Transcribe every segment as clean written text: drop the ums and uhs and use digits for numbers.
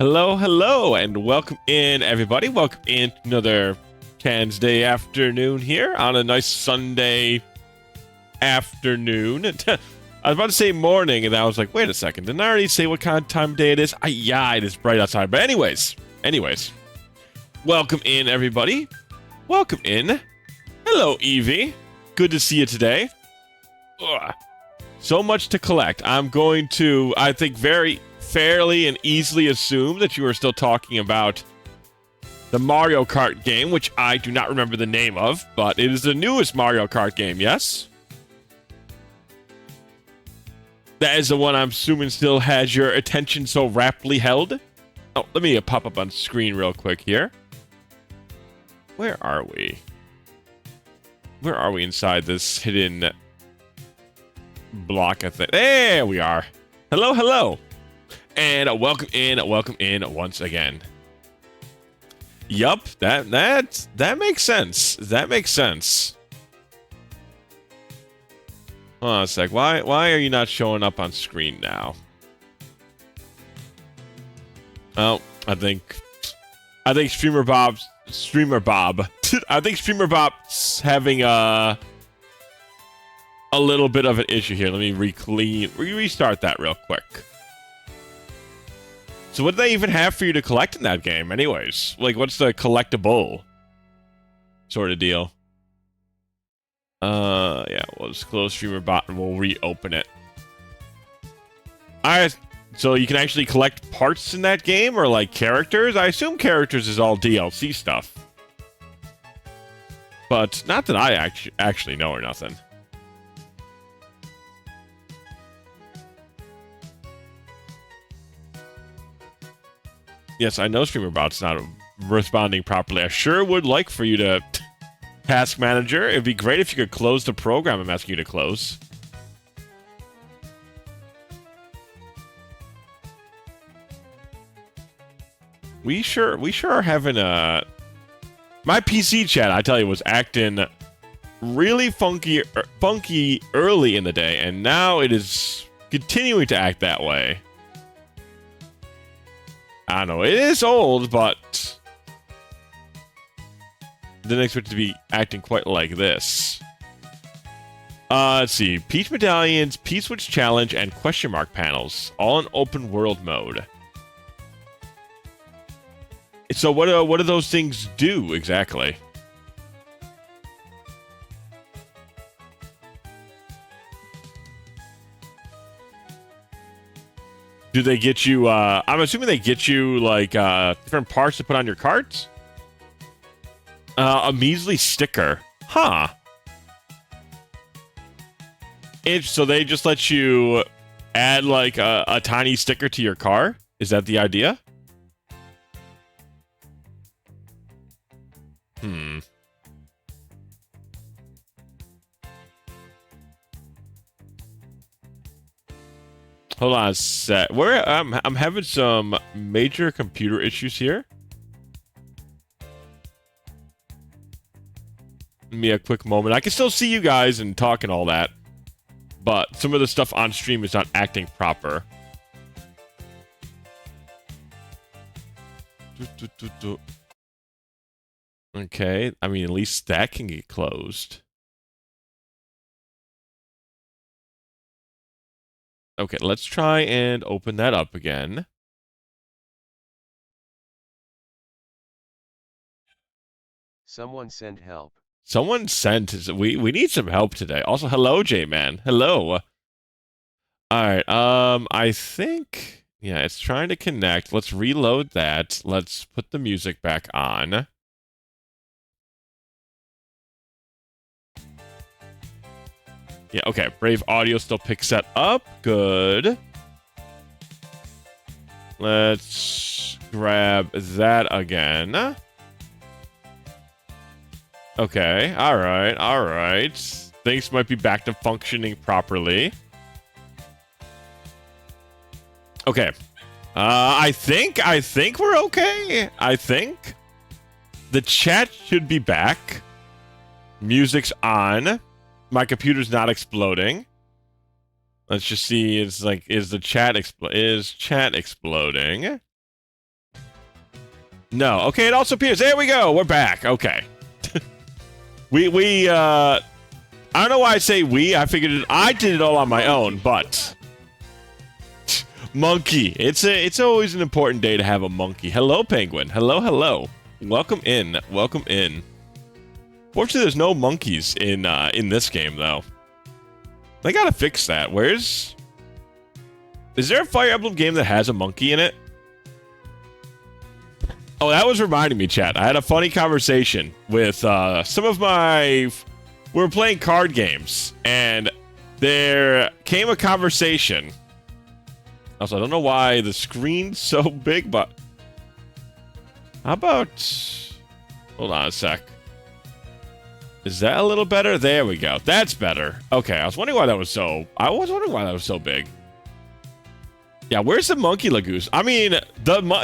Hello, hello, and welcome in, everybody. Welcome in to another Can's Day afternoon here on a nice Sunday afternoon. I was about to say morning, and I was like, wait a second, didn't I already say what kind of time of day it is? Yeah, it is bright outside. But anyways, welcome in, everybody. Welcome in. Hello, Evie. Good to see you today. Ugh. So much to collect. I'm going to, I think, very fairly and easily assume that you are still talking about the Mario Kart game, which I do not remember the name of, but it is the newest Mario Kart game, yes? That is the one I'm assuming still has your attention so raptly held. Oh, let me pop up on screen real quick here. Where are we? Where are we inside this hidden block of thing? There we are. Hello, hello. And welcome in once again. Yup, that makes sense. That makes sense. Hold on a sec. Why are you not showing up on screen now? Oh, I think Streamer Bob I think Streamer Bob's having a little bit of an issue here. Let me restart that real quick. So what do they even have for you to collect in that game anyways? Like, what's the collectible sort of deal? Yeah, we'll just close Streamer Bot and we'll reopen it. Alright, so you can actually collect parts in that game or like characters? I assume characters is all DLC stuff. But not that I actually know or nothing. Yes, I know StreamerBot's not responding properly. I sure would like for you to task manager. It'd be great if you could close the program I'm asking you to close. We sure are having a... My PC chat, I tell you, was acting really funky early in the day, and now it is continuing to act that way. I don't know, it is old, but didn't expect it to be acting quite like this. Let's see. Peach medallions, P-switch challenge, and question mark panels, all in open world mode. So what do those things do exactly? Do they get you, I'm assuming they get you, like, different parts to put on your carts? A measly sticker. Huh. So they just let you add, like, a tiny sticker to your car? Is that the idea? Hold on a sec. I'm having some major computer issues here. Give me a quick moment. I can still see you guys and talk and all that, but some of the stuff on stream is not acting proper. Okay, I mean, at least that can get closed. Okay, let's try and open that up again. Someone send help. Someone sent... We need some help today. Also, hello, J-Man. Hello. Alright, I think... Yeah, it's trying to connect. Let's reload that. Let's put the music back on. Yeah, okay. Brave Audio still picks that up. Good. Let's grab that again. Okay, alright. Things might be back to functioning properly. Okay. I think we're okay. I think the chat should be back. Music's on. My computer's not exploding. Let's just see. It's like, is chat exploding? No. Okay, it also appears. There we go. We're back. Okay. I don't know why I say we. I figured I did it all on my own, but monkey. It's always an important day to have a monkey. Hello, penguin. Hello, hello. Welcome in. Welcome in. Fortunately, there's no monkeys in this game though. They gotta fix that. Is there a Fire Emblem game that has a monkey in it? Oh, that was reminding me, chat. I had a funny conversation with some of my... We were playing card games, and there came a conversation. Also, I don't know why the screen's so big, but... How about... Hold on a sec. Is that a little better? There we go. That's better. Okay, I was wondering why that was so... big. Yeah, where's the monkey Lagoose? I mean,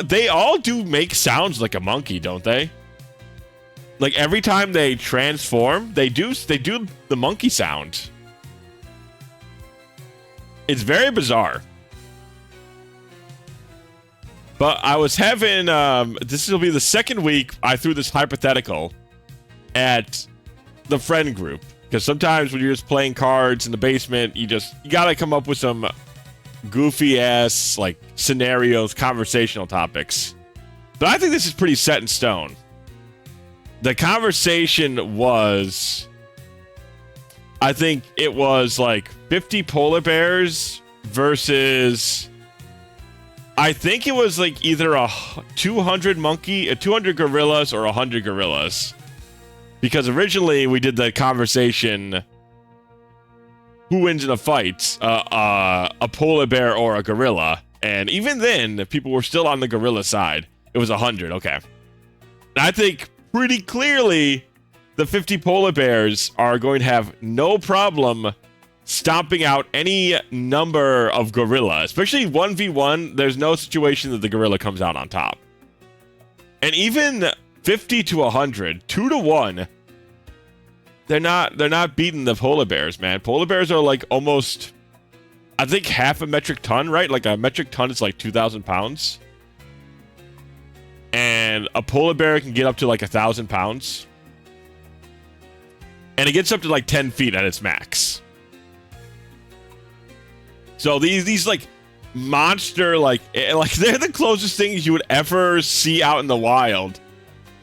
they all do make sounds like a monkey, don't they? Like every time they transform, they do the monkey sound. It's very bizarre. But I was having this will be the second week I threw this hypothetical at the friend group, because sometimes when you're just playing cards in the basement, you gotta come up with some goofy ass like scenarios, conversational topics. But I think this is pretty set in stone. The conversation was, I think it was like 50 polar bears versus, I think it was like either a 200 gorillas or 100 gorillas. Because originally we did the conversation, who wins in a fight, a polar bear or a gorilla? And even then, people were still on the gorilla side. It was 100, okay. And I think pretty clearly the 50 polar bears are going to have no problem stomping out any number of gorilla. Especially 1v1, there's no situation that the gorilla comes out on top. And even 50 to 100, 2 to 1... They're not beating the polar bears, man. Polar bears are like almost, I think, half a metric ton, right? Like a metric ton is like 2,000 pounds. And a polar bear can get up to like 1,000 pounds. And it gets up to like 10 feet at its max. So these like monster, like they're the closest things you would ever see out in the wild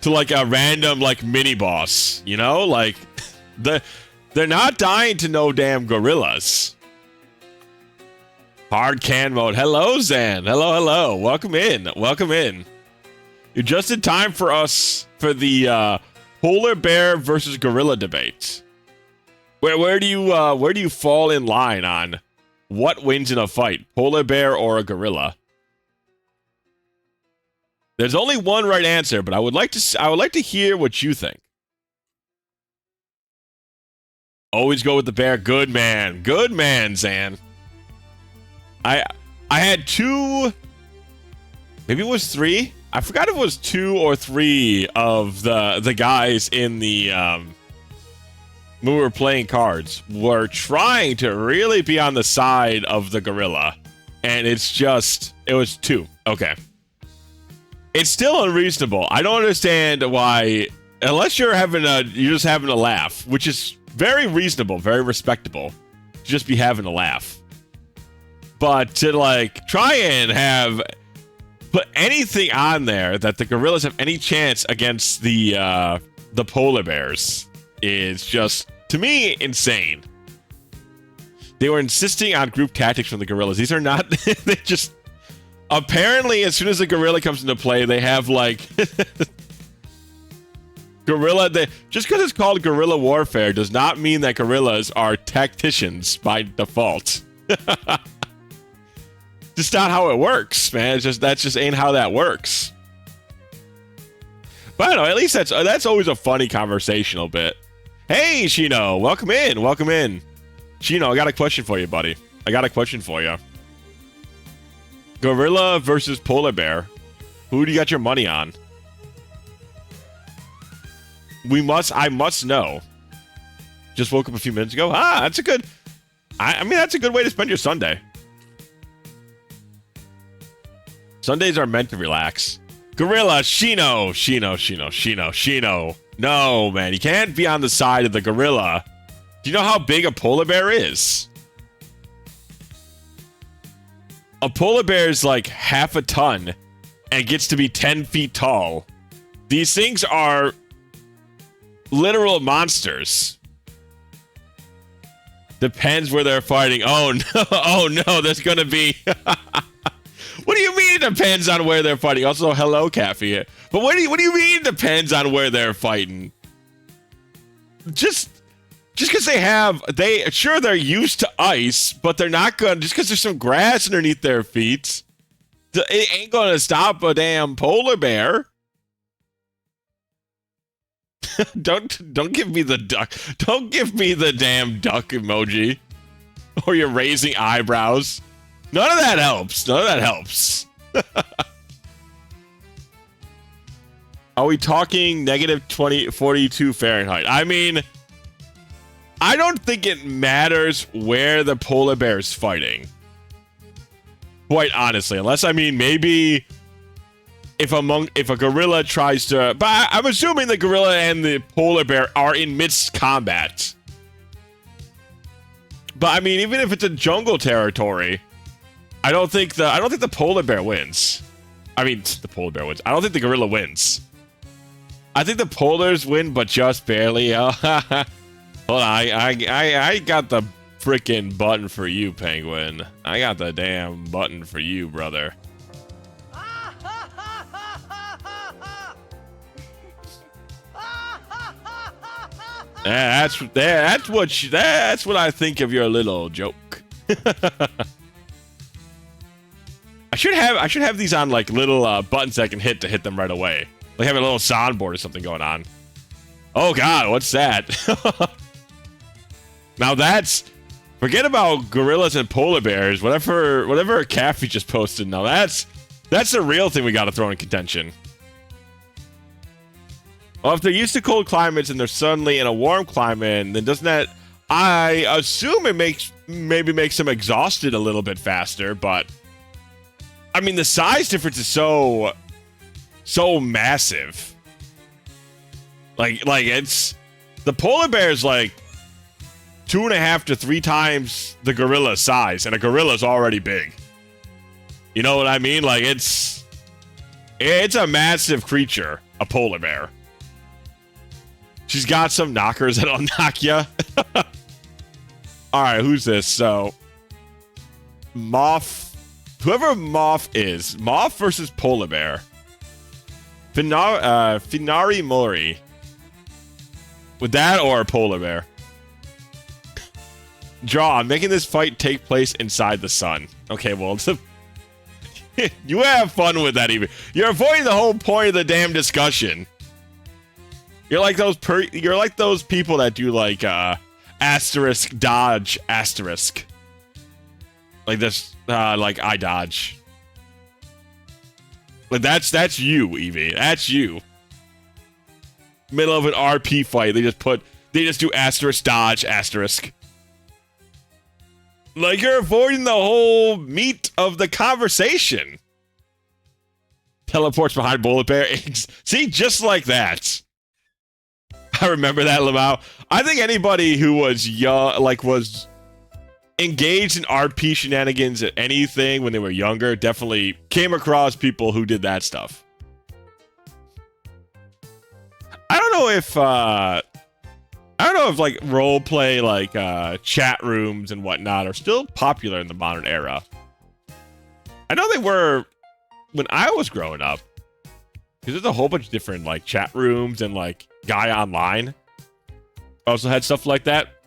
to like a random like mini boss, you know? Like they're not dying to no damn gorillas. Hard can mode. Hello, Zan. Hello, hello. Welcome in. Welcome in. You're just in time for us for the polar bear versus gorilla debate. Where do you fall in line on what wins in a fight, polar bear or a gorilla? There's only one right answer, but I would like to hear what you think. Always go with the bear. Good man. Good man, Zan. I had two, maybe it was three. I forgot if it was 2 or 3 of the guys in the when we were playing cards were trying to really be on the side of the gorilla. And it was 2. Okay. It's still unreasonable. I don't understand why, unless you're just having a laugh, which is very reasonable, very respectable, to just be having a laugh. But to like try and put anything on there that the gorillas have any chance against the polar bears is just, to me, insane. They were insisting on group tactics from the gorillas. These are not, they just, apparently as soon as the gorilla comes into play, they have like just because it's called guerrilla warfare does not mean that gorillas are tacticians by default. Just not how it works, man. That just ain't how that works. But I don't know, at least that's always a funny conversational bit. Hey, Shino, welcome in, welcome in. Shino, I got a question for you, buddy. I got a question for you. Gorilla versus polar bear. Who do you got your money on? I must know. Just woke up a few minutes ago. That's a good... I mean, that's a good way to spend your Sunday. Sundays are meant to relax. Gorilla, Shino. No, man, you can't be on the side of the gorilla. Do you know how big a polar bear is? A polar bear is like half a ton and gets to be 10 feet tall. These things are literal monsters. Depends where they're fighting. Oh no, oh no, there's gonna be... What do you mean it depends on where they're fighting? Also, hello, Caffey. But what do you mean it depends on where they're fighting? Just because sure, they're used to ice, but they're not gonna, just because there's some grass underneath their feet, it ain't gonna stop a damn polar bear. Don't give me the duck. Don't give me the damn duck emoji. Or you're raising eyebrows. None of that helps. None of that helps. Are we talking negative 42 Fahrenheit? I mean, I don't think it matters where the polar bear is fighting. Quite honestly, unless, I mean, maybe if a gorilla tries to... But I'm assuming the gorilla and the polar bear are in midst combat. But I mean, even if it's a jungle territory, I don't think the polar bear wins. I mean, the polar bear wins. I don't think the gorilla wins. I think the polars win, but just barely. Hold on, I got the freaking button for you, Penguin. I got the damn button for you, brother. That's what I think of your little joke. I should have these on like little buttons I can hit to hit them right away. Like have a little soundboard or something going on. Oh God, what's that? Now forget about gorillas and polar bears. Whatever Caffey just posted. Now that's the real thing we got to throw in contention. Well, if they're used to cold climates and they're suddenly in a warm climate, then doesn't that... I assume it maybe makes them exhausted a little bit faster, but... I mean, the size difference is so massive. Like it's... The polar bear is like 2.5 to 3 times the gorilla's size, and a gorilla's already big. You know what I mean? Like, it's a massive creature, a polar bear. She's got some knockers that'll knock ya. Alright, who's this? So, Moth. Whoever Moth is. Moth versus polar bear. Finari Mori. With that or a polar bear? Draw. I'm making this fight take place inside the sun. Okay, well, it's a... You have fun with that even. You're avoiding the whole point of the damn discussion. You're like those people that do like asterisk dodge asterisk. Like this like I dodge. Like that's you, Evie. That's you. Middle of an RP fight, they just do asterisk dodge asterisk. Like you're avoiding the whole meat of the conversation. Teleports behind bullet bear. See, just like that. I remember that, Lamau. I think anybody who was young, like was engaged in RP shenanigans at anything when they were younger, definitely came across people who did that stuff. I don't know if like role play, like chat rooms and whatnot are still popular in the modern era. I know they were when I was growing up. Because there's a whole bunch of different like chat rooms and like Guy Online also had stuff like that.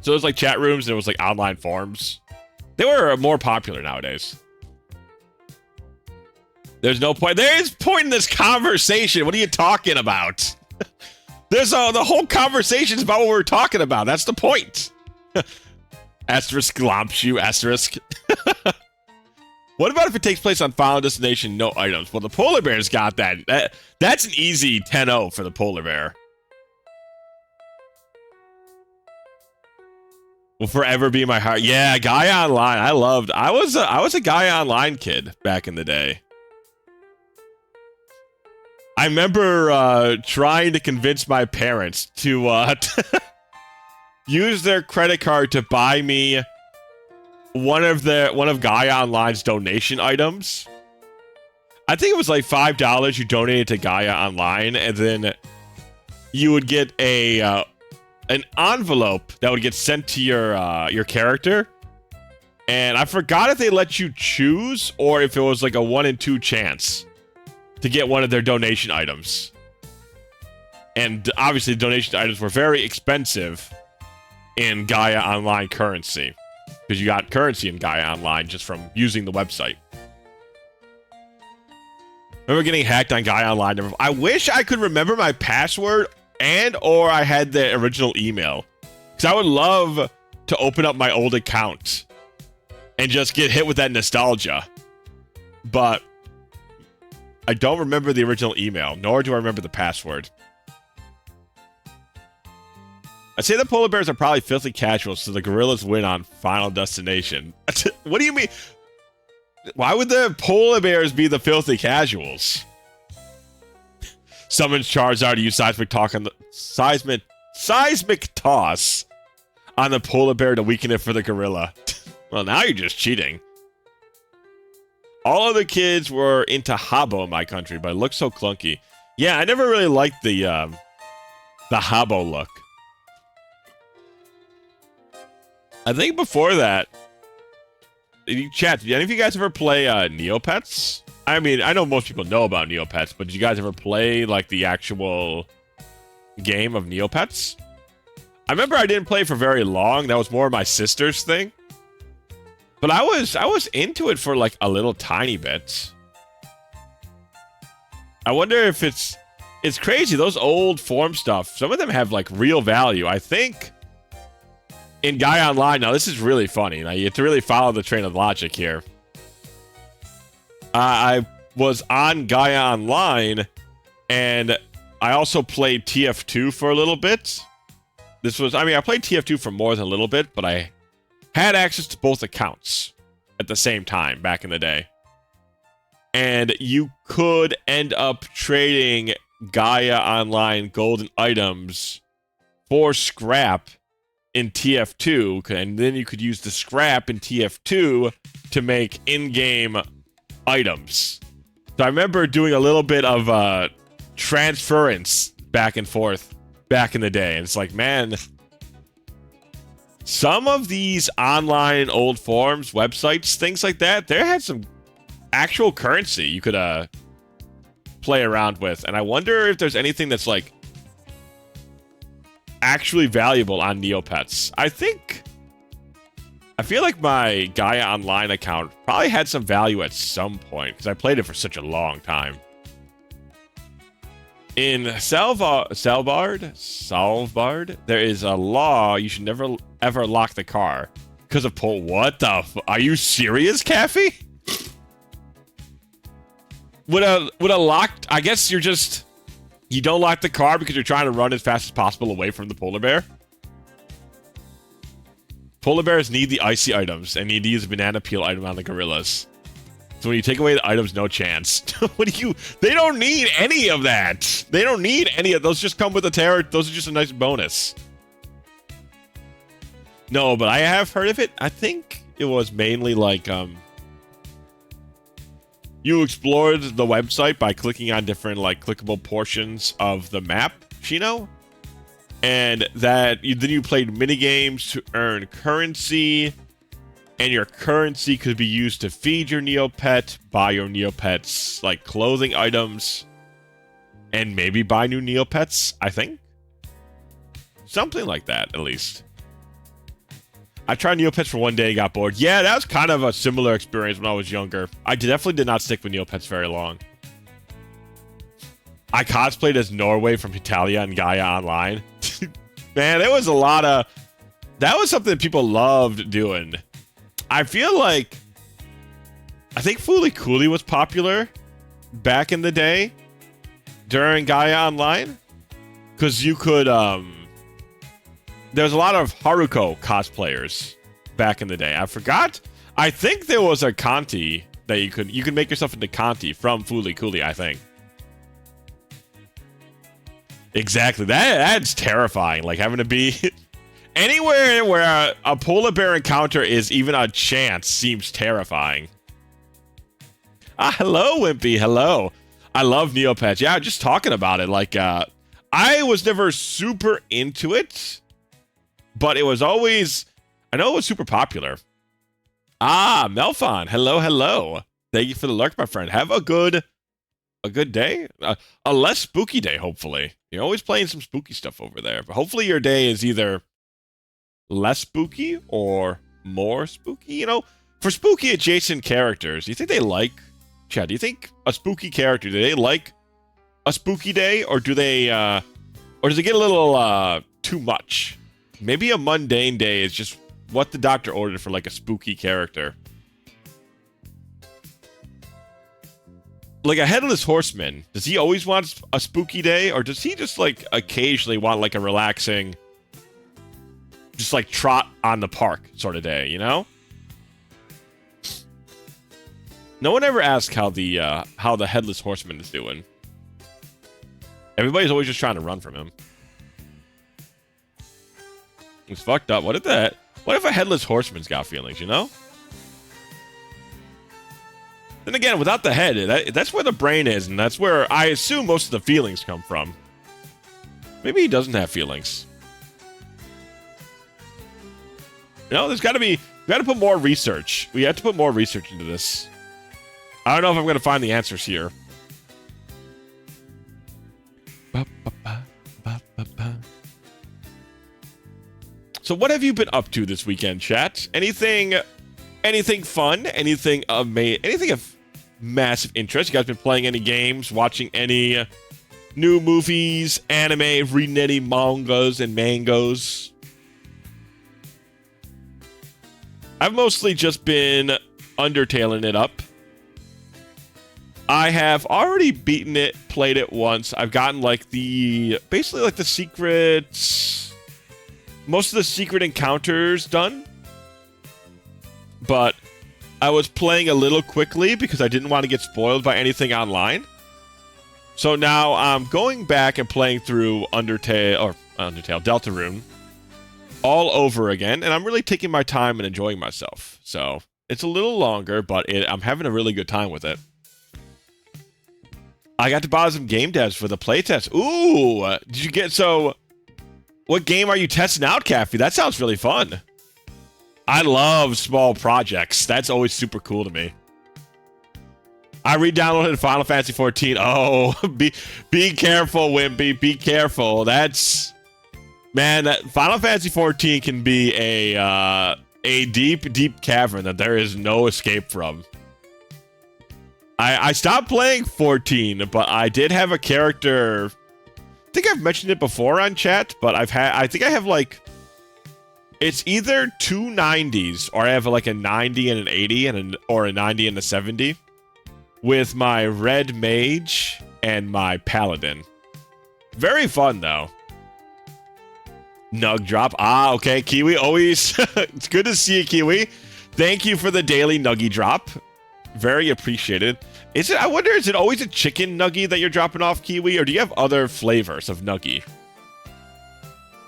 So it was like chat rooms and it was like online forums. They were more popular nowadays. There's no point. There is point in this conversation. What are you talking about? The whole conversation's about what we're talking about. That's the point. Asterisk Lompshu, asterisk. What about if it takes place on Final Destination, no items? Well, the polar bear's got that. That's an easy 10-0 for the polar bear. Will forever be my heart. Yeah, Guy Online. I was a Guy Online kid back in the day. I remember trying to convince my parents to use their credit card to buy me one of Gaia Online's donation items. I think it was like $5 you donated to Gaia Online, and then you would get an envelope that would get sent to your character. And I forgot if they let you choose or if it was like a 1 in 2 chance to get one of their donation items. And obviously, the donation items were very expensive in Gaia Online currency, because you got currency in Gaia Online just from using the website. Remember getting hacked on Gaia Online. I wish I could remember my password or I had the original email, because I would love to open up my old account and just get hit with that nostalgia. But I don't remember the original email, nor do I remember the password. I'd say the polar bears are probably filthy casuals, so the gorillas win on Final Destination. What do you mean? Why would the polar bears be the filthy casuals? Summons Charizard to use seismic toss on the polar bear to weaken it for the gorilla. Well, now you're just cheating. All of the kids were into Habbo in my country, but it looked so clunky. Yeah, I never really liked the Habbo look. I think before that, chat, did any of you guys ever play Neopets? I mean, I know most people know about Neopets, but did you guys ever play like the actual game of Neopets? I remember I didn't play for very long. That was more my sister's thing. But I was into it for like a little tiny bit. I wonder if it's crazy. Those old form stuff, some of them have like real value. I think in Gaia Online, now this is really funny. Now you have to really follow the train of logic here. I was on Gaia Online, and I also played TF2 for a little bit. I played TF2 for more than a little bit, but I had access to both accounts at the same time back in the day. And you could end up trading Gaia Online golden items for scrap in TF2, and then you could use the scrap in TF2 to make in-game items. So I remember doing a little bit of transference back and forth back in the day, and it's like, man, some of these online old forums, websites, things like that, they had some actual currency you could play around with, and I wonder if there's anything that's like actually valuable on Neopets. I feel like my Gaia Online account probably had some value at some point, because I played it for such a long time. In Svalbard, there is a law you should never ever lock the car because of what the are you serious, Caffey? Would a locked, I guess you don't lock the car because you're trying to run as fast as possible away from the polar bear? Polar bears need the icy items and need to use a banana peel item on the gorillas. So when you take away the items, no chance. They don't need any of that. They don't need any of those. Just come with the terror. Those are just a nice bonus. No, but I have heard of it. I think it was mainly like, you explored the website by clicking on different like clickable portions of the map, Shino. And then you played minigames to earn currency, and your currency could be used to feed your Neopet, buy your Neopets like clothing items, and maybe buy new Neopets, I think. Something like that, at least. I tried Neopets for one day and got bored. Yeah, that was kind of a similar experience when I was younger. I definitely did not stick with Neopets very long. I cosplayed as Norway from Italia and Gaia Online. Man, it was a lot of... That was something people loved doing. I feel like... I think Fooly Cooly was popular back in the day during Gaia Online. Because you could... There's a lot of Haruko cosplayers back in the day. I forgot. I think there was a Kanti that you could make yourself into Kanti from Fooly Cooly, I think. Exactly. That's terrifying. Like having to be anywhere where a polar bear encounter is even a chance seems terrifying. Hello, Wimpy. Hello. I love Neopets. Yeah, just talking about it. Like, I was never super into it, but it was always, I know it was super popular. Melfon. Hello, hello. Thank you for the lurk, my friend. Have a good day. A less spooky day, hopefully. You're always playing some spooky stuff over there, but hopefully your day is either less spooky or more spooky. You know, for spooky adjacent characters, do you think they like, Chad, do you think a spooky character, do they like a spooky day, or do they, or does it get a little, too much? Maybe a mundane day is just what the doctor ordered for, like, a spooky character. Like, a headless horseman, does he always want a spooky day, or does he just, like, occasionally want, like, a relaxing, just, like, trot on the park sort of day, you know? No one ever asked how the headless horseman is doing. Everybody's always just trying to run from him. It's fucked up. What if a headless horseman's got feelings, you know? Then again, without the head, that's where the brain is, and that's where I assume most of the feelings come from. Maybe he doesn't have feelings. You know, there's got to be, we got to put more research. We have to put more research into this. I don't know if I'm going to find the answers here. So what have you been up to this weekend, chat? Anything fun? Anything of massive interest? You guys been playing any games? Watching any new movies? Anime? Reading any mangas and mangos? I've mostly just been Undertaling it up. I have already beaten it, played it once. I've gotten like basically like the secrets, most of the secret encounters done. But I was playing a little quickly because I didn't want to get spoiled by anything online. So now I'm going back and playing through Deltarune all over again. And I'm really taking my time and enjoying myself. So it's a little longer, but I'm having a really good time with it. I got to buy some game devs for the playtest. Ooh, did you get, so what game are you testing out, Caffey? That sounds really fun. I love small projects. That's always super cool to me. I re-downloaded Final Fantasy 14. Oh, be careful, Wimpy. Be careful. Man, that Final Fantasy 14 can be a deep, deep cavern that there is no escape from. I stopped playing 14, but I did have a character. I think I've mentioned it before on chat, but I think I have like, it's either two 90s or I have like a 90 and an 80 or a 90 and a 70 with my red mage and my paladin. Very fun though. Nug drop. Okay, Kiwi, always. It's good to see you, Kiwi. Thank you for the daily nuggy drop. Very appreciated. I wonder, is it always a chicken nuggy that you're dropping off, Kiwi, or do you have other flavors of nuggy?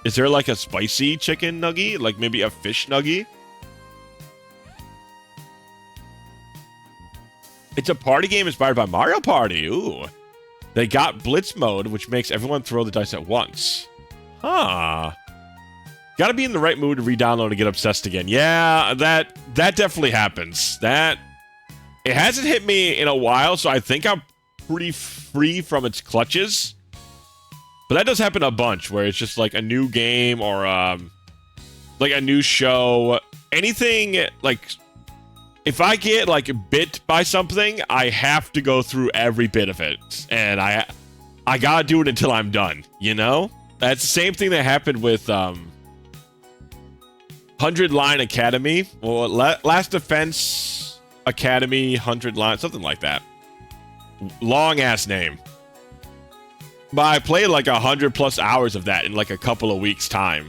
Is there like a spicy chicken nuggy? Like maybe a fish nuggy? It's a party game inspired by Mario Party. Ooh. They got Blitz mode, which makes everyone throw the dice at once. Huh. Gotta be in the right mood to re-download and get obsessed again. Yeah, that definitely happens. It hasn't hit me in a while, so I think I'm pretty free from its clutches. But that does happen a bunch, where it's just like a new game or like a new show. Anything, like, if I get like bit by something, I have to go through every bit of it. And I gotta do it until I'm done, you know? That's the same thing that happened with 100 Line Academy. Well, Last Defense Academy, 100 Line, something like that. Long ass name. But I played like 100+ hours of that in like a couple of weeks' time.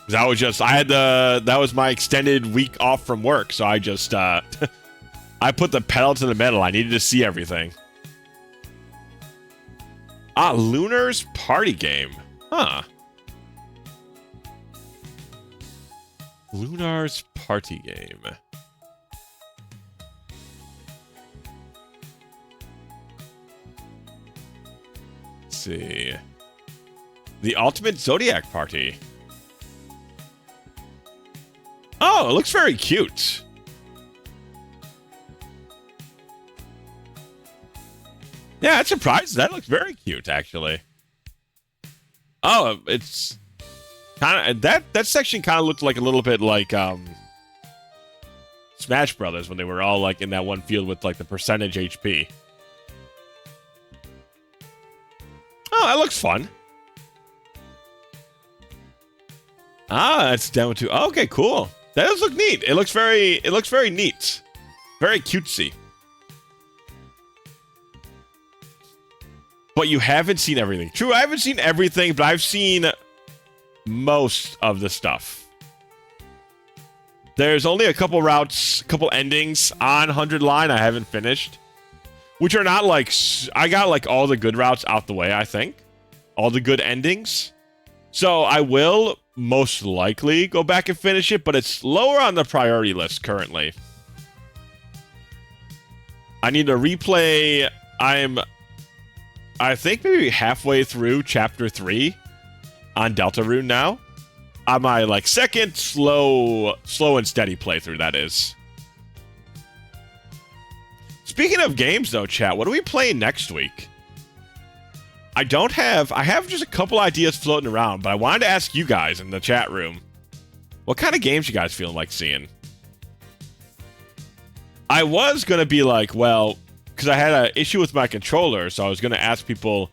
That was my extended week off from work, so I just I put the pedal to the metal. I needed to see everything. Ah, Lunar's party game. Huh. Lunar's party game. Let's see. The Ultimate Zodiac Party. Oh, it looks very cute. Yeah, that's surprised. That looks very cute, actually. Oh, it's kind of that section kind of looked like a little bit like Smash Brothers when they were all like in that one field with like the percentage HP. Oh, that looks fun. Ah, that's demo 2. Oh, okay, cool. That does look neat. It looks very neat. Very cutesy. But you haven't seen everything. True, I haven't seen everything, but I've seen most of the stuff. There's only a couple routes, a couple endings on 100 line I haven't finished. Which are not like... I got like all the good routes out the way, I think. All the good endings. So I will most likely go back and finish it, but it's lower on the priority list currently. I need to replay... I think maybe halfway through Chapter 3 on Deltarune now. On my, like, second slow and steady playthrough, that is. Speaking of games, though, chat, what are we playing next week? I have just a couple ideas floating around, but I wanted to ask you guys in the chat room, what kind of games you guys feeling like seeing? I was going to be like, well... because I had an issue with my controller, so I was going to ask people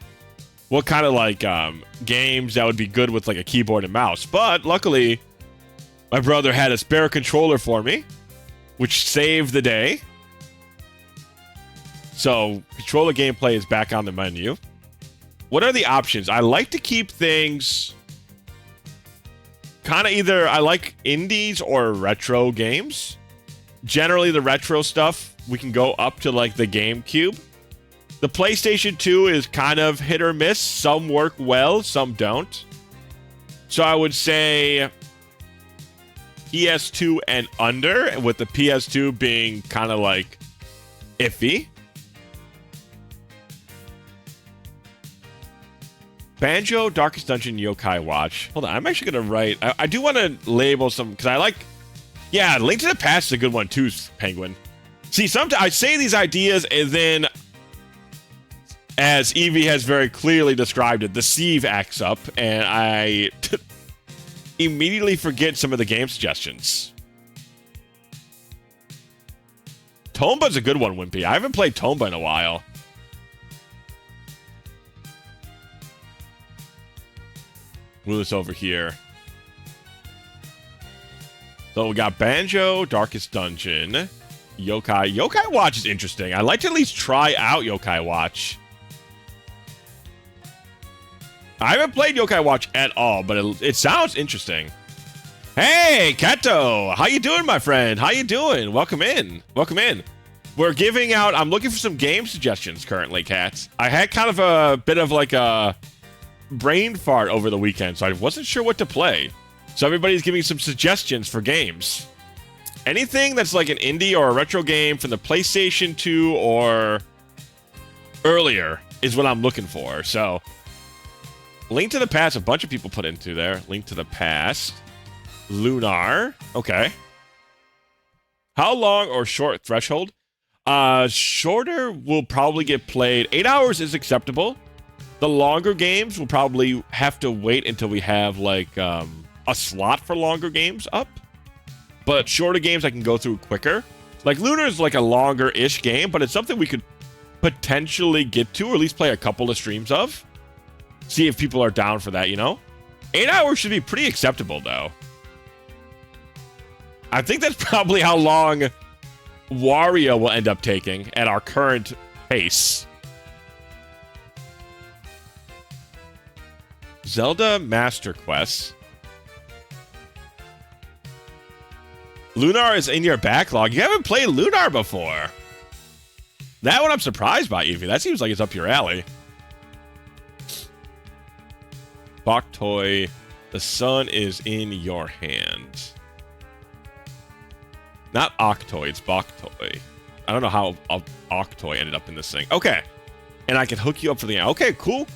what kind of, like, games that would be good with, like, a keyboard and mouse. But, luckily, my brother had a spare controller for me, which saved the day. So, controller gameplay is back on the menu. What are the options? I like to keep things kind of either... I like indies or retro games. Generally, the retro stuff... we can go up to, like, the GameCube. The PlayStation 2 is kind of hit or miss. Some work well, some don't. So I would say PS2 and under, with the PS2 being kind of, like, iffy. Banjo, Darkest Dungeon, Yokai Watch. Hold on, I'm actually going to write... I do want to label some... because I like... yeah, Link to the Past is a good one, too, Penguin. See, sometimes I say these ideas, and then, as Evie has very clearly described it, the sieve acts up, and I immediately forget some of the game suggestions. Tomba's a good one, Wimpy. I haven't played Tomba in a while. Move this over here. So we got Banjo, Darkest Dungeon... Yokai Watch is interesting. I'd like to at least try out Yokai Watch. I haven't played Yokai Watch at all, but it sounds interesting. Hey, Kato! How you doing, my friend? How you doing? Welcome in. Welcome in. We're giving out... I'm looking for some game suggestions currently, Kat. I had kind of a bit of like a brain fart over the weekend, so I wasn't sure what to play. So everybody's giving some suggestions for games. Anything that's like an indie or a retro game from the PlayStation 2 or earlier is what I'm looking for. So, Link to the Past, a bunch of people put into there. Link to the Past. Lunar. Okay. How long or short threshold? Shorter will probably get played. 8 hours is acceptable. The longer games will probably have to wait until we have like a slot for longer games up. But shorter games I can go through quicker. Like, Lunar is like a longer-ish game, but it's something we could potentially get to, or at least play a couple of streams of. See if people are down for that, you know? 8 hours should be pretty acceptable, though. I think that's probably how long Wario will end up taking at our current pace. Zelda Master Quest. Lunar is in your backlog. You haven't played Lunar before. That one I'm surprised by, Evie. That seems like it's up your alley. Bok Toy, the sun is in your hand. Not Octoy, it's Bok Toy. I don't know how Octoy ended up in this thing. Okay. And I can hook you up for the... Okay, cool.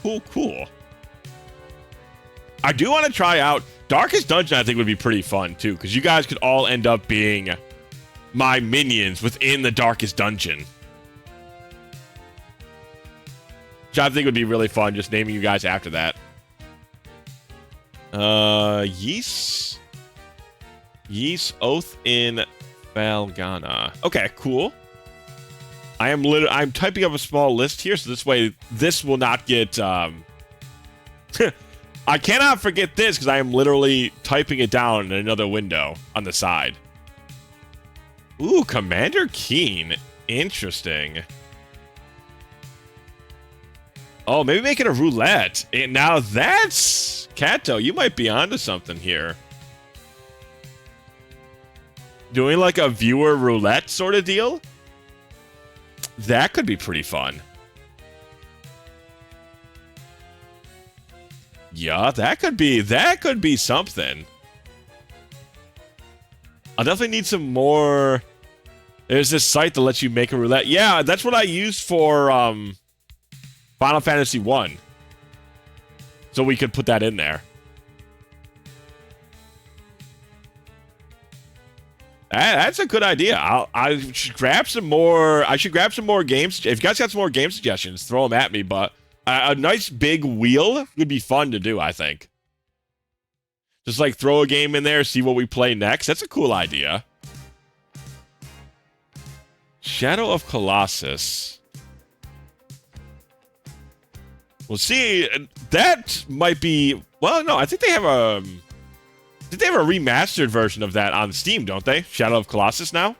I do want to try out... Darkest Dungeon, I think, would be pretty fun, too. Because you guys could all end up being my minions within the Darkest Dungeon. Which I think would be really fun, just naming you guys after that. Yeast Oath in Valgana. Okay, cool. I'm typing up a small list here, so this way this will not get I cannot forget this because I am literally typing it down in another window on the side. Ooh, Commander Keen. Interesting. Oh, maybe make it a roulette. And now that's... Kato, you might be onto something here. Doing like a viewer roulette sort of deal? That could be pretty fun. Yeah, that could be something. I'll definitely need some more. There's this site that lets you make a roulette. Yeah, that's what I used for Final Fantasy 1. So we could put that in there. That's a good idea. I should grab some more. I should grab some more games. If you guys got some more game suggestions, throw them at me. But a nice big wheel would be fun to do, I think. Just like throw a game in there, see what we play next. That's a cool idea. Shadow of Colossus. Well, see, that might be... Well, no, I think they have a... Did they have a remastered version of that on Steam, don't they? Shadow of Colossus now?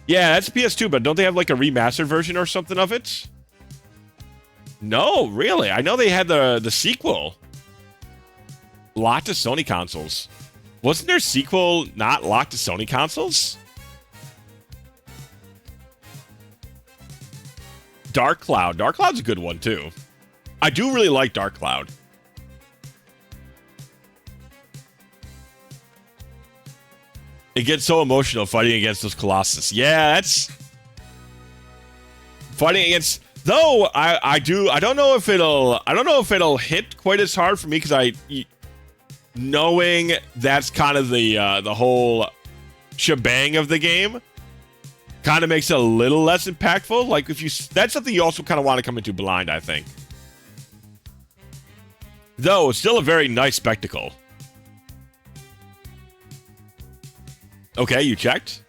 Yeah, that's PS2, but don't they have like a remastered version or something of it? No, really? I know they had the sequel. Locked to Sony consoles. Wasn't their sequel not locked to Sony consoles? Dark Cloud. Dark Cloud's a good one, too. I do really like Dark Cloud. It gets so emotional fighting against those Colossus. Yeah, that's... Fighting against... Though, I don't know if it'll hit quite as hard for me, because knowing that's kind of the whole shebang of the game kind of makes it a little less impactful. Like, that's something you also kind of want to come into blind, I think. Though, it's still a very nice spectacle. Okay, you checked?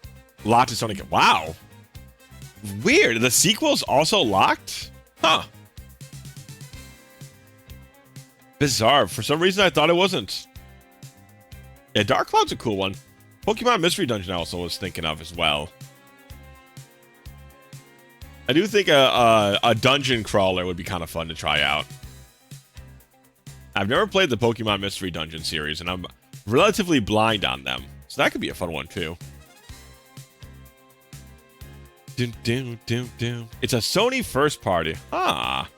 Locked to Sonic. Wow. Weird. The sequel's also locked? Huh. Bizarre. For some reason, I thought it wasn't. Yeah, Dark Cloud's a cool one. Pokemon Mystery Dungeon I also was thinking of as well. I do think a dungeon crawler would be kind of fun to try out. I've never played the Pokemon Mystery Dungeon series, and I'm relatively blind on them. So that could be a fun one, too. It's a Sony first party. Ah.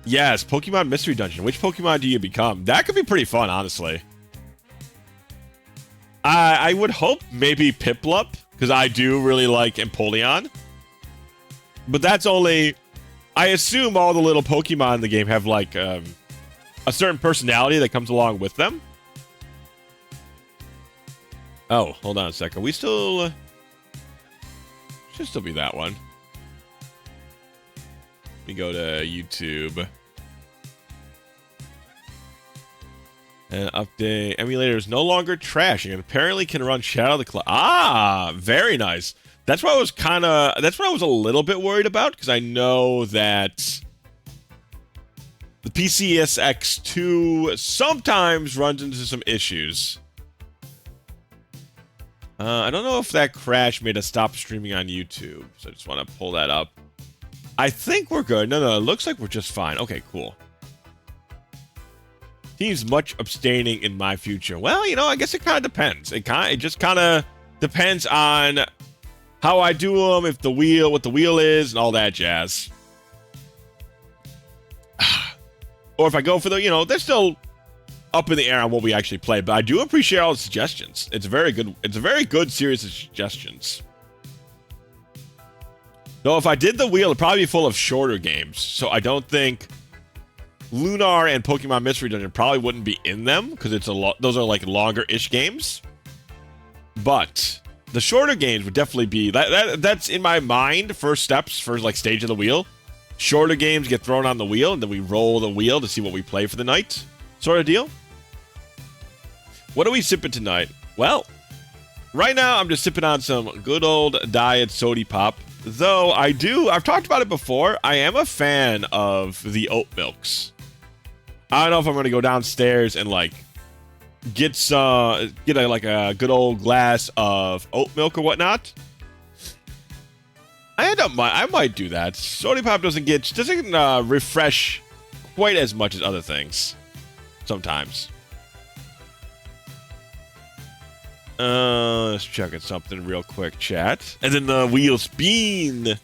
Yes, Pokemon Mystery Dungeon. Which Pokemon do you become? That could be pretty fun, honestly. I would hope maybe Piplup, because I do really like Empoleon. But that's only... I assume all the little Pokemon in the game have, like, a certain personality that comes along with them. Oh, hold on a second. We still... should still be that one. Let me go to YouTube. And update. Emulator is no longer trashing and apparently can run Shadow of the Cloud. Ah, very nice. That's what I was kind of... That's what I was a little bit worried about, because I know that the PCSX2 sometimes runs into some issues. I don't know if that crash made us stop streaming on YouTube, so I just want to pull that up. I think we're good. No, it looks like we're just fine. Okay, cool. Seems much abstaining in my future. Well, you know, I guess it kind of depends. It just kind of depends on how I do them, what the wheel is, and all that jazz. Or if I go for the, they're still up in the air on what we actually play. But I do appreciate all the suggestions. It's a very good series of suggestions. Though if I did the wheel, it'd probably be full of shorter games. So I don't think Lunar and Pokemon Mystery Dungeon probably wouldn't be in them because those are like longer-ish games. But the shorter games would definitely be that's in my mind. First steps, first like stage of the wheel. Shorter games get thrown on the wheel, and then we roll the wheel to see what we play for the night, sort of deal. What are we sipping tonight? Well, right now I'm just sipping on some good old diet sody pop. Though I've talked about it before. I am a fan of the oat milks. I don't know if I'm gonna go downstairs and like get a good old glass of oat milk or whatnot. I might do that. Sody pop doesn't refresh quite as much as other things sometimes. Let's check at something real quick, chat. And then the wheel spin.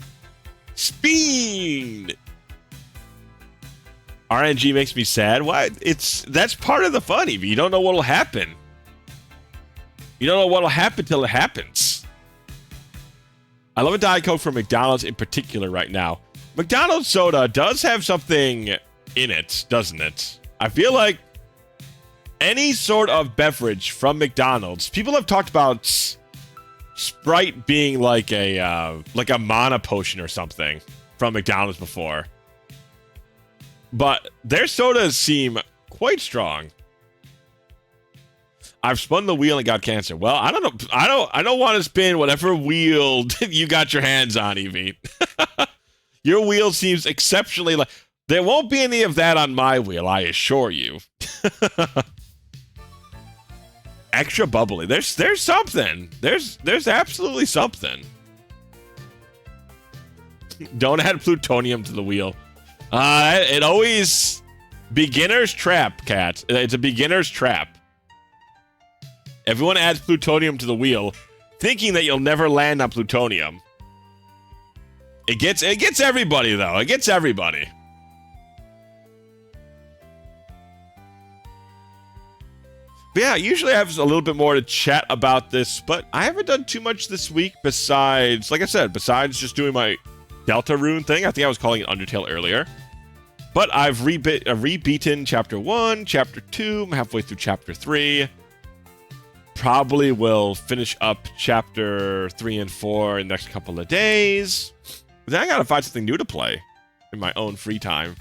RNG makes me sad. Why? That's part of the fun, Evie. You don't know what'll happen. You don't know what'll happen till it happens. I love a Diet Coke from McDonald's in particular right now. McDonald's soda does have something in it, doesn't it? I feel like any sort of beverage from McDonald's, people have talked about Sprite being like a mana potion or something from McDonald's before. But their sodas seem quite strong. I've spun the wheel and got cancer. Well, I don't know. I don't want to spin whatever wheel you got your hands on, Evie. Your wheel seems exceptionally like there won't be any of that on my wheel, I assure you. Extra bubbly. There's something. There's absolutely something. Don't add plutonium to the wheel. It always beginner's trap, cat. It's a beginner's trap. Everyone adds plutonium to the wheel, thinking that you'll never land on plutonium. It gets everybody though. It gets everybody. But yeah, usually I have a little bit more to chat about this, but I haven't done too much this week besides, like I said, besides just doing my Delta Rune thing. I think I was calling it Undertale earlier. But I've rebeaten Chapter 1, Chapter 2, I'm halfway through Chapter 3. Probably will finish up Chapter 3 and 4 in the next couple of days. But then I gotta find something new to play in my own free time.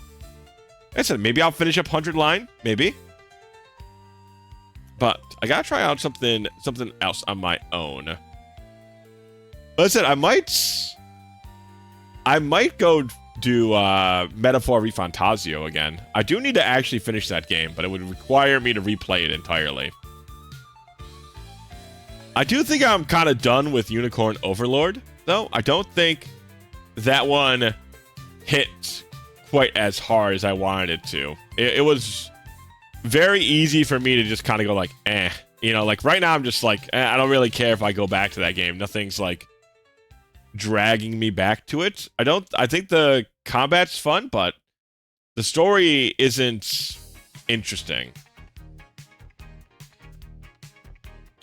Like I said, maybe I'll finish up 100 Line, maybe. But I gotta try out something else on my own. Like I said, I might go do Metaphor ReFantasio again. I do need to actually finish that game, but it would require me to replay it entirely. I do think I'm kind of done with Unicorn Overlord, though. I don't think that one hit quite as hard as I wanted it to. It was very easy for me to just kind of go like, eh. You know, like right now I'm just like, I don't really care if I go back to that game. Nothing's like dragging me back to it. I think the combat's fun, but the story isn't interesting.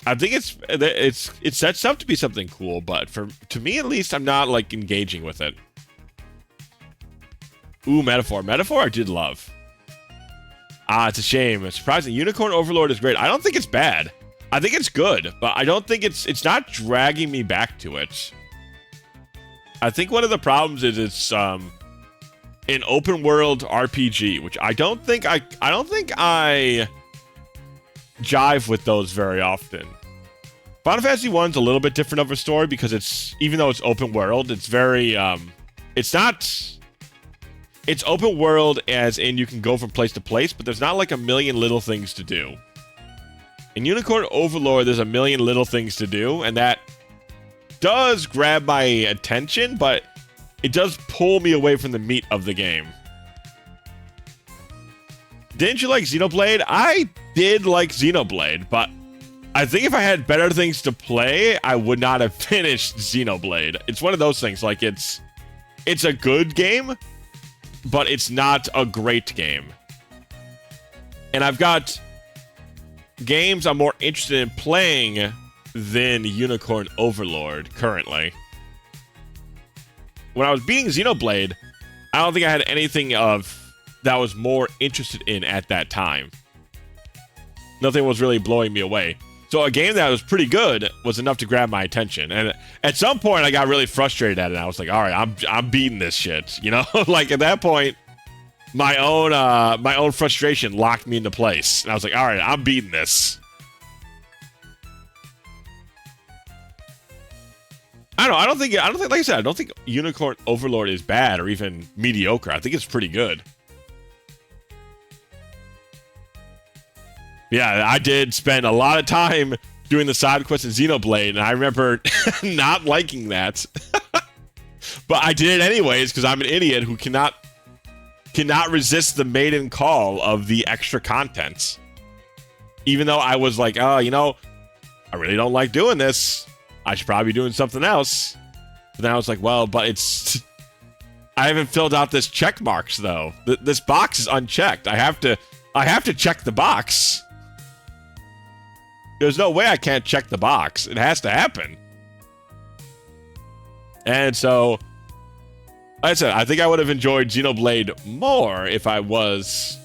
I think it sets up to be something cool, but to me at least, I'm not like engaging with it. Ooh, Metaphor I did love. It's a shame. It's surprising. Unicorn Overlord is great. I don't think it's bad. I think it's good, but I don't think it's not dragging me back to it. I think one of the problems is it's an open world RPG, which I don't think I jive with those very often. Final Fantasy 1's a little bit different of a story because even though it's open world, it's very it's open world as in you can go from place to place, but there's not like a million little things to do. In Unicorn Overlord, there's a million little things to do, and that does grab my attention, but it does pull me away from the meat of the game. Didn't you like Xenoblade? I did like Xenoblade, but I think if I had better things to play, I would not have finished Xenoblade. It's one of those things, like it's a good game, but it's not a great game. And I've got games I'm more interested in playing than Unicorn Overlord currently. When I was beating Xenoblade, I don't think I had anything of that I was more interested in at that time. Nothing was really blowing me away. So a game that was pretty good was enough to grab my attention. And at some point, I got really frustrated at it. I was like, all right, I'm beating this shit. You know, like at that point, my own frustration locked me into place. And I was like, all right, I'm beating this. I don't think, like I said, I don't think Unicorn Overlord is bad or even mediocre. I think it's pretty good. Yeah, I did spend a lot of time doing the side quest in Xenoblade, and I remember not liking that. But I did it anyways, because I'm an idiot who cannot resist the maiden call of the extra content. Even though I was like, oh, you know, I really don't like doing this. I should probably be doing something else. But then I was like, well, but it's... I haven't filled out this check marks, though. This box is unchecked. I have to check the box. There's no way I can't check the box. It has to happen. And so, like I said, I think I would have enjoyed Xenoblade more if I was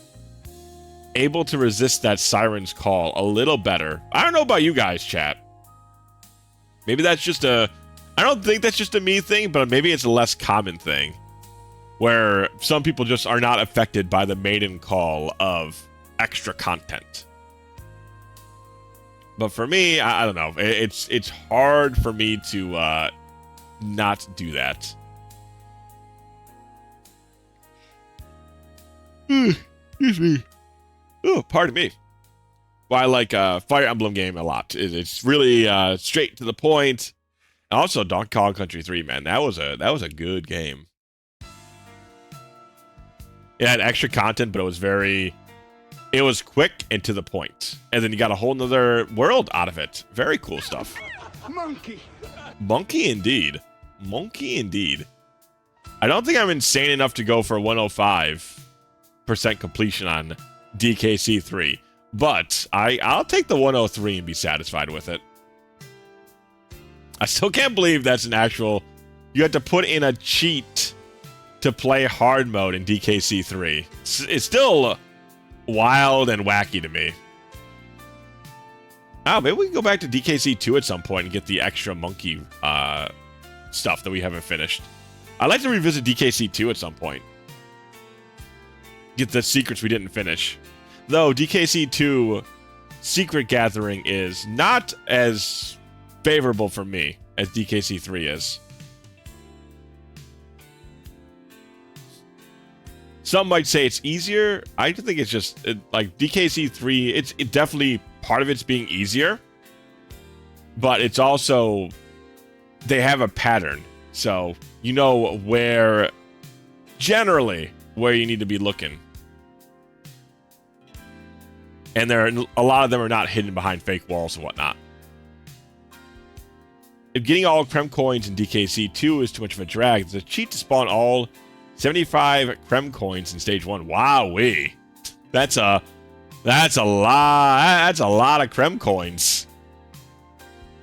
able to resist that siren's call a little better. I don't know about you guys, chat. Maybe that's just I don't think that's just a me thing, but maybe it's a less common thing. Where some people just are not affected by the maiden call of extra content. But for me, I don't know. It's hard for me to not do that. Excuse me. Oh, pardon me. Well, I like Fire Emblem game a lot. It's really straight to the point. And also, Donkey Kong Country 3, man, that was a good game. It had extra content, but it was quick and to the point. And then you got a whole nother world out of it. Very cool stuff. Monkey. Monkey indeed. Monkey indeed. I don't think I'm insane enough to go for 105% completion on DKC 3. But I'll take the 103 and be satisfied with it. I still can't believe that's an actual... You had to put in a cheat to play hard mode in DKC 3. It's still wild and wacky to me. Oh, maybe we can go back to DKC 2 at some point and get the extra monkey stuff that we haven't finished. I'd like to revisit DKC 2 at some point. Get the secrets we didn't finish. Though DKC 2 secret gathering is not as favorable for me as DKC 3 is. Some might say it's easier. I think it's just like DKC 3. It definitely part of it's being easier, but it's also they have a pattern, so you know generally where you need to be looking. And a lot of them are not hidden behind fake walls and whatnot. If getting all Creme coins in DKC 2 is too much of a drag, there's a cheat to spawn all 75 Creme coins in stage 1. Wowee. That's a lot. That's a lot of Creme coins.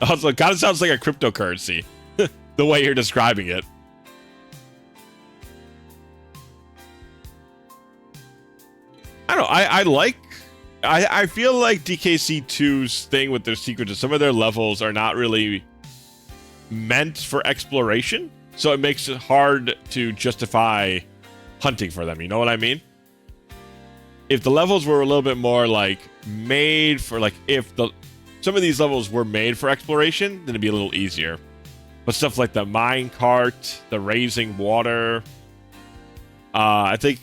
Also, it kind of sounds like a cryptocurrency, the way you're describing it. I don't know. I feel like DKC 2's thing with their secrets is some of their levels are not really meant for exploration, so it makes it hard to justify hunting for them. You know what I mean? If the levels were a little bit more like made for some of these levels were made for exploration, then it'd be a little easier. But stuff like the mine cart, the raising water, I think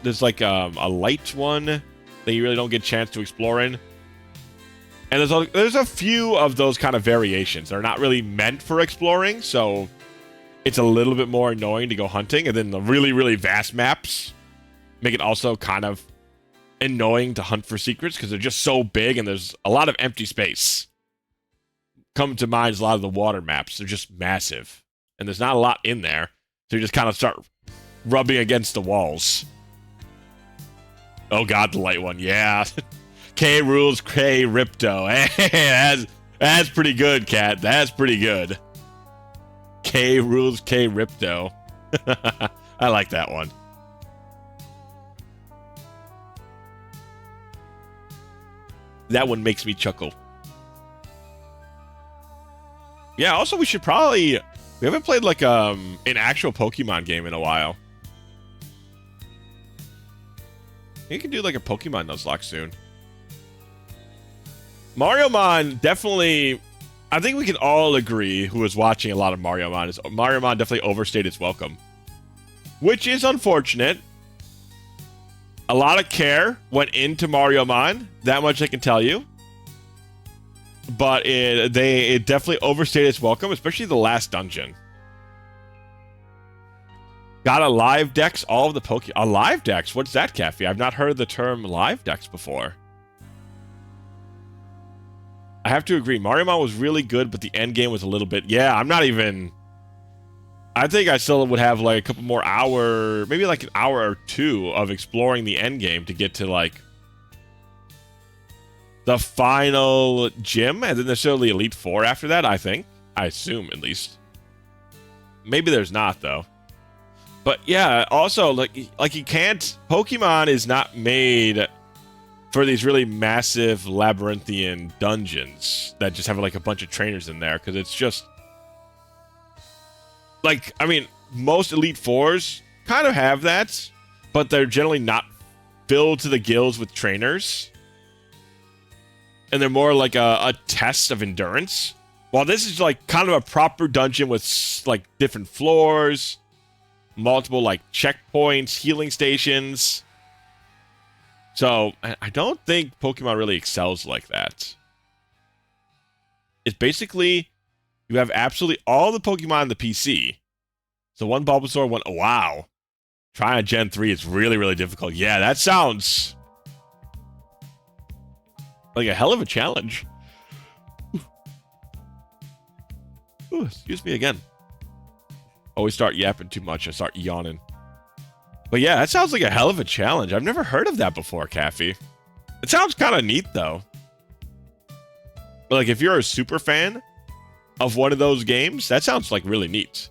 there's like a light one that you really don't get a chance to explore in. And there's a few of those kind of variations. They're not really meant for exploring, so it's a little bit more annoying to go hunting. And then the really, really vast maps make it also kind of annoying to hunt for secrets because they're just so big and there's a lot of empty space. Come to mind is a lot of the water maps. They're just massive. And there's not a lot in there. So you just kind of start rubbing against the walls. Oh god, the light one. Yeah. K rules K Ripto. Hey, that's pretty good, Cat. That's pretty good. K rules K Ripto. I like that one. That one makes me chuckle. Yeah, also we should probably... We haven't played like an actual Pokemon game in a while. You can do like a Pokemon Nuzlocke soon. Mario Mon definitely... I think we can all agree, who is watching a lot of Mario Mon, is Mario Mon definitely overstayed its welcome. Which is unfortunate. A lot of care went into Mario Mon. That much I can tell you. But it definitely overstayed its welcome, especially the last dungeon. Got a live dex, all of the Pokemon. A live dex? What's that, Caffey? I've not heard the term live dex before. I have to agree. Mario Mon was really good, but the end game was a little bit... Yeah, I'm not even... I think I still would have like a couple more hour, maybe like an hour or two of exploring the end game to get to like the final gym, and then necessarily Elite Four after that, I think. I assume, at least. Maybe there's not, though. But yeah, also, like you can't... Pokemon is not made for these really massive labyrinthian dungeons that just have like a bunch of trainers in there, because it's just... Like, I mean, most Elite Fours kind of have that, but they're generally not filled to the gills with trainers. And they're more like a test of endurance. While this is like kind of a proper dungeon with like different floors, multiple like checkpoints, healing stations. So I don't think Pokemon really excels like that. It's basically, you have absolutely all the Pokemon on the PC. So one Bulbasaur, one... Oh, wow. Trying on Gen 3 is really, really difficult. Yeah, that sounds like a hell of a challenge. Ooh, excuse me again. Always start yapping too much. I start yawning. But yeah, that sounds like a hell of a challenge. I've never heard of that before, Caffey. It sounds kind of neat, though. But like, if you're a super fan of one of those games, that sounds like really neat.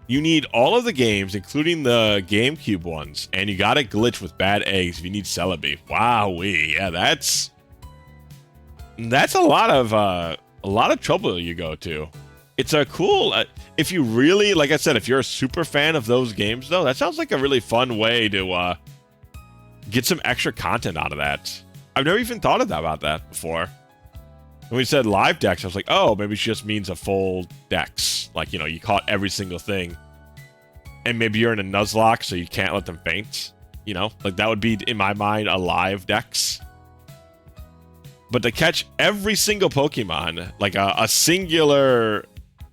You need all of the games, including the GameCube ones, and you gotta glitch with bad eggs if you need Celebi. Wowee, yeah, that's a lot of trouble you go to. It's a cool, if you really, like I said, if you're a super fan of those games, though, that sounds like a really fun way to get some extra content out of that. I've never even thought about that before. When we said live dex, I was like, oh, maybe it just means a full dex. Like, you know, you caught every single thing. And maybe you're in a Nuzlocke, so you can't let them faint. You know, like that would be, in my mind, a live dex. But to catch every single Pokemon, like a singular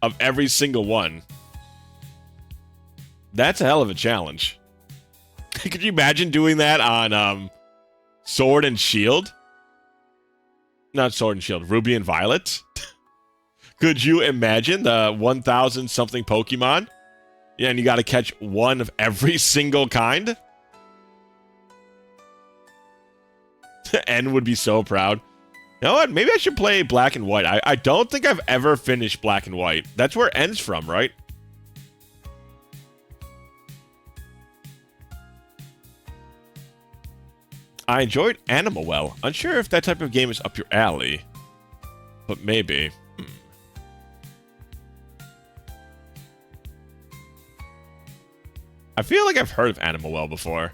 of every single one, that's a hell of a challenge. Could you imagine doing that on Sword and Shield? Not Sword and Shield, Ruby and Violet. Could you imagine the 1,000 something Pokemon? Yeah, and you got to catch one of every single kind? N would be so proud. You know what? Maybe I should play Black and White. I don't think I've ever finished Black and White. That's where N's from, right? I enjoyed Animal Well. Unsure if that type of game is up your alley. But maybe. I feel like I've heard of Animal Well before.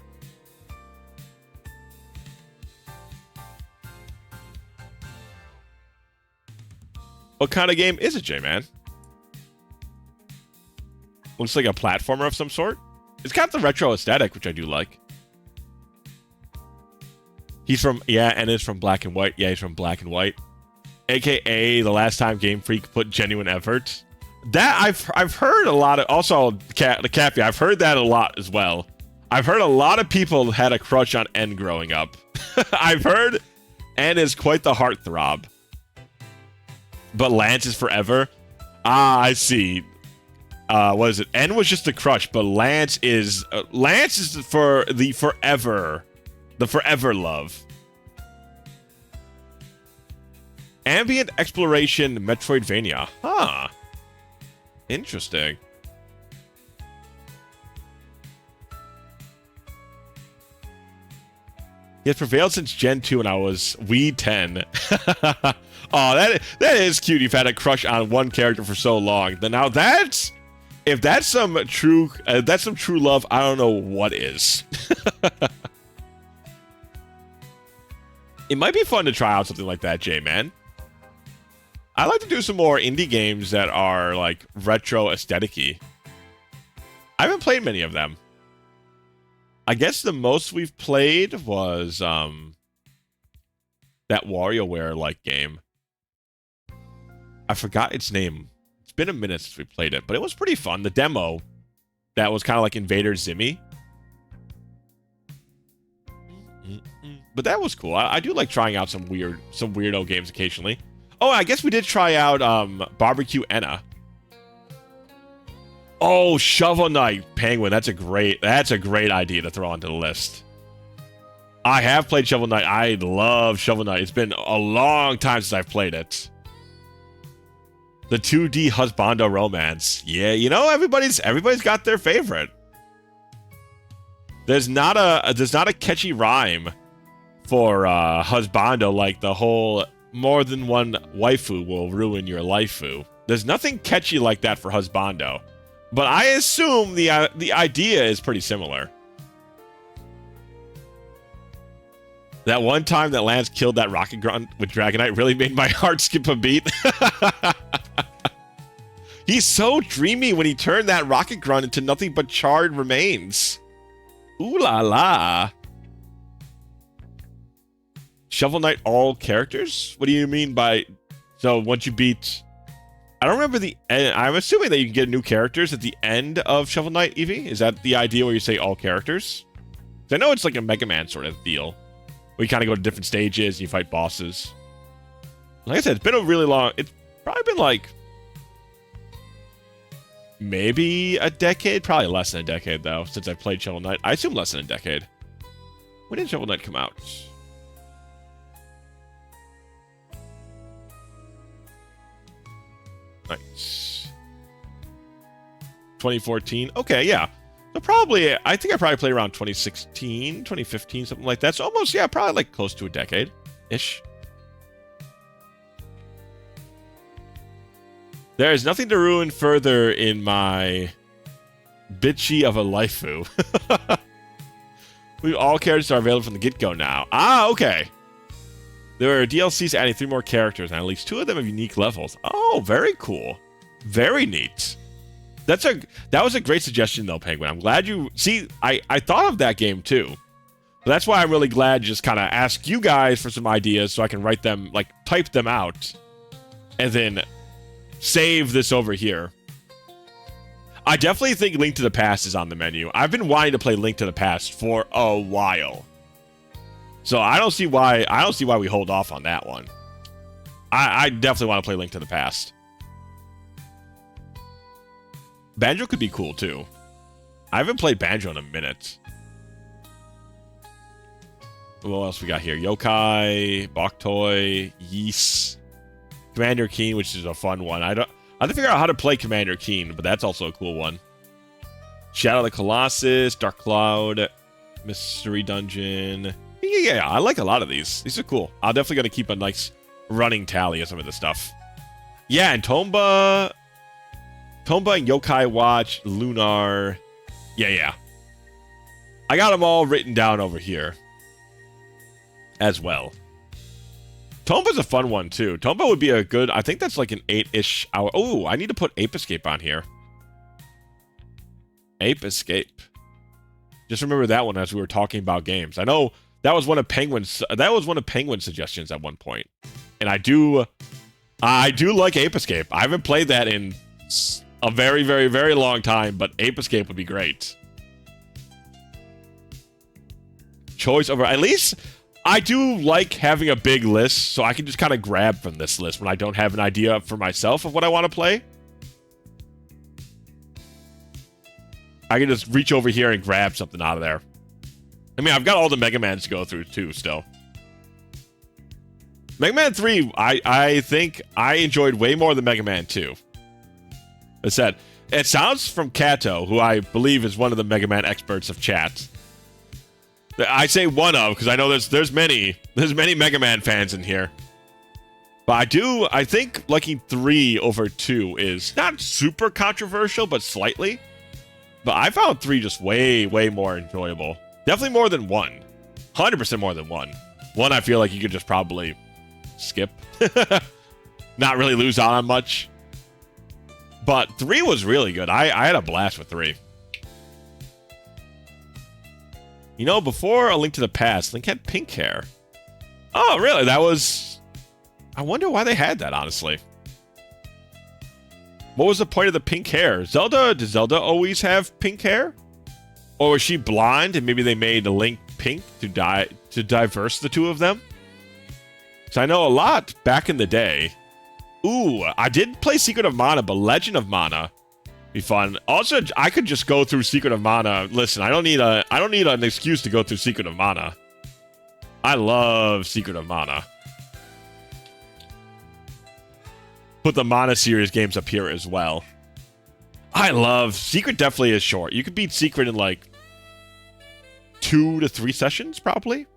What kind of game is it, J-Man? Looks like a platformer of some sort. It's got the retro aesthetic, which I do like. He's from, yeah, and is from Black and White. Yeah, he's from Black and White. AKA the last time Game Freak put genuine effort. That I've heard a lot of, also the Cappy, I've heard that a lot as well. I've heard a lot of people had a crush on N growing up. I've heard N is quite the heartthrob. But Lance is forever. Ah, I see. what is it? N was just a crush, but Lance is for the forever love. Ambient exploration Metroidvania. Huh. Interesting. He has prevailed since Gen 2 and I was Wii 10. Oh, that is cute. You've had a crush on one character for so long. Now if that's some true love, I don't know what is. It might be fun to try out something like that, J-Man. I like to do some more indie games that are like retro aesthetic-y. I haven't played many of them. I guess the most we've played was that WarioWare-like game. I forgot its name. It's been a minute since we played it, but it was pretty fun. The demo that was kind of like Invader Zimmy. But that was cool. I do like trying out some weirdo games occasionally. Oh, I guess we did try out Barbecue Enna. Oh, Shovel Knight Penguin. That's a great idea to throw onto the list. I have played Shovel Knight. I love Shovel Knight. It's been a long time since I've played it. The 2D husbando romance. Yeah, you know, everybody's got their favorite. There's not a catchy rhyme for husbando like the whole more than one waifu will ruin your lifeu. There's nothing catchy like that for husbando. But I assume the idea is pretty similar. That one time that Lance killed that rocket grunt with Dragonite really made my heart skip a beat. He's so dreamy when he turned that rocket grunt into nothing but charred remains. Ooh la la. Shovel Knight all characters? What do you mean by... So once you beat... I don't remember the end. I'm assuming that you can get new characters at the end of Shovel Knight, Eevee? Is that the idea where you say all characters? 'Cause I know it's like a Mega Man sort of deal. Where you kind of go to different stages and you fight bosses. Like I said, it's been a really long... It's probably been like... maybe a decade? Probably less than a decade, though, since I played Shovel Knight. I assume less than a decade. When did Shovel Knight come out? Nice. 2014. Okay, yeah. So probably, I think I probably played around 2016, 2015, something like that. So almost, yeah, probably like close to a decade-ish. There is nothing to ruin further in my bitchy of a lifeu. All characters are available from the get-go now. Ah, okay. There are DLCs adding 3 more characters, and at least 2 of them have unique levels. Oh, very cool. Very neat. That was a great suggestion, though, Penguin. I'm glad you... See, I thought of that game, too. So that's why I'm really glad to just kind of ask you guys for some ideas so I can write them, like, type them out. And then save this over here. I definitely think Link to the Past is on the menu. I've been wanting to play Link to the Past for a while. So I don't see why we hold off on that one. I definitely want to play Link to the Past. Banjo could be cool too. I haven't played Banjo in a minute. What else we got here? Yokai, Boktoy, Ys, Commander Keen, which is a fun one. I have to figure out how to play Commander Keen, but that's also a cool one. Shadow of the Colossus, Dark Cloud, Mystery Dungeon. Yeah, I like a lot of these. These are cool. I'm definitely going to keep a nice running tally of some of this stuff. Yeah, and Tomba and Yokai Watch, Lunar. Yeah. I got them all written down over here as well. Tomba's a fun one, too. Tomba would be a good... I think that's like an 8-ish hour... Oh, I need to put Ape Escape on here. Ape Escape. Just remember that one as we were talking about games. I know... That was one of Penguin's suggestions at one point. And I do like Ape Escape. I haven't played that in a very, very, very long time, but Ape Escape would be great. Choice over... At least, I do like having a big list, so I can just kind of grab from this list when I don't have an idea for myself of what I want to play. I can just reach over here and grab something out of there. I mean, I've got all the Mega Mans to go through, too, still. Mega Man 3, I think I enjoyed way more than Mega Man 2. As said, it sounds from Kato, who I believe is one of the Mega Man experts of chat. I say one of, because I know there's many Mega Man fans in here. But I think liking 3 over 2 is not super controversial, but slightly. But I found 3 just way, way more enjoyable. Definitely more than 1. 100% more than 1. 1, I feel like you could just probably skip. Not really lose out on much. But 3 was really good. I had a blast with 3. You know, before A Link to the Past, Link had pink hair. Oh, really? That was... I wonder why they had that, honestly. What was the point of the pink hair? Did Zelda always have pink hair? Or was she blonde and maybe they made Link pink to diverse the two of them? So I know a lot back in the day. Ooh, I did play Secret of Mana, but Legend of Mana be fun. Also, I could just go through Secret of Mana. Listen, I don't need an excuse to go through Secret of Mana. I love Secret of Mana. Put the Mana series games up here as well. I love Secret. Definitely is short. You could beat Secret in like 2 to 3 sessions, probably.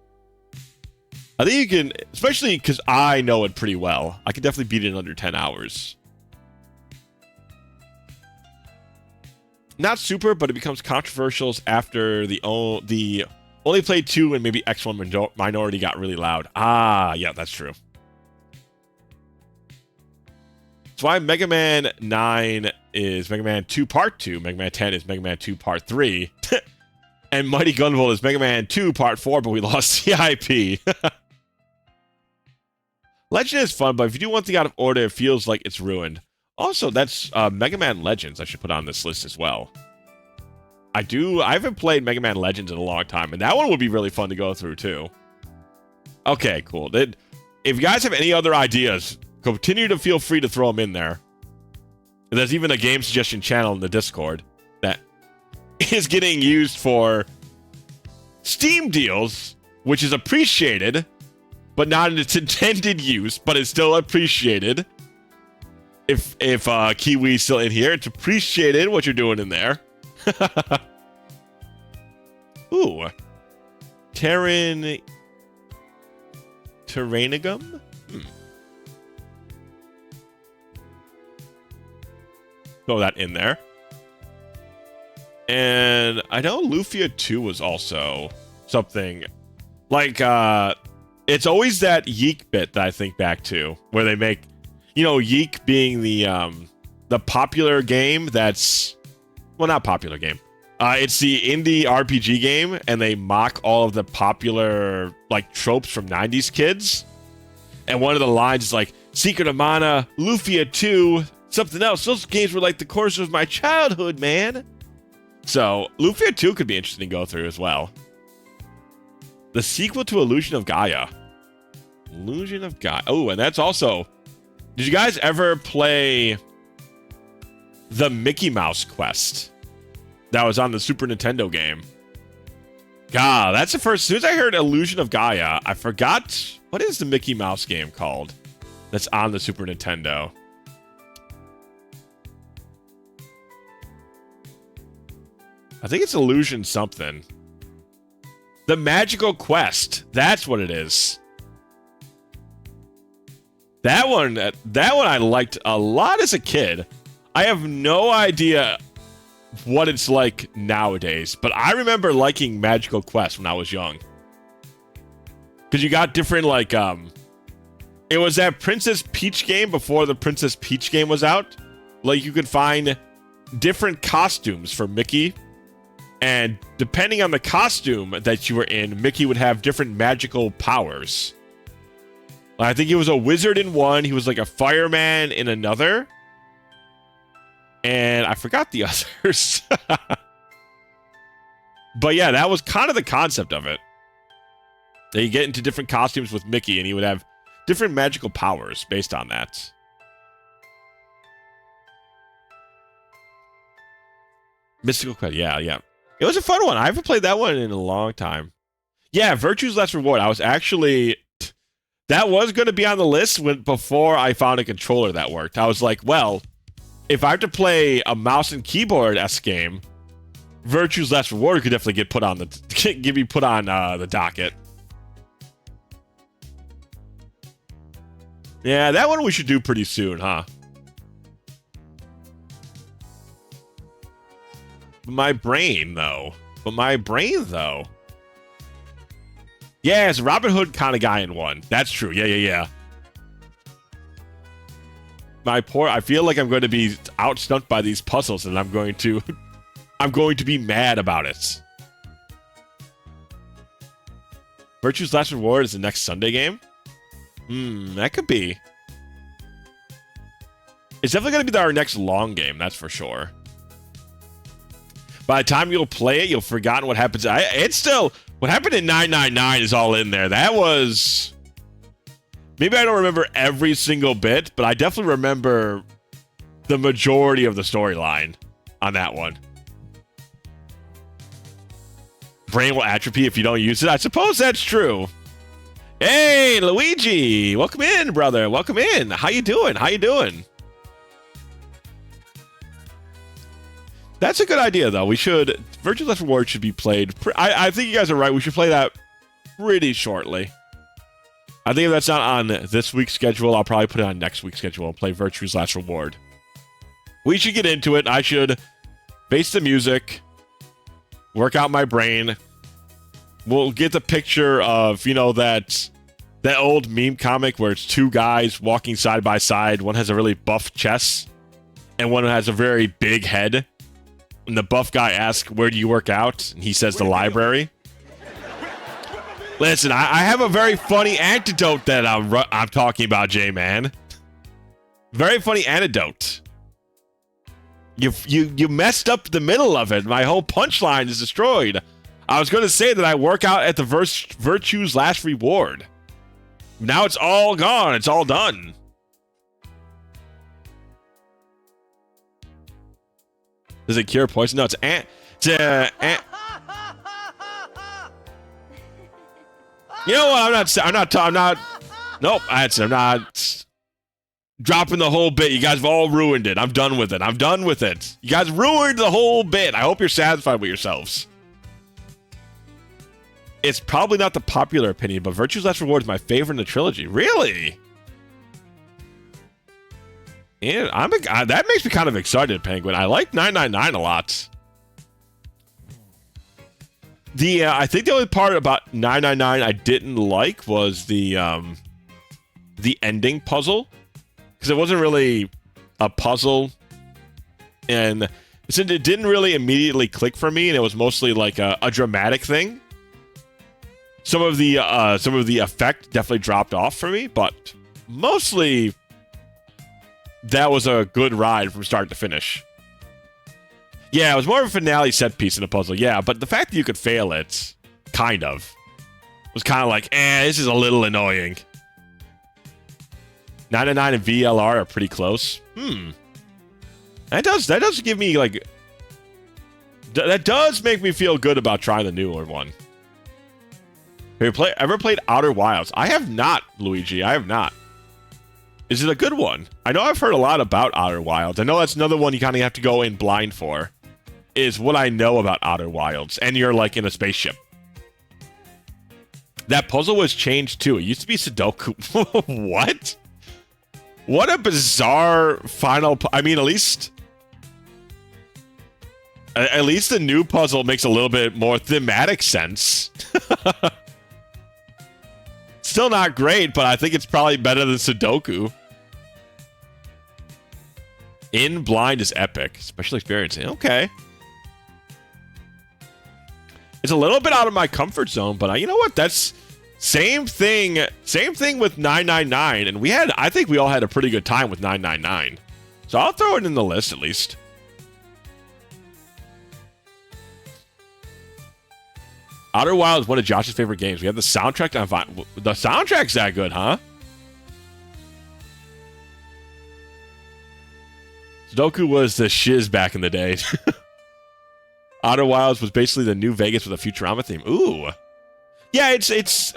I think you can, especially because I know it pretty well. I can definitely beat it in under 10 hours. Not super, but it becomes controversial after the only played 2 and maybe X1 minority got really loud. Ah, yeah, that's true. That's why Mega Man 9 is Mega Man 2 Part 2. Mega Man 10 is Mega Man 2 Part 3. And Mighty Gunvolt is Mega Man 2 Part 4, but we lost CIP. Legend is fun, but if you do one thing out of order, it feels like it's ruined. Also, that's Mega Man Legends I should put on this list as well. I haven't played Mega Man Legends in a long time, and that one would be really fun to go through, too. Okay, cool. If you guys have any other ideas, continue to feel free to throw them in there. There's even a game suggestion channel in the Discord that is getting used for Steam deals, which is appreciated, but not in its intended use, but it's still appreciated. If Kiwi's still in here, it's appreciated what you're doing in there. Ooh. Terranigum? Throw that in there. And I know Lufia 2 was also something like, it's always that Yeek bit that I think back to, where they make, Yeek being the popular game that's, well, not popular game. It's the indie RPG game, and they mock all of the popular, tropes from 90s kids. And one of the lines is Secret of Mana, Lufia 2, something else. Those games were the course of my childhood, man. So, Lufia 2 could be interesting to go through as well. The sequel to Illusion of Gaia. Illusion of Gaia. Oh, and that's also... Did you guys ever play the Mickey Mouse Quest? That was on the Super Nintendo game. God, that's the first... As soon as I heard Illusion of Gaia, I forgot... What is the Mickey Mouse game called? That's on the Super Nintendo. I think it's Illusion something. The Magical Quest. That's what it is. That one I liked a lot as a kid. I have no idea what it's like nowadays, but I remember liking Magical Quest when I was young. Because you got different, it was that Princess Peach game before the Princess Peach game was out. You could find different costumes for Mickey. And depending on the costume that you were in, Mickey would have different magical powers. I think he was a wizard in one. He was a fireman in another. And I forgot the others. But yeah, that was kind of the concept of it. That you get into different costumes with Mickey, and he would have different magical powers based on that. Mystical Quest, yeah, yeah. It was a fun one. I haven't played that one in a long time. Yeah, Virtue's Last Reward. I was actually... That was going to be on the list before I found a controller that worked. I was like, well, if I have to play a mouse and keyboard-esque game, Virtue's Last Reward could definitely get put on the docket. Yeah, that one we should do pretty soon, huh? My brain, though. Yeah, it's a Robin Hood kind of guy in one. That's true. Yeah. I feel like I'm going to be outstumped by these puzzles, and I'm going to be mad about it. Virtue's Last Reward is the next Sunday game? That could be. It's definitely going to be our next long game, that's for sure. By the time you'll play it, you'll have forgotten what happens. What happened in 999 is all in there. That was... Maybe I don't remember every single bit, but I definitely remember the majority of the storyline on that one. Brain will atrophy if you don't use it. I suppose that's true. Hey, Luigi! Welcome in, brother. Welcome in. How you doing? That's a good idea, though. Virtual Last Reward should be played. I think you guys are right. We should play that pretty shortly. I think if that's not on this week's schedule, I'll probably put it on next week's schedule and play Virtue's Last Reward. We should get into it. I should face the music, work out my brain. We'll get the picture of, that old meme comic where it's two guys walking side by side. One has a really buff chest, and one has a very big head. And the buff guy asks, where do you work out? And he says the library. Listen, I have a very funny anecdote that I'm talking about, J-Man. Very funny anecdote. You messed up the middle of it. My whole punchline is destroyed. I was going to say that I work out at the Virtue's Last Reward. Now it's all gone. It's all done. Does it cure poison? No, it's You know what? I'm not. Nope. I'm not dropping the whole bit. You guys have all ruined it. I'm done with it. You guys ruined the whole bit. I hope you're satisfied with yourselves. It's probably not the popular opinion, but Virtue's Last Reward is my favorite in the trilogy. Really? Yeah, that makes me kind of excited, Penguin. I like 999 a lot. I think the only part about 999 I didn't like was the ending puzzle, because it wasn't really a puzzle, and it didn't really immediately click for me, and it was mostly like a dramatic thing. Some of the effect definitely dropped off for me, but mostly that was a good ride from start to finish. Yeah, it was more of a finale set piece in a puzzle, yeah, but the fact that you could fail it, was kind of like, this is a little annoying. 999 and VLR are pretty close. That does give me, like... That does make me feel good about trying the newer one. Have you ever played Outer Wilds? I have not, Luigi. I have not. Is it a good one? I know I've heard a lot about Outer Wilds. I know that's another one you kind of have to go in blind for. Is what I know about Outer Wilds. And you're, like, in a spaceship. That puzzle was changed, too. It used to be Sudoku. What? What a bizarre final... I mean, at least the new puzzle makes a little bit more thematic sense. Still not great, but I think it's probably better than Sudoku. In blind is epic. Special experience. Okay. It's a little bit out of my comfort zone, but you know what? That's same thing with 999, and I think we all had a pretty good time with 999. So I'll throw it in the list at least. Outer Wilds is one of Josh's favorite games. We have the soundtrack on Vine. The soundtrack's that good, huh? Sudoku was the shiz back in the day. Outer Wilds was basically the new Vegas with a Futurama theme. Ooh. Yeah, it's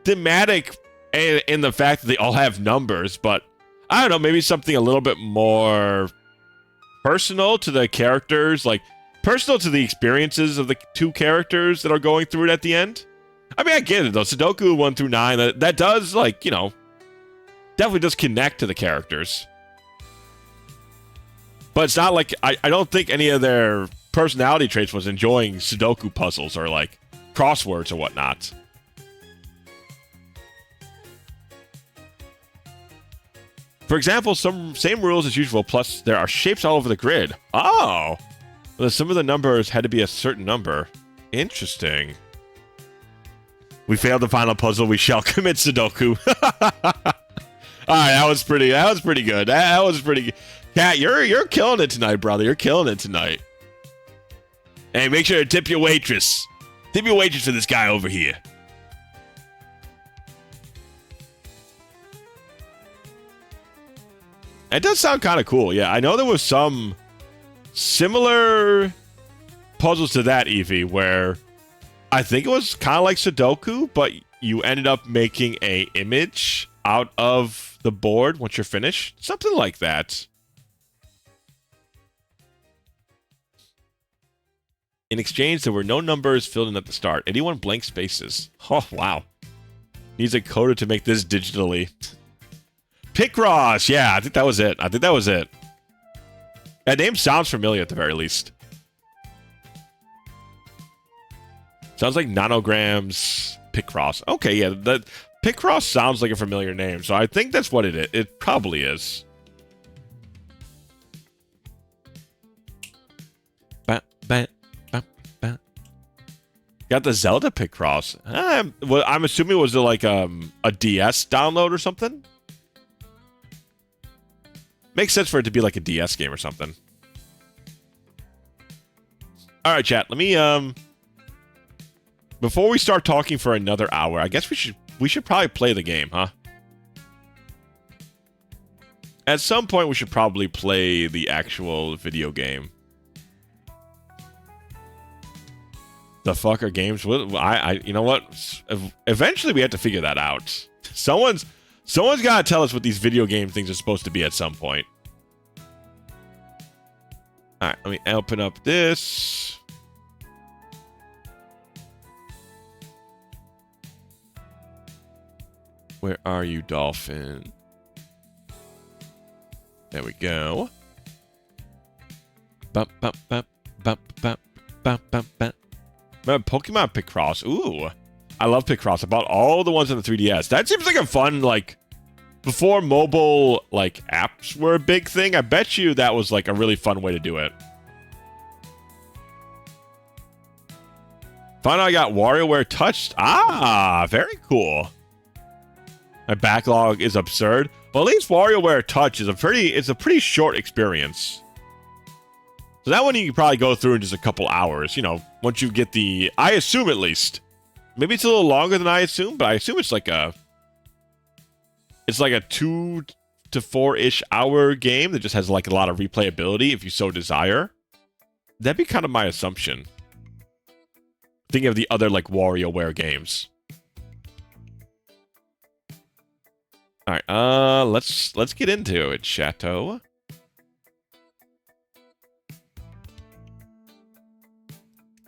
thematic in the fact that they all have numbers, but I don't know, maybe something a little bit more personal to the characters, like personal to the experiences of the two characters that are going through it at the end. I mean, I get it though. Sudoku 1 through 9, that does, like, you know, definitely does connect to the characters. But it's not like, I don't think any of their personality traits was enjoying Sudoku puzzles or like crosswords or whatnot. For example, same rules as usual, plus there are shapes all over the grid. Oh! Well, some of the numbers had to be a certain number. Interesting. We failed the final puzzle. We shall commit Sudoku. Alright, that was pretty good. That was pretty good. Cat, you're killing it tonight, brother. You're killing it tonight. Hey, make sure to tip your waitress. Tip your waitress for this guy over here. It does sound kind of cool. Yeah, I know there was some similar puzzles to that, Eevee, where I think it was kind of like Sudoku, but you ended up making a image out of the board once you're finished. Something like that. In exchange, there were no numbers filled in at the start. 81 blank spaces. Oh, wow. Needs a coder to make this digitally. Picross! Yeah, I think that was it. That name sounds familiar at the very least. Sounds like Nanograms Picross. Okay, yeah, that Picross sounds like a familiar name, so I think that's what it is. It probably is. Got the Zelda Picross. Well, I'm assuming it was like a DS download or something. Makes sense for it to be like a DS game or something. All right, chat. Let me before we start talking for another hour, I guess we should probably play the game, huh? At some point, we should probably play the actual video game. The fuck are games? You know what? Eventually, we have to figure that out. Someone's got to tell us what these video game things are supposed to be at some point. All right, let me open up this. Where are you, Dolphin? There we go. Bump, bump, bump, bump, bump, bump, bump, bump. Pokemon Picross. Ooh. I love Picross. I bought all the ones on the 3DS. That seems like a fun, like, before mobile, like, apps were a big thing. I bet you that was, like, a really fun way to do it. Finally, I got WarioWare Touched. Ah, very cool. My backlog is absurd. Well, at least WarioWare Touch is a pretty short experience. So that one you can probably go through in just a couple hours, you know, once you get the... I assume at least. Maybe it's a little longer than I assume, but I assume it's like a... It's like a 2 to 4-ish hour game that just has like a lot of replayability if you so desire. That'd be kind of my assumption. Thinking of the other like WarioWare games. Alright, let's get into it, Chateau.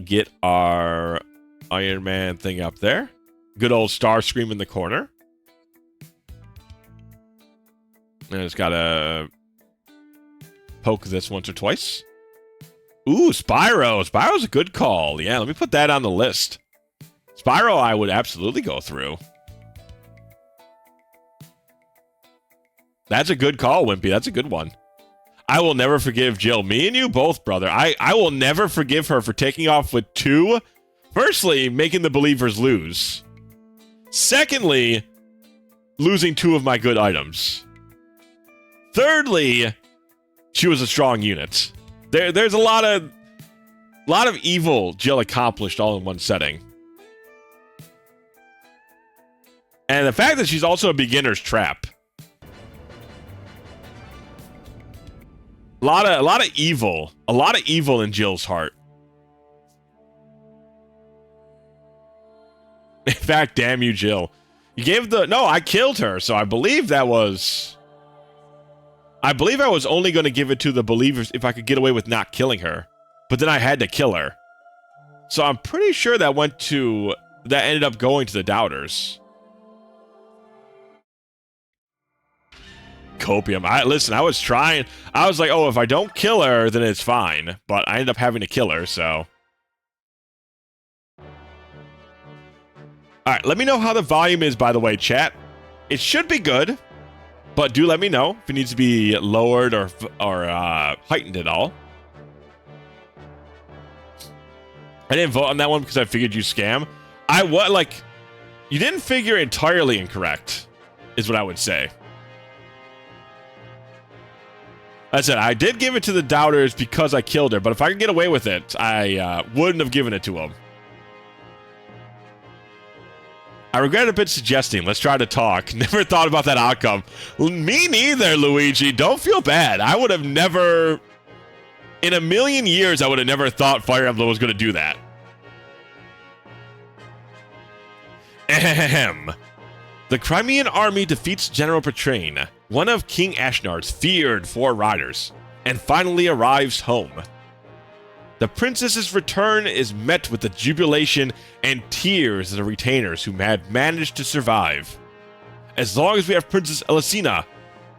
Get our Iron Man thing up there. Good old Starscream in the corner. And it's gotta poke this once or twice. Ooh, Spyro. Spyro's a good call. Yeah, let me put that on the list. Spyro I would absolutely go through. That's a good call, Wimpy. That's a good one. I will never forgive Jill. Me and you both, brother. I will never forgive her for taking off with 2. Firstly, making the believers lose. Secondly, losing 2 of my good items. Thirdly, she was a strong unit. There's a lot of evil Jill accomplished all in one setting. And the fact that she's also a beginner's trap. A lot of evil in Jill's heart. In fact, damn you, Jill. You gave the... No, I killed her, so I believe that was... I believe I was only going to give it to the believers if I could get away with not killing her. But then I had to kill her. So I'm pretty sure that went to... That ended up going to the doubters. Copium. Listen, I was trying... I was like, oh, if I don't kill her, then it's fine. But I ended up having to kill her, so... Alright, let me know how the volume is, by the way, chat. It should be good, but do let me know if it needs to be lowered or heightened at all. I didn't vote on that one because I figured you scam. You didn't figure entirely incorrect, is what I would say. I said, I did give it to the doubters because I killed her, but if I could get away with it, I wouldn't have given it to them. I regret a bit suggesting, let's try to talk. Never thought about that outcome. Me neither, Luigi. Don't feel bad. I would have never... In a million years, I would have never thought Fire Emblem was going to do that. Ahem. The Crimean army defeats General Petrain, one of King Ashnard's feared 4 riders, and finally arrives home. The princess's return is met with the jubilation and tears of the retainers who had managed to survive. As long as we have Princess Elisina,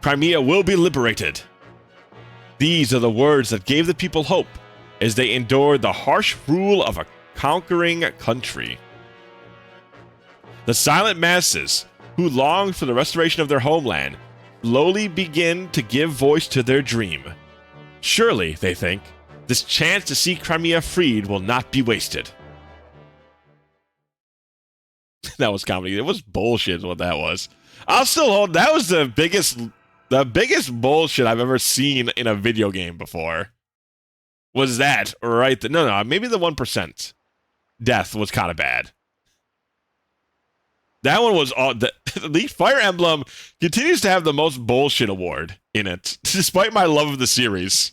Crimea will be liberated. These are the words that gave the people hope as they endured the harsh rule of a conquering country. The silent masses, who longed for the restoration of their homeland, slowly begin to give voice to their dream. Surely, they think, this chance to see Crimea freed will not be wasted. That was comedy. It was bullshit is what that was. I'll still hold... That was the biggest bullshit I've ever seen in a video game before. Was that right? No, maybe the 1%. Death was kind of bad. That one was... The Fire Emblem continues to have the most bullshit award in it, despite my love of the series.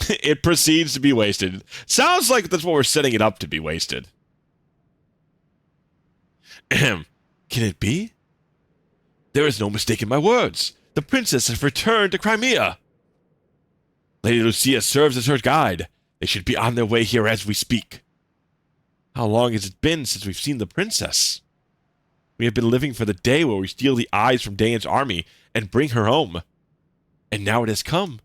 It proceeds to be wasted. Sounds like that's what we're setting it up to be wasted. Ahem. Can it be? There is no mistaking my words. The princess has returned to Crimea. Lady Lucia serves as her guide. They should be on their way here as we speak. How long has it been since we've seen the princess? We have been living for the day where we steal the eyes from Dayan's army and bring her home. And now it has come.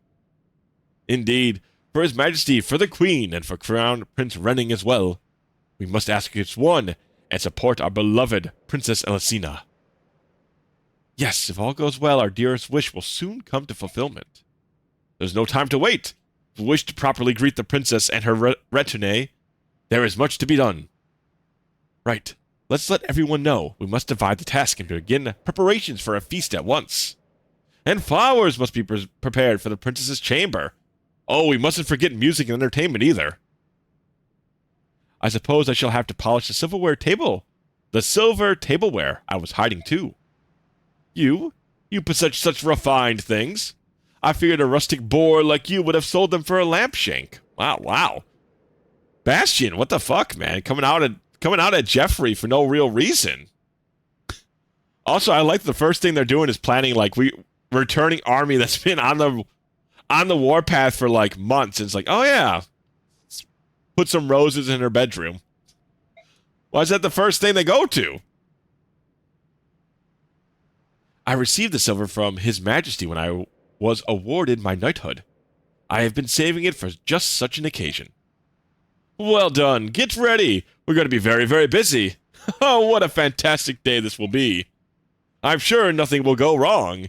Indeed, for His Majesty, for the Queen, and for Crown Prince Renning as well, we must ask its one and support our beloved Princess Elisina. Yes, if all goes well, our dearest wish will soon come to fulfillment. There's no time to wait. If we wish to properly greet the princess and her retinue, there is much to be done. Right, let's let everyone know. We must divide the task and begin preparations for a feast at once. And flowers must be prepared for the princess's chamber. Oh, we mustn't forget music and entertainment either. I suppose I shall have to polish the silverware table. The silver tableware I was hiding too. You possess such refined things. I figured a rustic boor like you would have sold them for a lampshank. Wow. Bastion, what the fuck, man? Coming out at Jeffrey for no real reason. Also, I like the first thing they're doing is planning returning army that's been on the warpath for like months. And it's like, oh yeah, put some roses in her bedroom. Why is that the first thing they go to? I received the silver from His Majesty when I was awarded my knighthood. I have been saving it for just such an occasion. Well done. Get ready. We're going to be very, very busy. Oh, what a fantastic day this will be. I'm sure nothing will go wrong.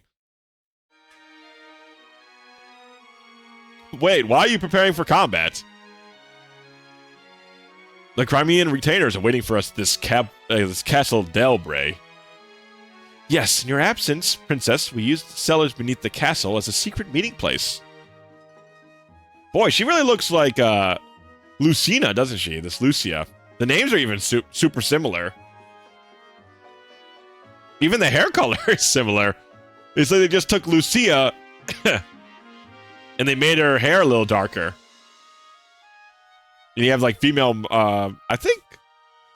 Wait, why are you preparing for combat? The Crimean retainers are waiting for us at this Castle Delbray. Yes, in your absence, Princess, we used the cellars beneath the castle as a secret meeting place. Boy, she really looks like Lucina, doesn't she? This Lucia. The names are even super similar. Even the hair color is similar. It's like they just took Lucia and they made her hair a little darker. And you have like female, I think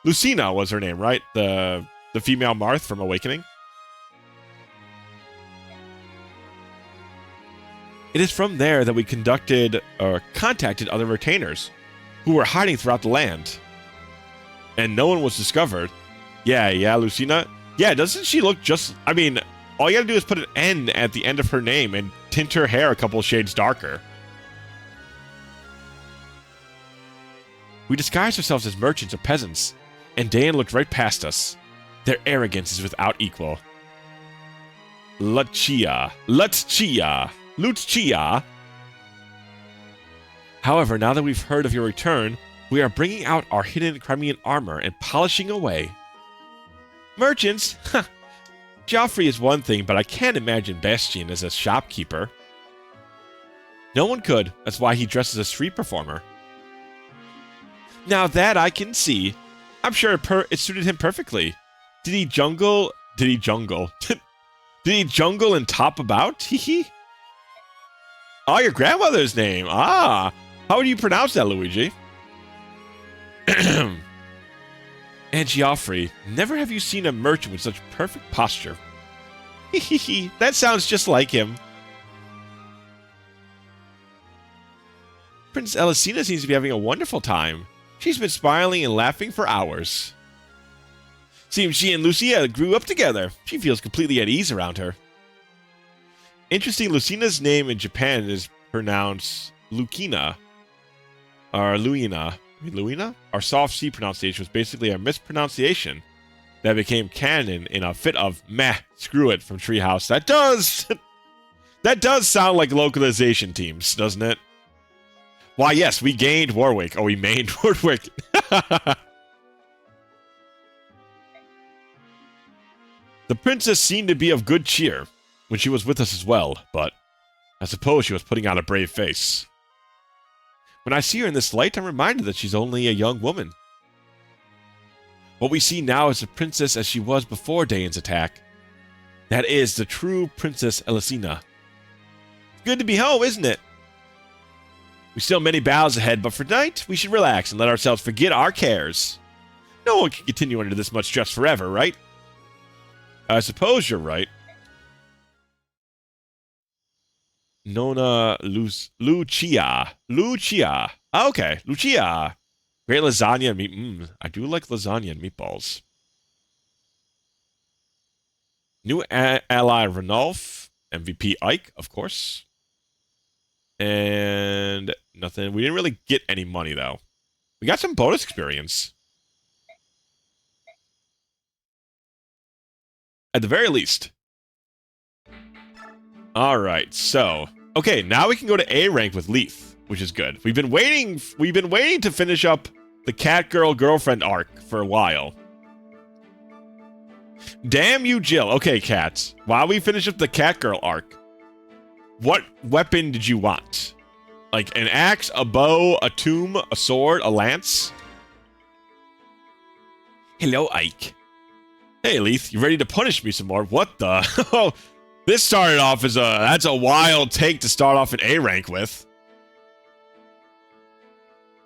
Lucina was her name, right? The female Marth from Awakening. It is from there that we contacted other retainers who were hiding throughout the land. And no one was discovered. Yeah, Lucina. Yeah, doesn't she look just... I mean, all you gotta do is put an N at the end of her name and tint her hair a couple shades darker. We disguised ourselves as merchants or peasants, and Dayan looked right past us. Their arrogance is without equal. Lucia. However, now that we've heard of your return, we are bringing out our hidden Crimean armor and polishing away. Merchants? Joffrey is one thing, but I can't imagine Bastian as a shopkeeper. No one could. That's why he dresses as a street performer. Now that I can see. I'm sure it suited him perfectly. Did he jungle and top about? Hehe. Oh, your grandmother's name. Ah. How would you pronounce that, Luigi? And Joffrey, never have you seen a merchant with such perfect posture. Hehe. That sounds just like him. Princess Elisina seems to be having a wonderful time. She's been smiling and laughing for hours. Seems she and Lucia grew up together. She feels completely at ease around her. Interesting, Lucina's name in Japan is pronounced Lucina. Or Luina. Luina? Our soft C pronunciation was basically a mispronunciation that became canon in a fit of meh, screw it from Treehouse. That does sound like localization teams, doesn't it? Why, yes, we gained Warwick. Oh, we mained Warwick. The princess seemed to be of good cheer when she was with us as well, but I suppose she was putting on a brave face. When I see her in this light, I'm reminded that she's only a young woman. What we see now is the princess as she was before Dayan's attack. That is the true Princess Elisina. Good to be home, isn't it? We still have many battles ahead, but for tonight, we should relax and let ourselves forget our cares. No one can continue under this much stress forever, right? I suppose you're right. Nona Lucia. Okay, Lucia. Great lasagna and meat. I do like lasagna and meatballs. New ally Ranulf. MVP Ike, of course. And nothing. We didn't really get any money, though. We got some bonus experience. At the very least. Alright, so. Okay, now we can go to A rank with Leith, which is good. We've been waiting to finish up the cat girl girlfriend arc for a while. Damn you, Jill. Okay, cats. While we finish up the cat girl arc, what weapon did you want? Like an axe, a bow, a tomb, a sword, a lance? Hello, Ike. Hey, Leith, you ready to punish me some more? What the? Oh, this started off as that's a wild take to start off an A rank with.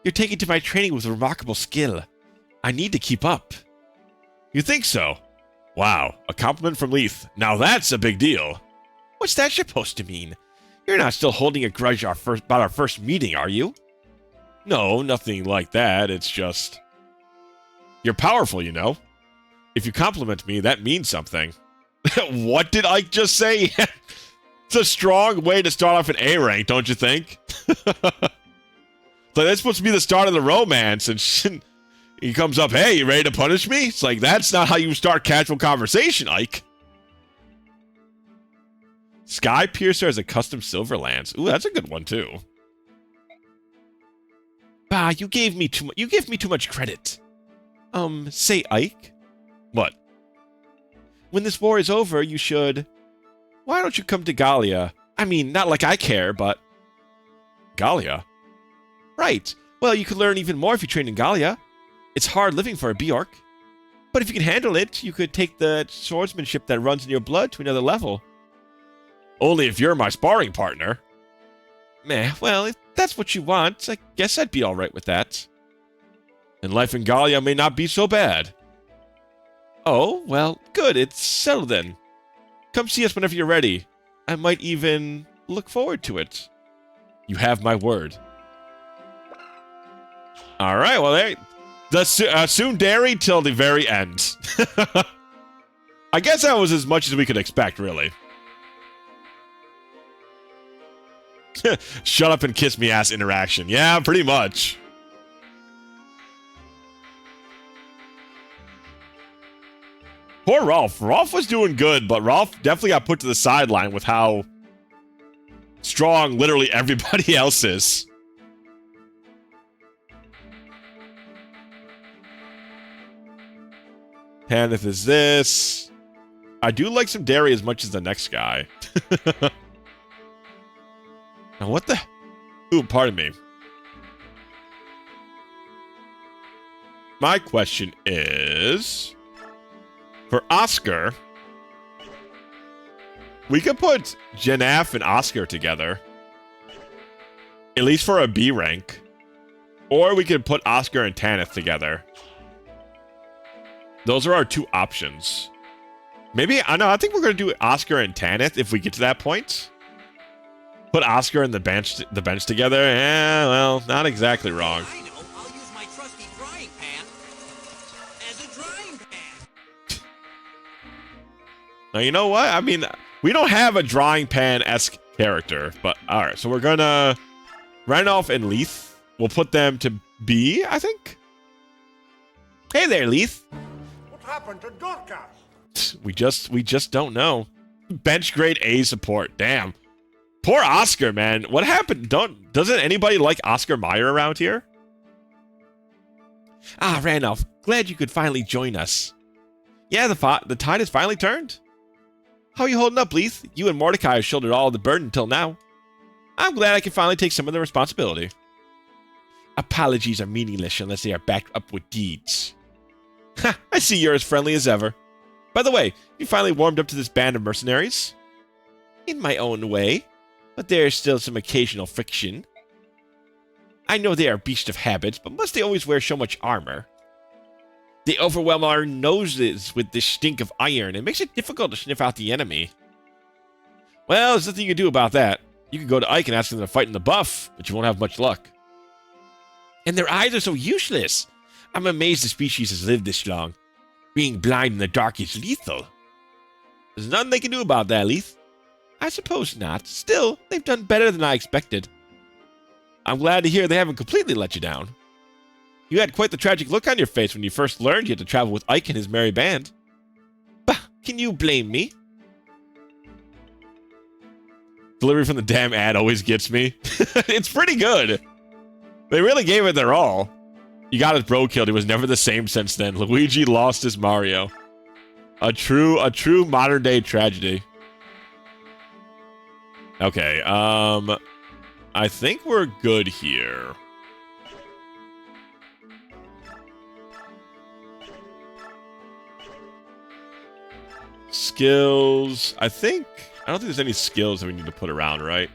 You're taking to my training with remarkable skill. I need to keep up. You think so? Wow, a compliment from Leith. Now that's a big deal. What's that supposed to mean? You're not still holding a grudge about our first meeting, are you? No, nothing like that. It's just... You're powerful, you know. If you compliment me, that means something. What did Ike just say? It's a strong way to start off an A rank, don't you think? So that's supposed to be the start of the romance, and he comes up, hey, you ready to punish me? It's like, that's not how you start casual conversation, Ike. Sky Piercer has a custom silver lance. Ooh, that's a good one, too. Bah, you give me too much credit. Say Ike? What? When this war is over, you should... Why don't you come to Gallia? I mean, not like I care, but... Gallia? Right. Well, you could learn even more if you train in Gallia. It's hard living for a Bjork. But if you can handle it, you could take the swordsmanship that runs in your blood to another level. Only if you're my sparring partner. Meh, well, if that's what you want, I guess I'd be alright with that. And life in Gallia may not be so bad. Oh, well, good. It's settled then. Come see us whenever you're ready. I might even look forward to it. You have my word. All right, well, there. The tsundere till the very end. I guess that was as much as we could expect, really. Shut up and kiss me ass interaction. Yeah, pretty much. Poor Rolf. Rolf was doing good, but Rolf definitely got put to the sideline with how strong literally everybody else is. Tanith is this. I do like some dairy as much as the next guy. Now what the... Ooh, pardon me. My question is... For Oscar... We could put Janaf and Oscar together. At least for a B rank. Or we could put Oscar and Tanith together. Those are our two options. Maybe, I know, I think we're going to do Oscar and Tanith if we get to that point. Put Oscar and the bench together. Yeah, well, not exactly wrong. I know. I'll use my trusty frying pan as a drying pan. Now, you know what? I mean, we don't have a drawing pan-esque character, but alright, so we're gonna... Randolph and Leith, we'll put them to B, I think? Hey there, Leith. What happened to Dorcas? We just don't know. Bench grade A support, damn. Poor Oscar, man. What happened? Doesn't anybody like Oscar Mayer around here? Ah, Randolph, glad you could finally join us. Yeah, the tide has finally turned. How are you holding up, Leith? You and Mordecai have shouldered all of the burden until now. I'm glad I can finally take some of the responsibility. Apologies are meaningless unless they are backed up with deeds. Ha! I see you're as friendly as ever. By the way, you finally warmed up to this band of mercenaries? In my own way, but there is still some occasional friction. I know they are beasts of habits, but must they always wear so much armor? They overwhelm our noses with the stink of iron. It makes it difficult to sniff out the enemy. Well, there's nothing you can do about that. You can go to Ike and ask them to fight in the buff, but you won't have much luck. And their eyes are so useless. I'm amazed the species has lived this long. Being blind in the dark is lethal. There's nothing they can do about that, Leith. I suppose not. Still, they've done better than I expected. I'm glad to hear they haven't completely let you down. You had quite the tragic look on your face when you first learned you had to travel with Ike and his merry band. Bah, can you blame me? Delivery from the damn ad always gets me. It's pretty good. They really gave it their all. You got his bro killed. He was never the same since then. Luigi lost his Mario. A true modern day tragedy. Okay, I think we're good here. Skills. I don't think there's any skills that we need to put around, right?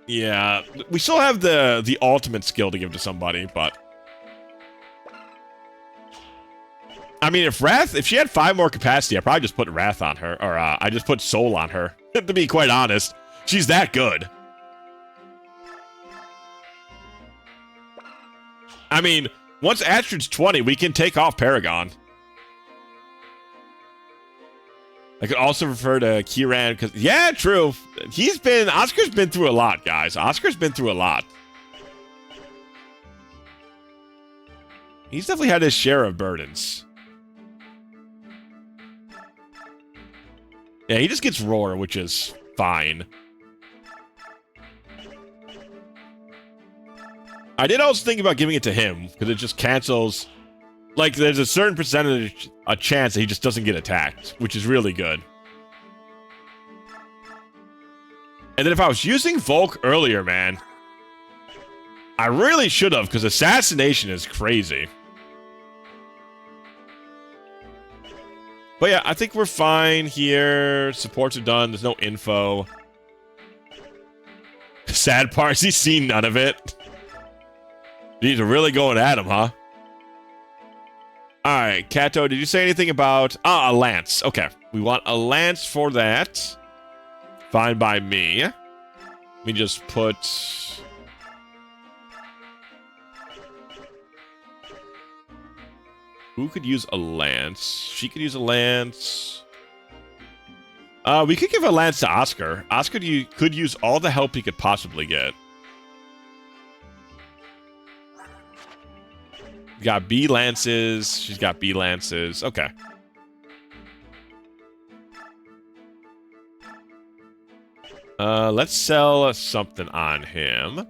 Yeah, we still have the ultimate skill to give to somebody, but I mean, if she had 5 more capacity, I'd probably just put Wrath on her, or I just put Soul on her. To be quite honest, she's that good. I mean, once Astrid's 20, we can take off Paragon. I could also refer to Kiran because, yeah, true. Oscar's been through a lot, guys. Oscar's been through a lot. He's definitely had his share of burdens. Yeah, he just gets Roar, which is fine. I did also think about giving it to him because it just cancels. Like, there's a certain percentage, a chance that he just doesn't get attacked, which is really good. And then if I was using Volk earlier, man, I really should have, because Assassination is crazy. But yeah, I think we're fine here. Supports are done. There's no info. Sad part is he's seen none of it. These are really going at him, huh? All right, Kato, did you say anything about... Ah, a lance. Okay, we want a lance for that. Fine by me. Let me just put... Who could use a lance? She could use a lance. We could give a lance to Oscar. Oscar could use all the help he could possibly get. Got B lances. She's got B lances. Okay. Let's sell something on him.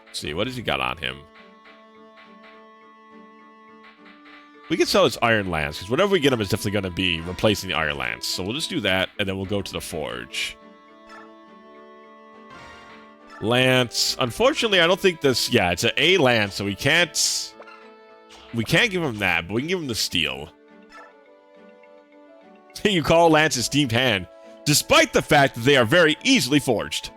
Let's see, what has he got on him? We can sell his Iron Lance, because whatever we get him is definitely going to be replacing the Iron Lance. So we'll just do that, and then we'll go to the Forge. Lance. Unfortunately, I don't think this... Yeah, it's an A Lance, so we can't... We can't give him that, but we can give him the Steel. You call Lance a steamed hand, despite the fact that they are very easily forged.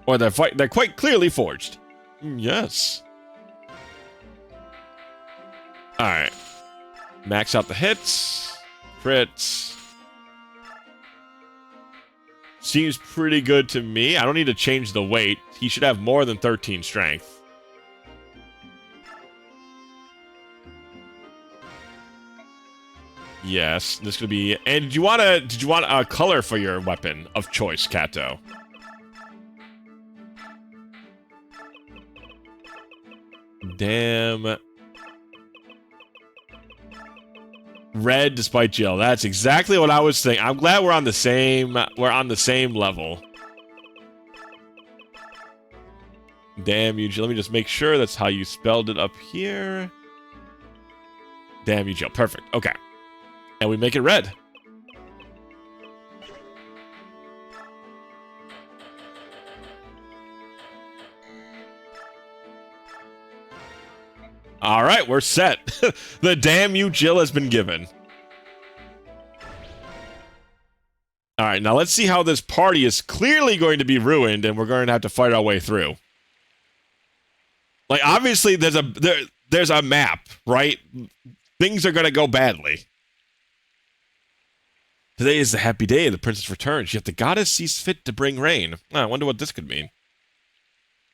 Or they're quite clearly forged. Yes. Alright. Max out the hits. Crits. Seems pretty good to me. I don't need to change the weight. He should have more than 13 strength. Yes, this could be... And did you want a color for your weapon of choice, Kato? Damn. Red despite Jill. That's exactly what I was thinking. I'm glad we're on the same level. Damn you, Jill. Let me just make sure that's how you spelled it up here. Damn you, Jill. Perfect. Okay. And we make it red. All right, we're set. The damn you, Jill, has been given. All right, now let's see how this party is clearly going to be ruined, and we're going to have to fight our way through. Like, obviously, there's a map, right? Things are going to go badly. Today is the happy day of the princess returns, yet the goddess sees fit to bring rain. I wonder what this could mean.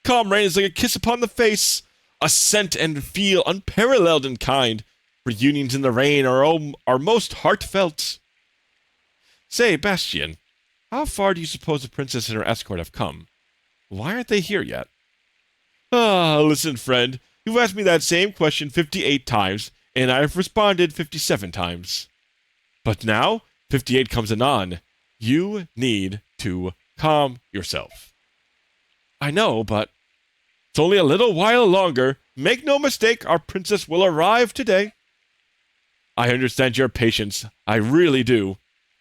Calm rain is like a kiss upon the face, a scent and feel unparalleled in kind. Reunions in the rain are most heartfelt. Say, Bastian, how far do you suppose the princess and her escort have come? Why aren't they here yet? Ah, listen, friend, you've asked me that same question 58 times, and I've responded 57 times. But now... 58 comes anon. You need to calm yourself. I know, but it's only a little while longer. Make no mistake, our princess will arrive today. I understand your patience. I really do.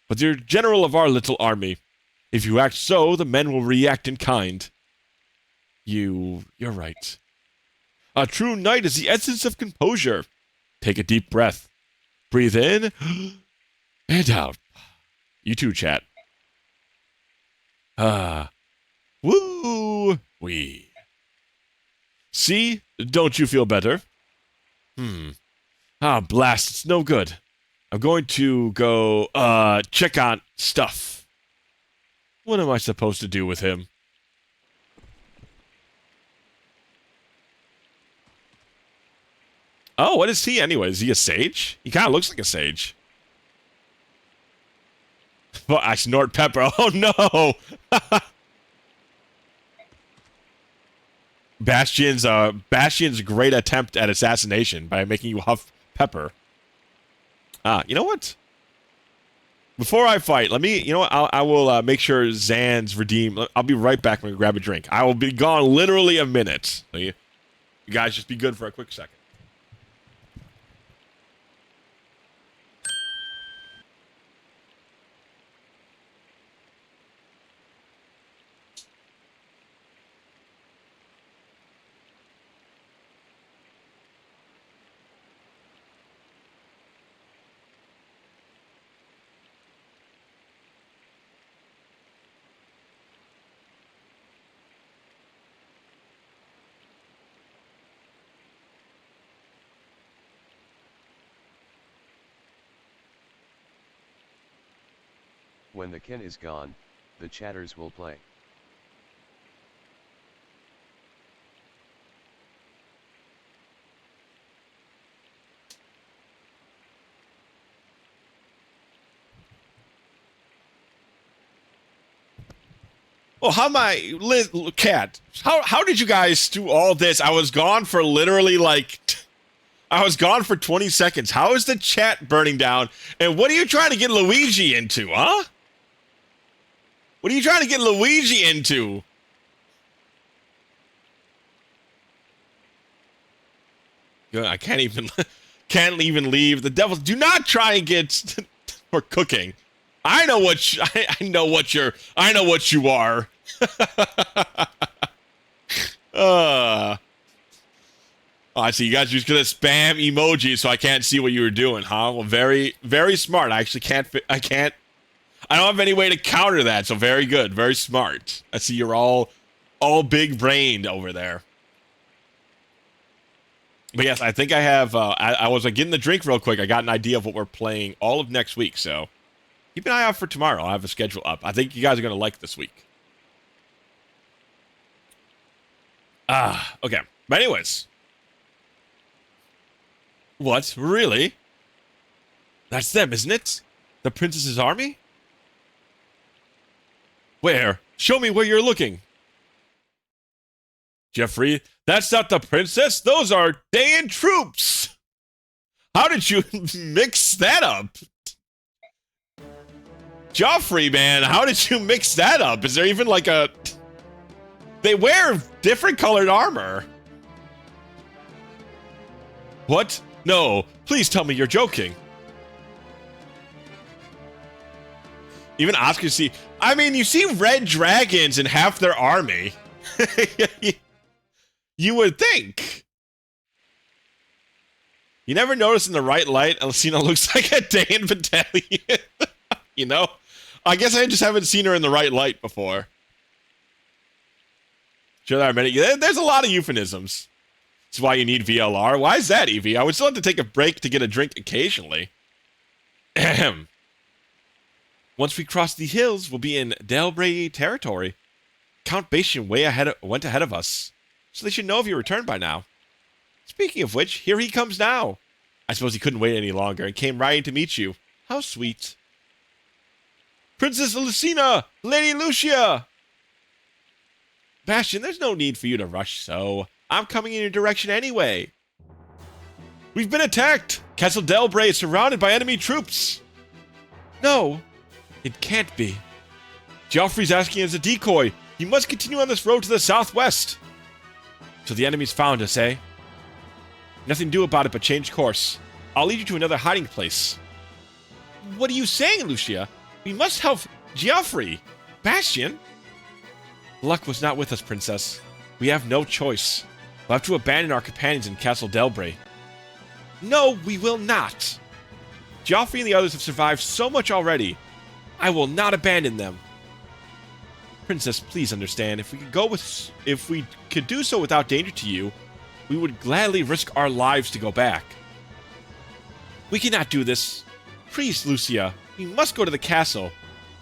But you're general of our little army. If you act so, the men will react in kind. You're right. A true knight is the essence of composure. Take a deep breath. Breathe in... and out. You too, chat. Woo-wee. See? Don't you feel better? Blast, it's no good. I'm going to go, check on stuff. What am I supposed to do with him? Oh, what is he anyway? Is he a sage? He kind of looks like a sage. Well, I snort pepper. Oh, no! Bastion's great attempt at assassination by making you huff pepper. You know what? Before I fight, let me... You know what? I will make sure Zan's redeem... I'll be right back when we grab a drink. I will be gone literally a minute. So you guys just be good for a quick second. When the kin is gone, the chatters will play. Oh, Cat, how did you guys do all this? I was gone for literally I was gone for 20 seconds. How is the chat burning down? And what are you trying to get Luigi into, huh? What are you trying to get Luigi into? Good, I can't even leave. The devil, do not try and get for cooking. I know what you are. Oh, I see. You guys are just gonna spam emojis so I can't see what you were doing, huh? Well, very, very smart. I actually can't. I don't have any way to counter that. So very good, very smart. I see you're all big brained over there. But yes, I think I have. I was getting the drink real quick. I got an idea of what we're playing all of next week. So keep an eye out for tomorrow. I'll have a schedule up. I think you guys are gonna like this week. Okay. But anyways. What? Really? That's them, isn't it? The princess's army? Where? Show me where you're looking. Jeffrey, that's not the princess. Those are Dayan troops. How did you mix that up? Joffrey, man, how did you mix that up? Is there even like a... They wear different colored armor. What? No, please tell me you're joking. Even Oscar see... I mean, you see red dragons in half their army. You would think. You never notice in the right light, Alcina looks like a Dayan battalion. You know? I guess I just haven't seen her in the right light before. Sure, there are many. There's a lot of euphemisms. That's why you need VLR. Why is that, Evie? I would still have to take a break to get a drink occasionally. Ahem. Once we cross the hills, we'll be in Delbray territory. Count Batian went ahead of us, so they should know of your return by now. Speaking of which, here he comes now. I suppose he couldn't wait any longer and came riding to meet you. How sweet. Princess Lucina! Lady Lucia! Bastion, there's no need for you to rush so. I'm coming in your direction anyway. We've been attacked! Castle Delbray is surrounded by enemy troops! No, it can't be. Joffrey's asking as a decoy. You must continue on this road to the southwest. So the enemy's found us, eh? Nothing to do about it but change course. I'll lead you to another hiding place. What are you saying, Lucia? We must help Joffrey. Bastion? Luck was not with us, Princess. We have no choice. We'll have to abandon our companions in Castle Delbray. No, we will not. Joffrey and the others have survived so much already. I will not abandon them. Princess, please understand. If we could do so without danger to you, we would gladly risk our lives to go back. We cannot do this. Please, Lucia, we must go to the castle.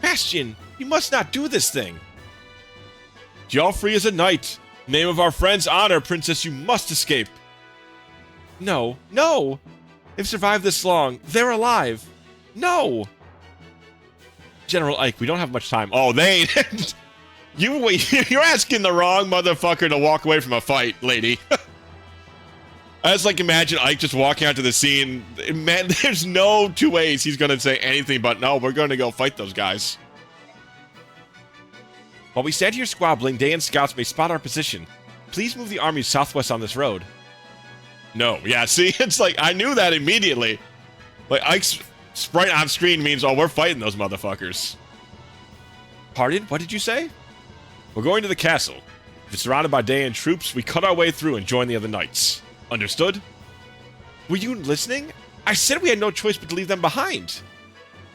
Bastion, you must not do this thing. Joffrey is a knight. Name of our friend's honor, Princess, you must escape. No, no. They've survived this long. They're alive. No. General Ike, we don't have much time. Oh, they... You're asking the wrong motherfucker to walk away from a fight, lady. I just like imagine Ike just walking out to the scene. Man, there's no two ways he's going to say anything but, no, we're going to go fight those guys. While we stand here squabbling, Dayan scouts may spot our position. Please move the army southwest on this road. No, yeah, see, it's like, I knew that immediately. Like, Ike's sprite on screen means, oh, we're fighting those motherfuckers. Pardon? What did you say? We're going to the castle. If it's surrounded by Dayan troops, we cut our way through and join the other knights. Understood? Were you listening? I said we had no choice but to leave them behind.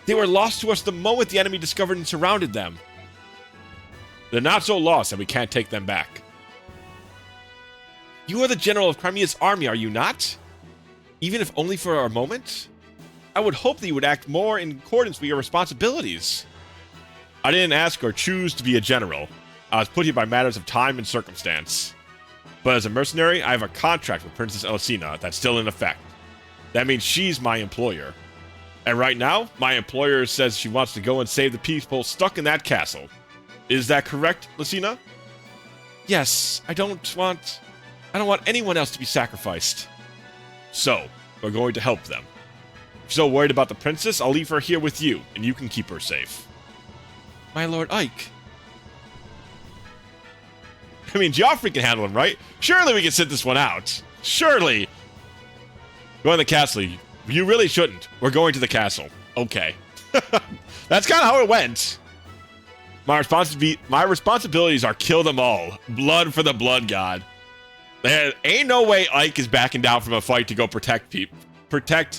They were lost to us the moment the enemy discovered and surrounded them. They're not so lost that we can't take them back. You are the general of Crimea's army, are you not? Even if only for a moment? I would hope that you would act more in accordance with your responsibilities. I didn't ask or choose to be a general. I was put here by matters of time and circumstance. But as a mercenary, I have a contract with Princess Elisina that's still in effect. That means she's my employer. And right now, my employer says she wants to go and save the people stuck in that castle. Is that correct, Lucina? Yes, I don't want anyone else to be sacrificed. So, we're going to help them. If you're so worried about the princess, I'll leave her here with you, and you can keep her safe. My Lord Ike. I mean, Joffrey can handle him, right? Surely we can sit this one out. Surely. Go in the castle. You really shouldn't. We're going to the castle. Okay. That's kind of how it went. My responsibilities are kill them all. Blood for the blood god. There ain't no way Ike is backing down from a fight to go protect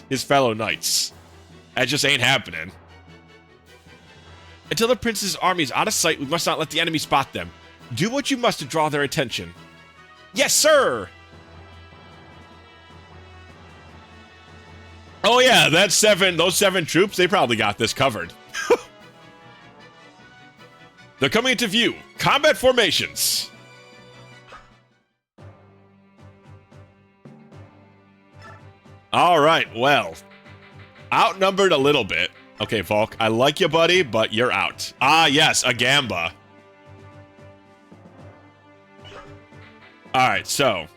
his fellow knights. That just ain't happening. Until the prince's army is out of sight, we must not let the enemy spot them. Do what you must to draw their attention. Yes, sir! Oh yeah, those 7 troops, they probably got this covered. They're coming into view. Combat formations. All right, well. Outnumbered a little bit. Okay, Volk, I like you, buddy, but you're out. Ah, yes, a Gamba. All right, so.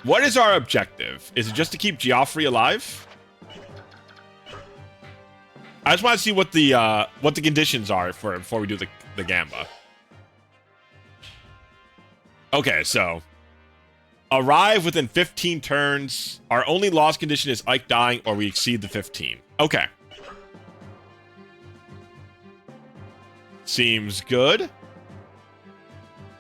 What is our objective? Is it just to keep Joffrey alive? I just want to see what the conditions are before we do the Gamba. Okay, so arrive within 15 turns. Our only loss condition is Ike dying or we exceed the 15. Okay. Seems good.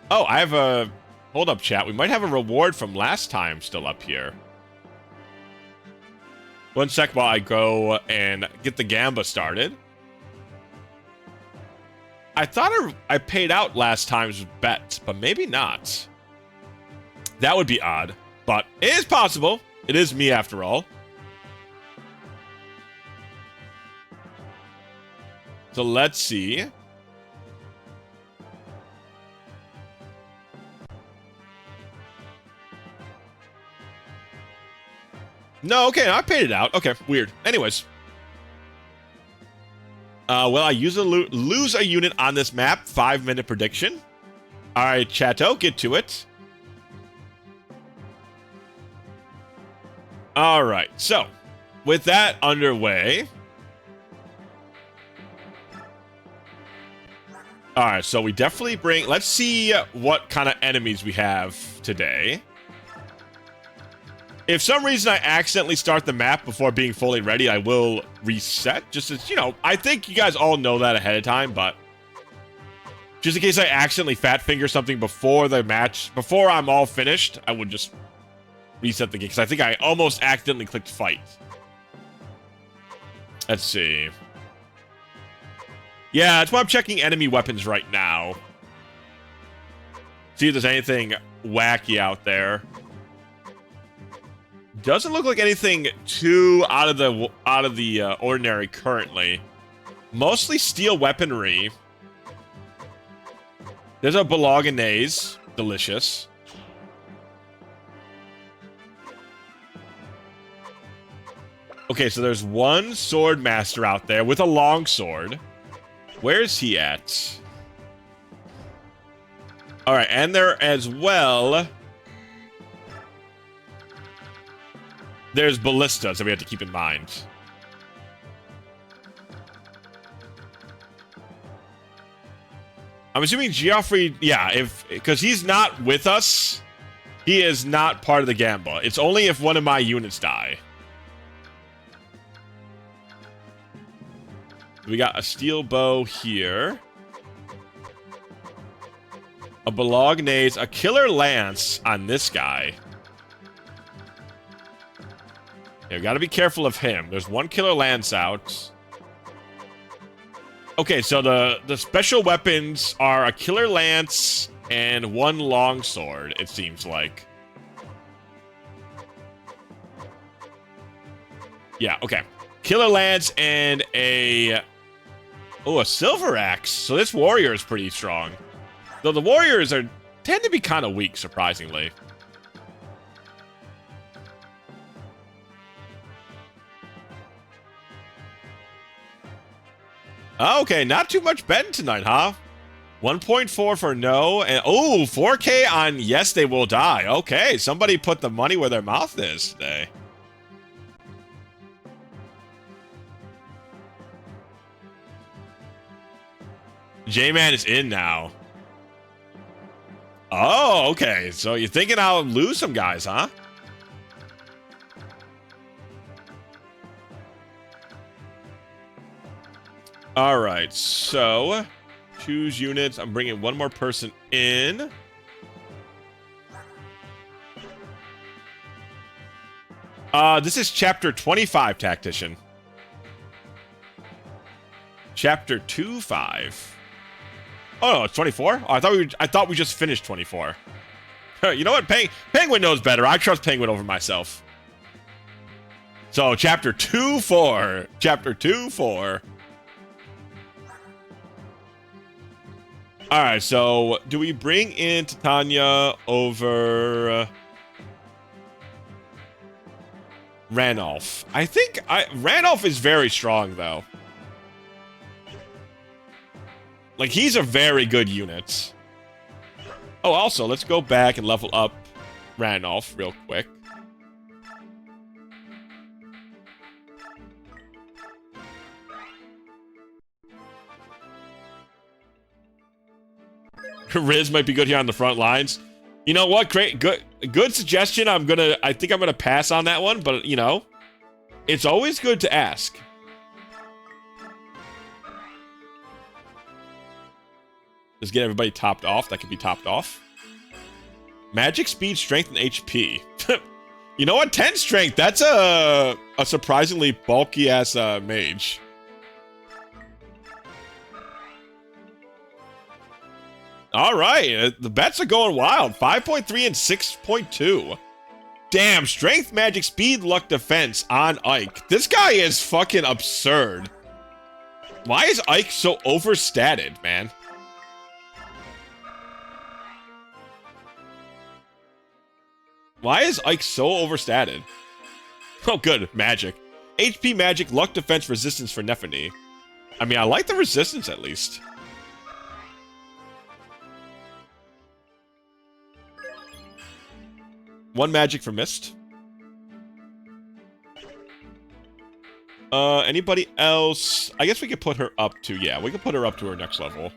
Oh, I have a... Hold up, chat. We might have a reward from last time still up here. One sec while I go and get the Gamba started. I thought I paid out last time's bet, but maybe not. That would be odd, but it is possible. It is me after all. So let's see. No, okay, I paid it out. Okay, weird. Anyways. Well, I lose a unit on this map. 5-minute prediction. All right, Chateau, get to it. All right, so with that underway. All right, so we definitely bring... Let's see what kind of enemies we have today. If some reason I accidentally start the map before being fully ready, I will reset. Just as, you know, I think you guys all know that ahead of time, but just in case I accidentally fat finger something before the match, before I'm all finished, I would just reset the game, because I think I almost accidentally clicked fight. Let's see. Yeah, that's why I'm checking enemy weapons right now. See if there's anything wacky out there. Doesn't look like anything too out of the ordinary currently. Mostly steel weaponry. There's a bolognese, delicious. Okay, so there's one sword master out there with a long sword. Where is he at? All right, and there as well. There's ballistas that we have to keep in mind. I'm assuming Joffrey, yeah, because he's not with us, he is not part of the Gamba. It's only if one of my units die. We got a steel bow here. A bolognese, a killer lance on this guy. Yeah, gotta be careful of him. There's one killer lance out. Okay, so the special weapons are a killer lance and one longsword, it seems like. Yeah, okay. Killer Lance and a... Oh, a Silver Axe. So this warrior is pretty strong. Though the warriors tend to be kind of weak, surprisingly. Okay, not too much betting tonight, huh? 1.4 for no, and oh, 4K on yes, they will die. Okay, somebody put the money where their mouth is today. J-Man is in now. Oh, okay. So you're thinking I'll lose some guys, huh? All right, so choose units. I'm bringing one more person in. This is chapter 25, Tactician. Chapter 25. Oh no, it's 24. Oh, I thought we just finished 24. You know what? Penguin knows better. I trust Penguin over myself. So chapter 2-4. Chapter 2-4. All right, so do we bring in Titania over Ranulf? I think Ranulf is very strong, though. Like, he's a very good unit. Oh, also, let's go back and level up Ranulf real quick. Riz might be good here on the front lines. You know what? Great, good suggestion. I think I'm gonna pass on that one, but you know, it's always good to ask. Just get everybody topped off. That could be topped off. Magic, speed, strength, and HP. You know what? 10 strength. That's a surprisingly bulky ass mage. All right, the bets are going wild. 5.3 and 6.2. Damn, strength, magic, speed, luck, defense on Ike. This guy is fucking absurd. Why is Ike so overstated, man? Why is Ike so overstated? Oh, good. Magic. HP, magic, luck, defense, resistance for Nephany. I mean, I like the resistance at least. One magic for Mist. Anybody else? I guess we could put her up to, yeah, we could put her up to her next level.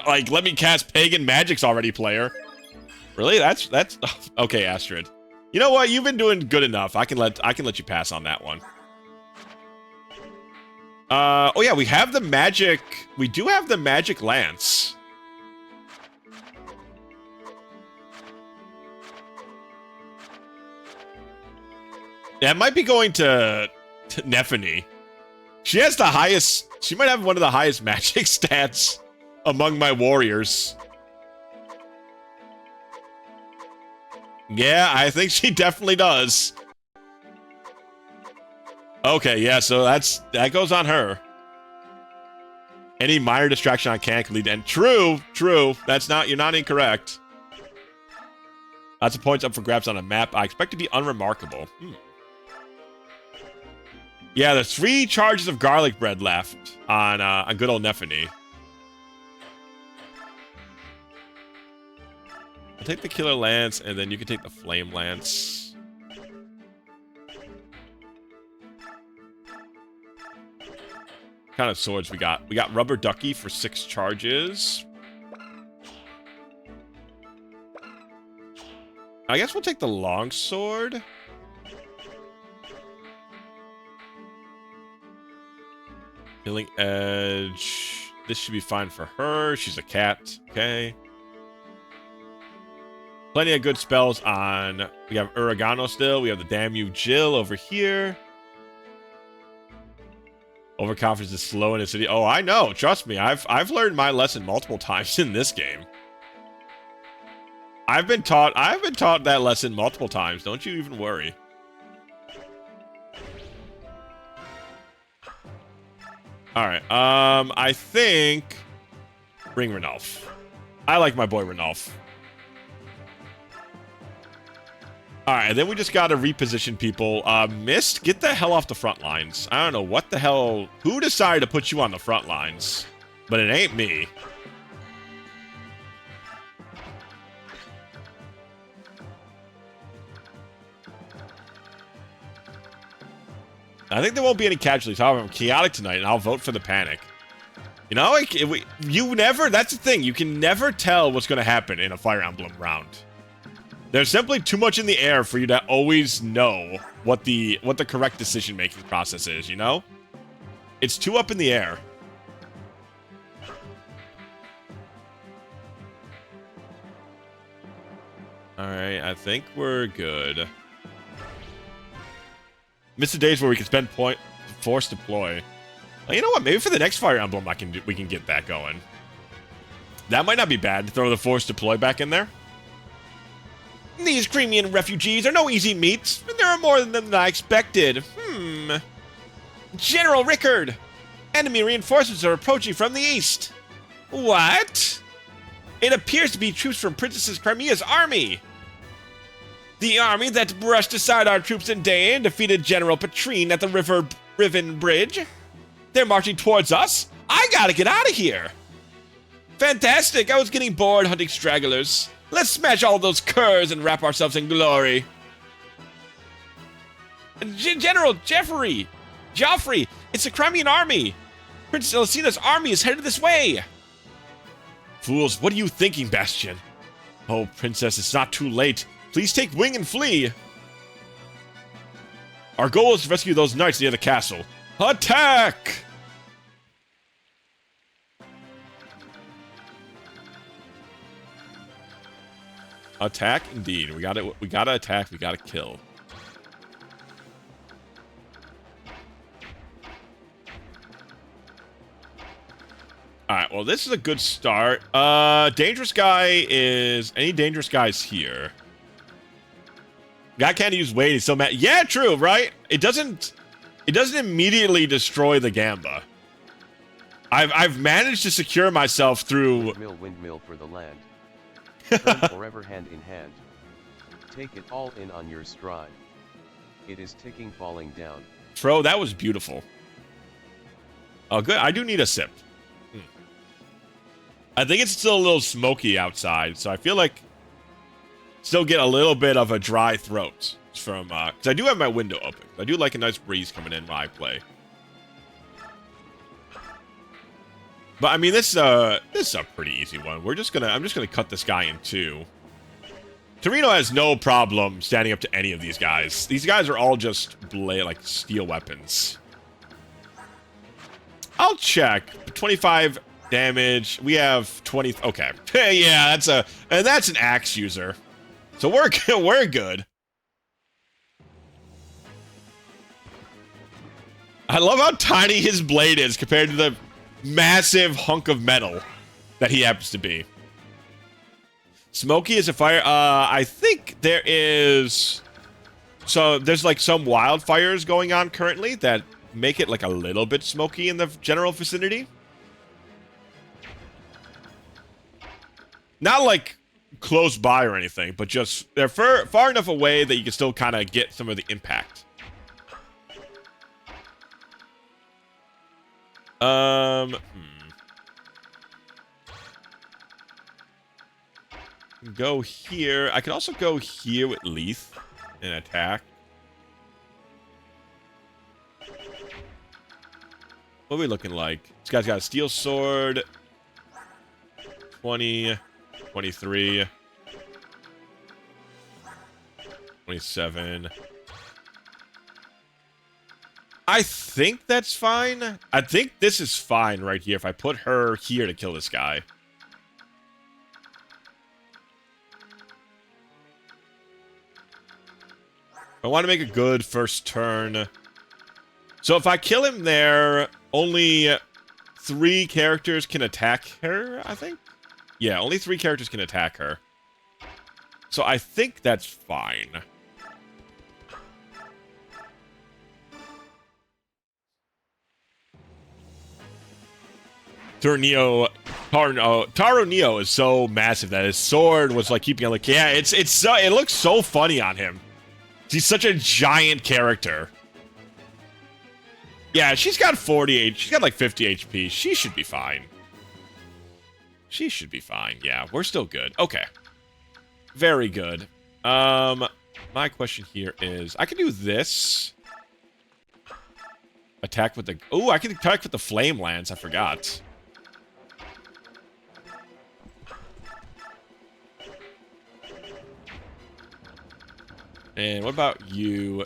Like, let me cast Pagan Magics already, player. Really? That's okay, Astrid. You know what? You've been doing good enough. I can let you pass on that one. Oh yeah, we have the magic. We do have the magic lance. Yeah, it might be going to Nephany. She has the highest... She might have one of the highest magic stats among my warriors. Yeah, I think she definitely does. Okay, yeah, so that goes on her. Any minor distraction on can lead to... And true. You're not incorrect. Lots of points up for grabs on a map. I expect to be unremarkable. Yeah, there's 3 charges of garlic bread left on good old Nephany. I'll take the killer lance, and then you can take the flame lance. What kind of swords we got? We got rubber ducky for 6 charges. I guess we'll take the longsword. Healing edge. This should be fine for her. She's a cat. Okay. Plenty of good spells on... We have Oregano still. We have the Damn You Jill over here. Overconfidence is slow in the city. Oh, I know. Trust me. I've learned my lesson multiple times in this game. I've been taught that lesson multiple times. Don't you even worry. All right. I think bring Ranulf. I like my boy Ranulf. All right, and then we just got to reposition people. Mist, get the hell off the front lines. I don't know what the hell. Who decided to put you on the front lines? But it ain't me. I think there won't be any casualties. However, I'm chaotic tonight, and I'll vote for the panic. You know, you never. That's the thing. You can never tell what's going to happen in a Fire Emblem round. There's simply too much in the air for you to always know what the correct decision-making process is, you know? It's too up in the air. Alright, I think we're good. Miss the days where we can spend point force deploy. Well, you know what? Maybe for the next Fire Emblem we can get that going. That might not be bad to throw the force deploy back in there. These Crimean refugees are no easy meats, and there are more of them than I expected. General Rickard! Enemy reinforcements are approaching from the east. What? It appears to be troops from Princess Crimea's army. The army that brushed aside our troops in day and defeated General Petrine at the Riven Bridge. They're marching towards us. I gotta get out of here. Fantastic, I was getting bored hunting stragglers. Let's smash all those curs and wrap ourselves in glory. General Joffrey, it's the Crimean army. Princess Elisina's army is headed this way. Fools, what are you thinking, Bastion? Oh, Princess, it's not too late. Please take wing and flee. Our goal is to rescue those knights near the castle. Attack! Attack, indeed. We gotta attack, we gotta kill. Alright, well, this is a good start. Dangerous guy is... Any dangerous guys here? Guy can't use weight, he's so mad. Yeah, true, right? It doesn't immediately destroy the Gamba. I've managed to secure myself through... Windmill for the land. Turn forever hand in hand. Take it all in on your stride. It is ticking, falling down. Bro, that was beautiful. Oh, good. I do need a sip. I think it's still a little smoky outside, so I feel like still get a little bit of a dry throat from, because I do have my window open. I do like a nice breeze coming in when I play. But I mean, this is a pretty easy one. I'm just gonna cut this guy in two. Torino has no problem standing up to any of these guys. These guys are all just like steel weapons. I'll check. 25 damage. We have 20. Okay. Yeah, that's an axe user. So we're good. I love how tiny his blade is compared to the massive hunk of metal that he happens to be. Smoky is a fire. I think there is... So there's like some wildfires going on currently that make it like a little bit smoky in the general vicinity. Not like close by or anything, but just they're far enough away that you can still kind of get some of the impact. Go here. I could also go here with Leith and attack. What are we looking like? This guy's got a steel sword. 20, 23, 27. I think that's fine. I think this is fine right here if I put her here to kill this guy. I want to make a good first turn. So if I kill him there, only 3 characters can attack her, I think? Yeah, only 3 characters can attack her. So I think that's fine. Taro Neo is so massive that his sword was like keeping on like, yeah, it's so, it looks so funny on him. He's such a giant character. Yeah, she's got 48. She's got like 50 HP. She should be fine. She should be fine. Yeah, we're still good. Okay. Very good. My question here is, I can do this. Attack with the... Oh, I can attack with the flame lance. I forgot. And what about you?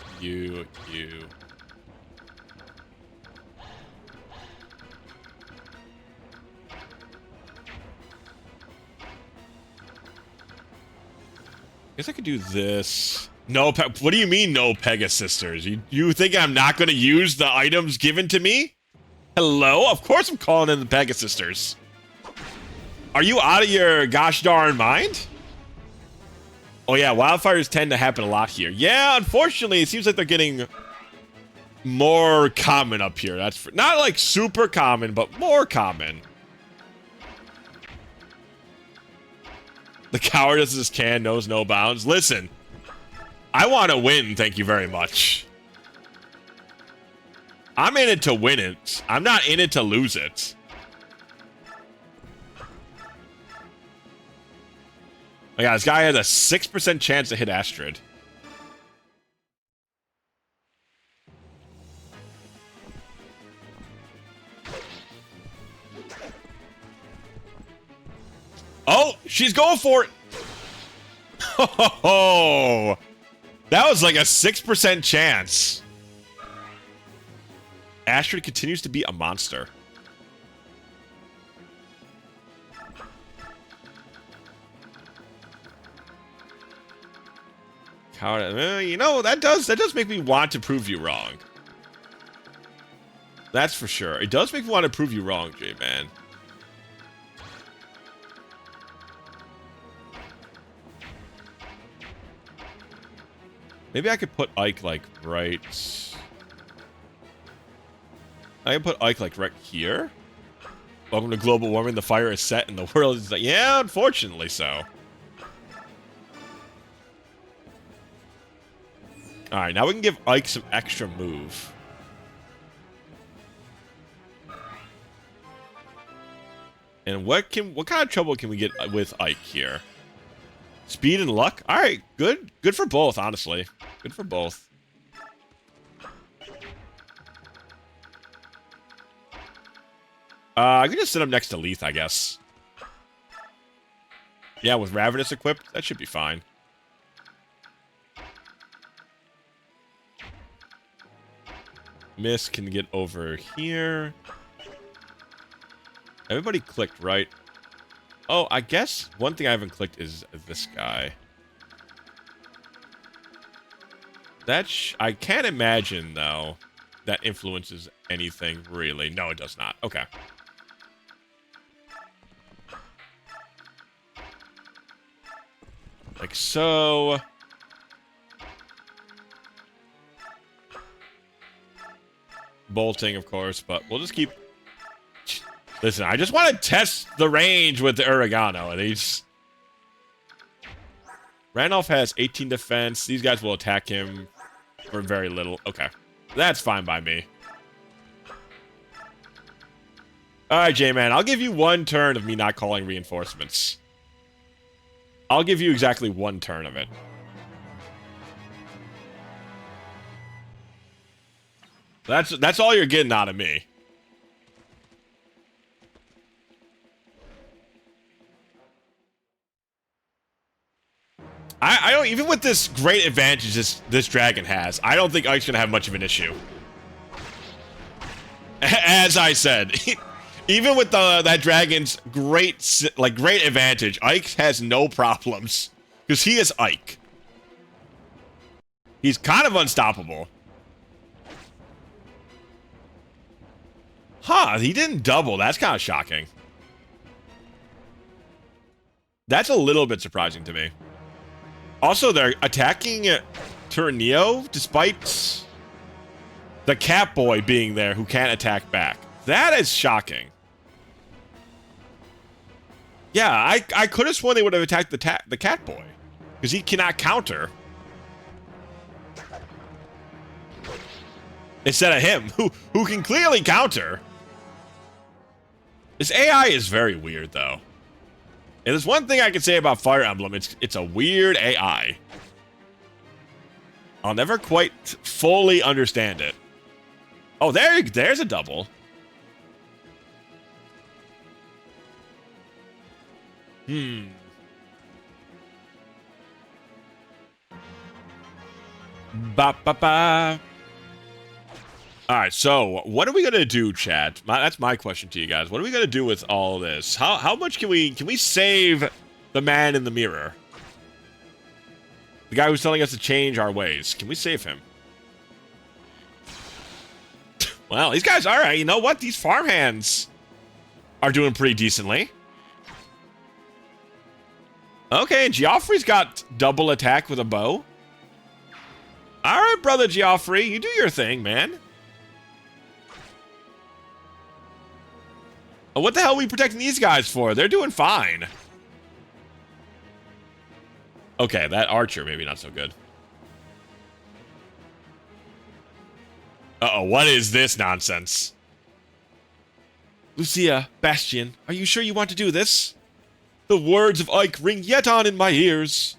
Guess I could do this. No, what do you mean no Pegasisters? You think I'm not going to use the items given to me? Hello? Of course I'm calling in the Pegasisters. Are you out of your gosh darn mind? Oh yeah, wildfires tend to happen a lot here. Yeah, unfortunately, it seems like they're getting more common up here. That's not like super common, but more common. The cowardice of this can knows no bounds. Listen, I want to win, thank you very much. I'm in it to win it. I'm not in it to lose it. Oh yeah, this guy has a 6% chance to hit Astrid. Oh, she's going for it. Oh, that was like a 6% chance. Astrid continues to be a monster. You know, that does make me want to prove you wrong. That's for sure. It does make me want to prove you wrong, J-Man. Maybe I could put Ike, like, right... I can put Ike, like, right here. Welcome to global warming. The fire is set and the world is like... Yeah, unfortunately so. Alright, now we can give Ike some extra move. And what kind of trouble can we get with Ike here? Speed and luck? Alright, good. Good for both, honestly. Good for both. I can just sit him next to Leith, I guess. Yeah, with Ravenous equipped, that should be fine. Miss can get over here. Everybody clicked, right? Oh, I guess one thing I haven't clicked is this guy. I can't imagine, though, that influences anything, really. No, it does not. Okay. Like so... Bolting, of course, but we'll just keep... Listen, I just want to test the range with the Oregano, and he's... Randolph has 18 defense. These guys will attack him for very little. Okay. That's fine by me. Alright, J-Man, I'll give you one turn of me not calling reinforcements. I'll give you exactly one turn of it. That's all you're getting out of me. I don't, even with this great advantage this dragon has, I don't think Ike's gonna have much of an issue. As I said, even with that dragon's great advantage, Ike has no problems because he is Ike. He's kind of unstoppable. Huh, he didn't double. That's kind of shocking. That's a little bit surprising to me. Also, they're attacking Turneo despite the Catboy being there who can't attack back. That is shocking. Yeah, I could have sworn they would have attacked the cat boy. Because he cannot counter. Instead of him, who can clearly counter. This AI is very weird, though. And there's one thing I can say about Fire Emblem. It's a weird AI. I'll never quite fully understand it. Oh, there's a double. Ba ba ba. All right, so what are we gonna do, chat? That's my question to you guys. What are we gonna do with all this? How much can we save the man in the mirror? The guy who's telling us to change our ways. Can we save him? Well, these guys, all right. You know what? These farmhands are doing pretty decently. Okay, Geoffrey's got double attack with a bow. All right, brother Geoffrey, you do your thing, man. What the hell are we protecting these guys for? They're doing fine. Okay, that archer maybe not so good. Uh-oh, what is this nonsense? Lucia, Bastion, are you sure you want to do this? The words of Ike ring yet on in my ears.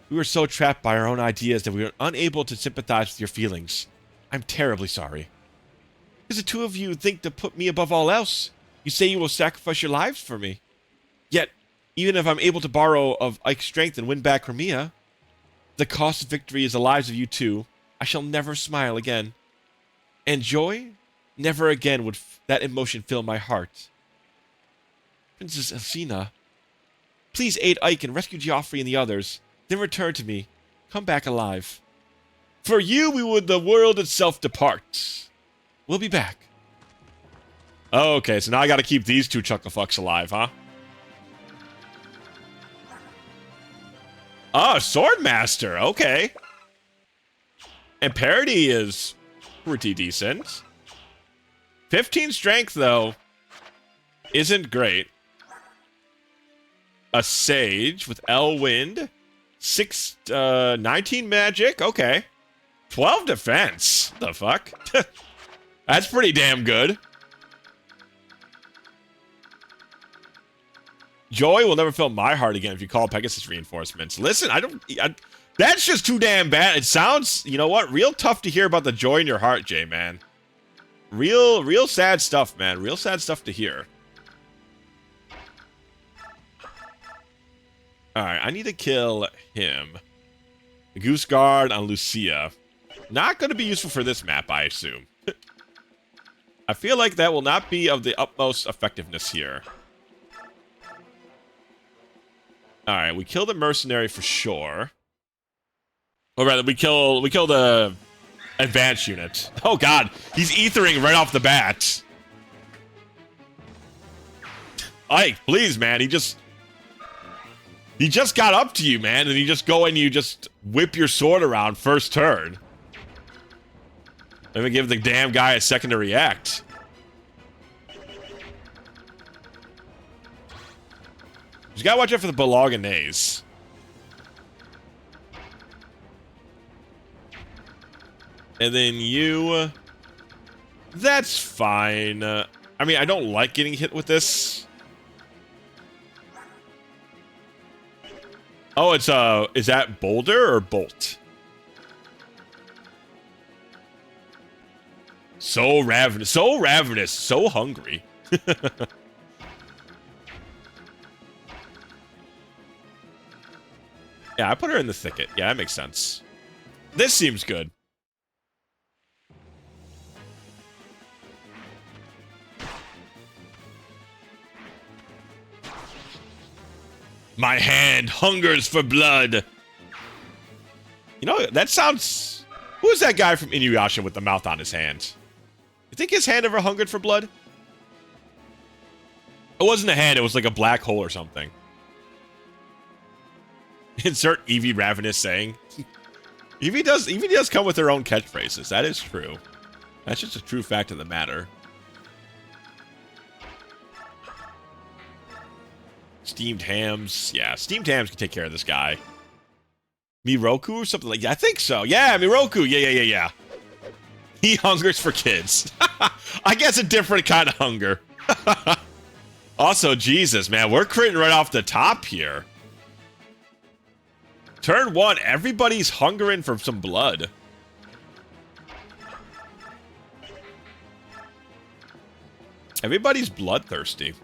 We were so trapped by our own ideas that we were unable to sympathize with your feelings. I'm terribly sorry. Because the two of you think to put me above all else. You say you will sacrifice your lives for me. Yet, even if I'm able to borrow of Ike's strength and win back Crimea, the cost of victory is the lives of you two. I shall never smile again. And joy? Never again would that emotion fill my heart. Princess Elsina, please aid Ike and rescue Geoffrey and the others. Then return to me. Come back alive. For you, we would the world itself depart. We'll be back. Okay, so now I gotta keep these two chucklefucks alive, huh? Oh, Swordmaster, okay. And Parody is pretty decent. 15 strength, though, isn't great. A Sage with Elwind. 19 magic, okay. 12 defense. The fuck? That's pretty damn good. Joy will never fill my heart again if you call Pegasus reinforcements. Listen, that's just too damn bad. It sounds, you know what? Real tough to hear about the joy in your heart, Jay, man. Real sad stuff, man. Real sad stuff to hear. Alright, I need to kill him. The Goose Guard on Lucia. Not going to be useful for this map, I assume. I feel like that will not be of the utmost effectiveness here. Alright, we kill the mercenary for sure. Or rather, we kill the advanced unit. Oh god, he's ethering right off the bat. Ike, please, man, he just got up to you, man, and you just go and you just whip your sword around first turn. Let me give the damn guy a second to react. You gotta watch out for the Bolognese. And then you... That's fine. I mean, I don't like getting hit with this. Oh, it's, is that Boulder or Bolt? So ravenous, so hungry. Yeah, I put her in the thicket. Yeah, that makes sense. This seems good. My hand hungers for blood. You know, that sounds... Who's that guy from Inuyasha with the mouth on his hand? You think his hand ever hungered for blood? It wasn't a hand, it was like a black hole or something. Insert Eevee Ravenous saying. Eevee does come with her own catchphrases. That is true. That's just a true fact of the matter. steamed hams. Yeah, steamed hams can take care of this guy. Miroku or something like that. I think so. Yeah, Miroku. Yeah. He hungers for kids. I guess a different kind of hunger. Also, Jesus, man, we're critting right off the top here. Turn 1, everybody's hungering for some blood. Everybody's bloodthirsty.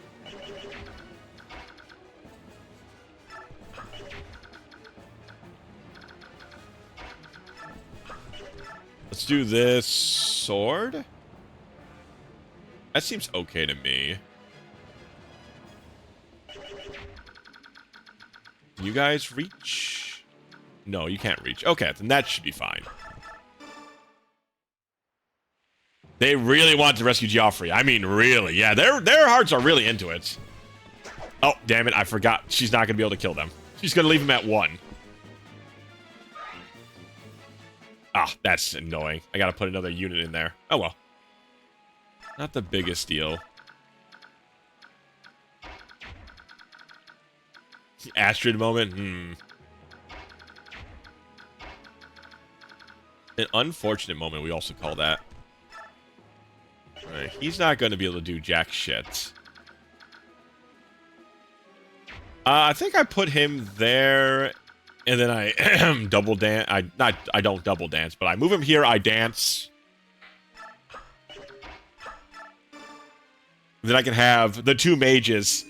Let's do this sword. That seems okay to me. You guys reach? No, you can't reach. Okay, then that should be fine. They really want to rescue Joffrey. I mean, really. Yeah, their hearts are really into it. Oh, damn it. I forgot. She's not going to be able to kill them. She's going to leave him at 1. Ah, that's annoying. I got to put another unit in there. Oh, well. Not the biggest deal. Astrid moment? An unfortunate moment, we also call that. Alright, he's not going to be able to do jack shit. I think I put him there, and then I double dance. I don't double dance, but I move him here, I dance. Then I can have the 2 mages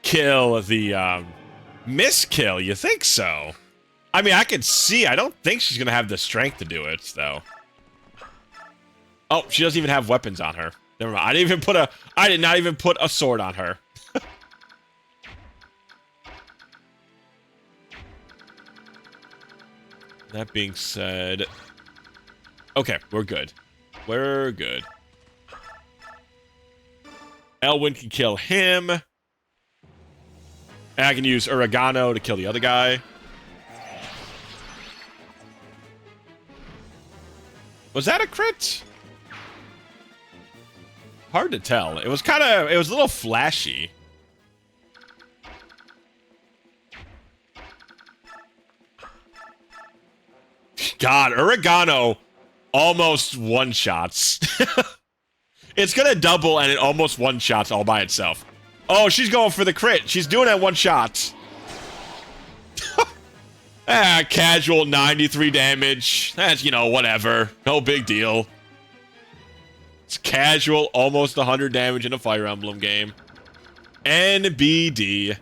kill the miskill. You think so? I mean, I can see. I don't think she's going to have the strength to do it, though. Oh, she doesn't even have weapons on her. Never mind. I did not even put a sword on her. That being said... Okay, we're good. We're good. Elwyn can kill him. And I can use Oregano to kill the other guy. Was that a crit? Hard to tell. It was a little flashy. God, Oregano almost one-shots. It's gonna double and it almost one-shots all by itself. Oh, she's going for the crit. She's doing it one shot. Casual 93 damage. That's, whatever. No big deal. It's casual, almost 100 damage in a Fire Emblem game. NBD.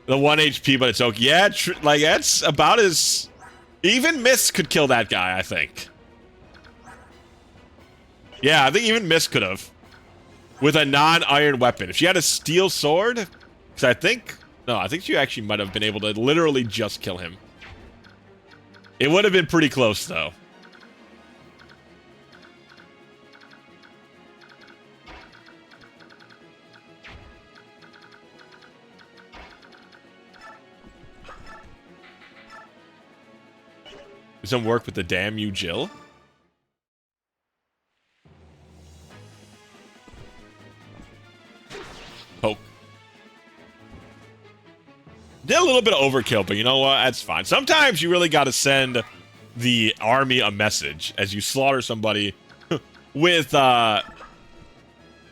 The 1 HP, but it's okay. Yeah, that's about as... Even Mist could kill that guy, I think. Yeah, I think even Mist could have. With a non-iron weapon. If she had a steel sword... Because I think... No, I think she actually might have been able to literally just kill him. It would have been pretty close, though. Do some work with the damn you, Jill. Poke. Did a little bit of overkill, but you know what? That's fine. Sometimes you really got to send the army a message as you slaughter somebody with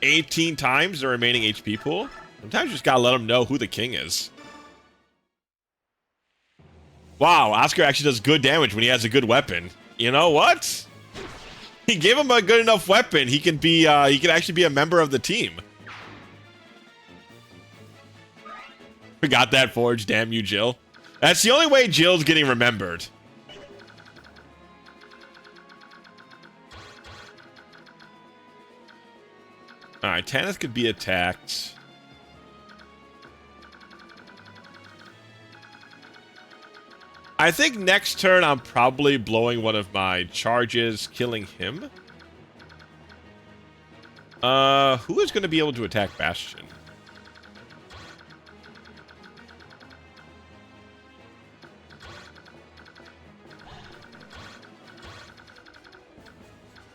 18 times the remaining HP pool. Sometimes you just got to let them know who the king is. Wow, Oscar actually does good damage when he has a good weapon. You know what? He gave him a good enough weapon. He can be. He can actually be a member of the team. Forgot that forge. Damn you, Jill. That's the only way Jill's getting remembered. All right, Tanith could be attacked. I think next turn I'm probably blowing one of my charges, killing him. Who is going to be able to attack Bastion?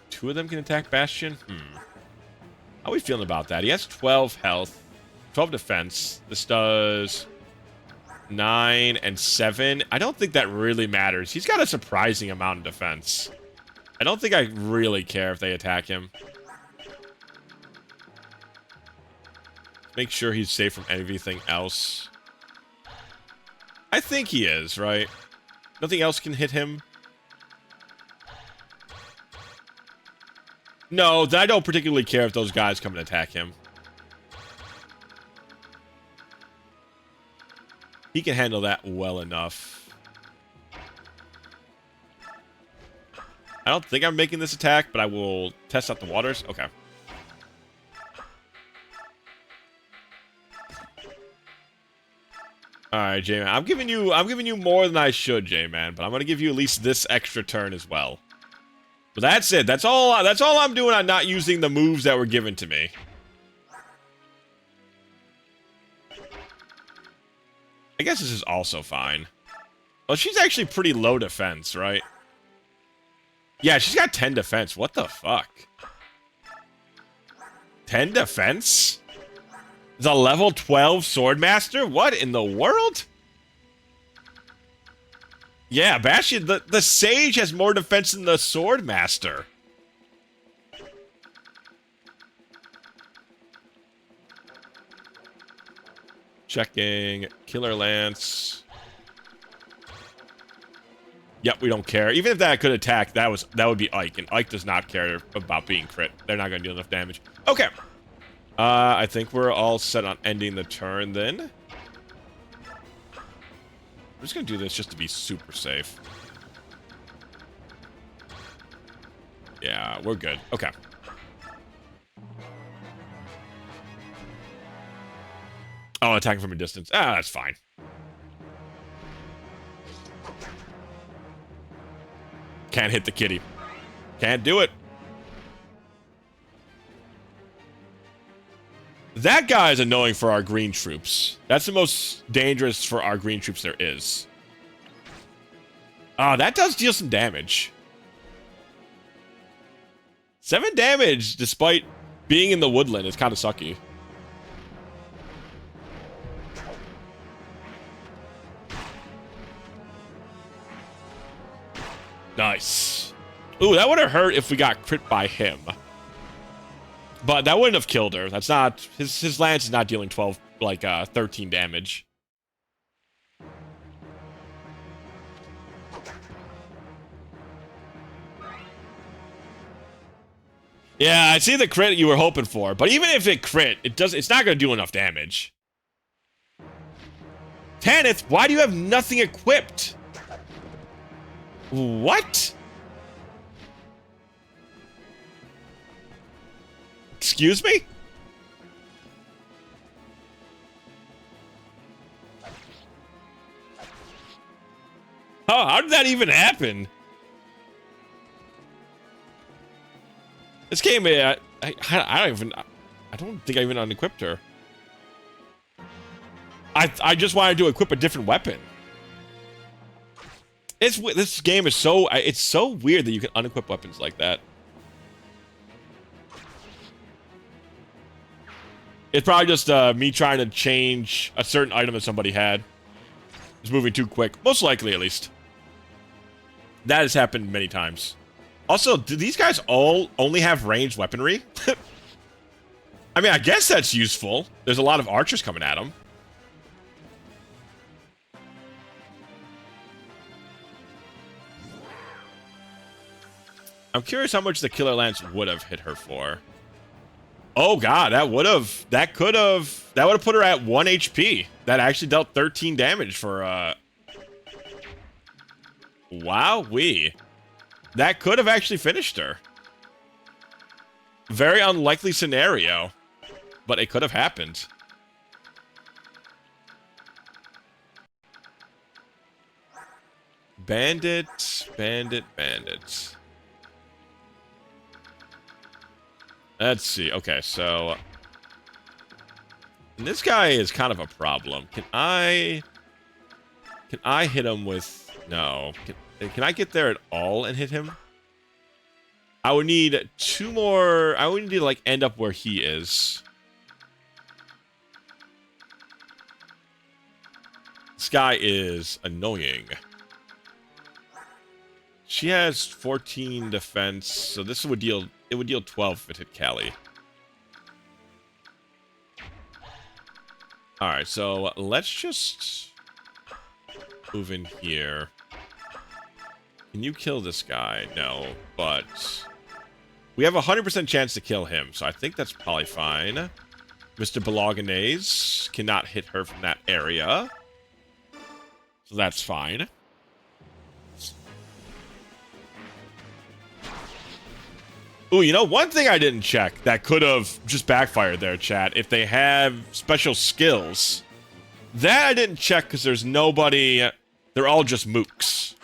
Two of them can attack Bastion? How are we feeling about that? He has 12 health, 12 defense. This does 9 and 7. I don't think that really matters. He's got a surprising amount of defense. I don't think I really care if they attack him. Make sure he's safe from anything else. I think he is, right? Nothing else can hit him. No, I don't particularly care if those guys come and attack him. He can handle that well enough. I don't think I'm making this attack, but I will test out the waters. Okay. Alright, J-Man. I'm giving you more than I should, J-Man, but I'm gonna give you at least this extra turn as well. But that's it. That's all I'm doing on not using the moves that were given to me. I guess this is also fine. Well, she's actually pretty low defense, right? Yeah, she's got 10 defense. What the fuck? 10 defense? Is a level 12 Swordmaster? What in the world? Yeah, Bastion, the Sage has more defense than the Swordmaster. Checking. Killer Lance. Yep, we don't care. Even if that could attack, that would be Ike, and Ike does not care about being crit. They're not going to do enough damage. Okay. I think we're all set on ending the turn then. I'm just going to do this just to be super safe. Yeah, we're good. Okay. Oh, attacking from a distance. Ah, that's fine. Can't hit the kitty. Can't do it. That guy is annoying for our green troops. That's the most dangerous for our green troops there is. Ah, that does deal some damage. 7 damage despite being in the woodland is kind of sucky. Nice. Ooh, that would have hurt if we got crit by him. But that wouldn't have killed her. That's not... His lance is not dealing 12, like, 13 damage. Yeah, I see the crit you were hoping for. But even if it crit, it's not going to do enough damage. Tanith, why do you have nothing equipped? What? Excuse me? Oh, how did that even happen? This game, I don't think I even unequipped her. I just wanted to equip a different weapon. This game is it's so weird that you can unequip weapons like that. It's probably just me trying to change a certain item that somebody had. It's moving too quick. Most likely, at least. That has happened many times. Also, do these guys all only have ranged weaponry? I mean, I guess that's useful. There's a lot of archers coming at them. I'm curious how much the Killer Lance would have hit her for. Oh god, that would have put her at 1 HP. That actually dealt 13 damage for Wowee. That could have actually finished her. Very unlikely scenario, but it could have happened. Bandit. Let's see. Okay, so this guy is kind of a problem. Can I hit him with... No. Can I get there at all and hit him? I would need 2 more... I would need to, like, end up where he is. This guy is annoying. She has 14 defense, so this would deal... It would deal 12 if it hit Callie. Alright, so let's just move in here. Can you kill this guy? No, but we have a 100% chance to kill him, so I think that's probably fine. Mr. Bolognese cannot hit her from that area, so that's fine. Ooh, you know, one thing I didn't check that could have just backfired there, chat, if they have special skills. That I didn't check because there's nobody... They're all just mooks.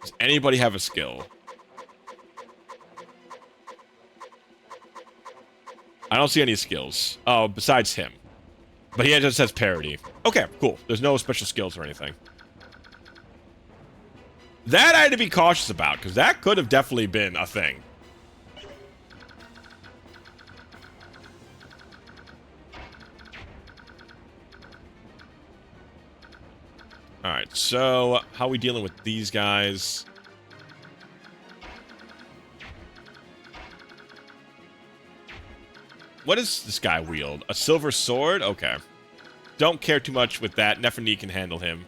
Does anybody have a skill? I don't see any skills. Oh, besides him. But he just has parity. Okay, cool. There's no special skills or anything. That I had to be cautious about, because that could have definitely been a thing. Alright, so how are we dealing with these guys? What does this guy wield? A silver sword? Okay. Don't care too much with that. Neferni can handle him.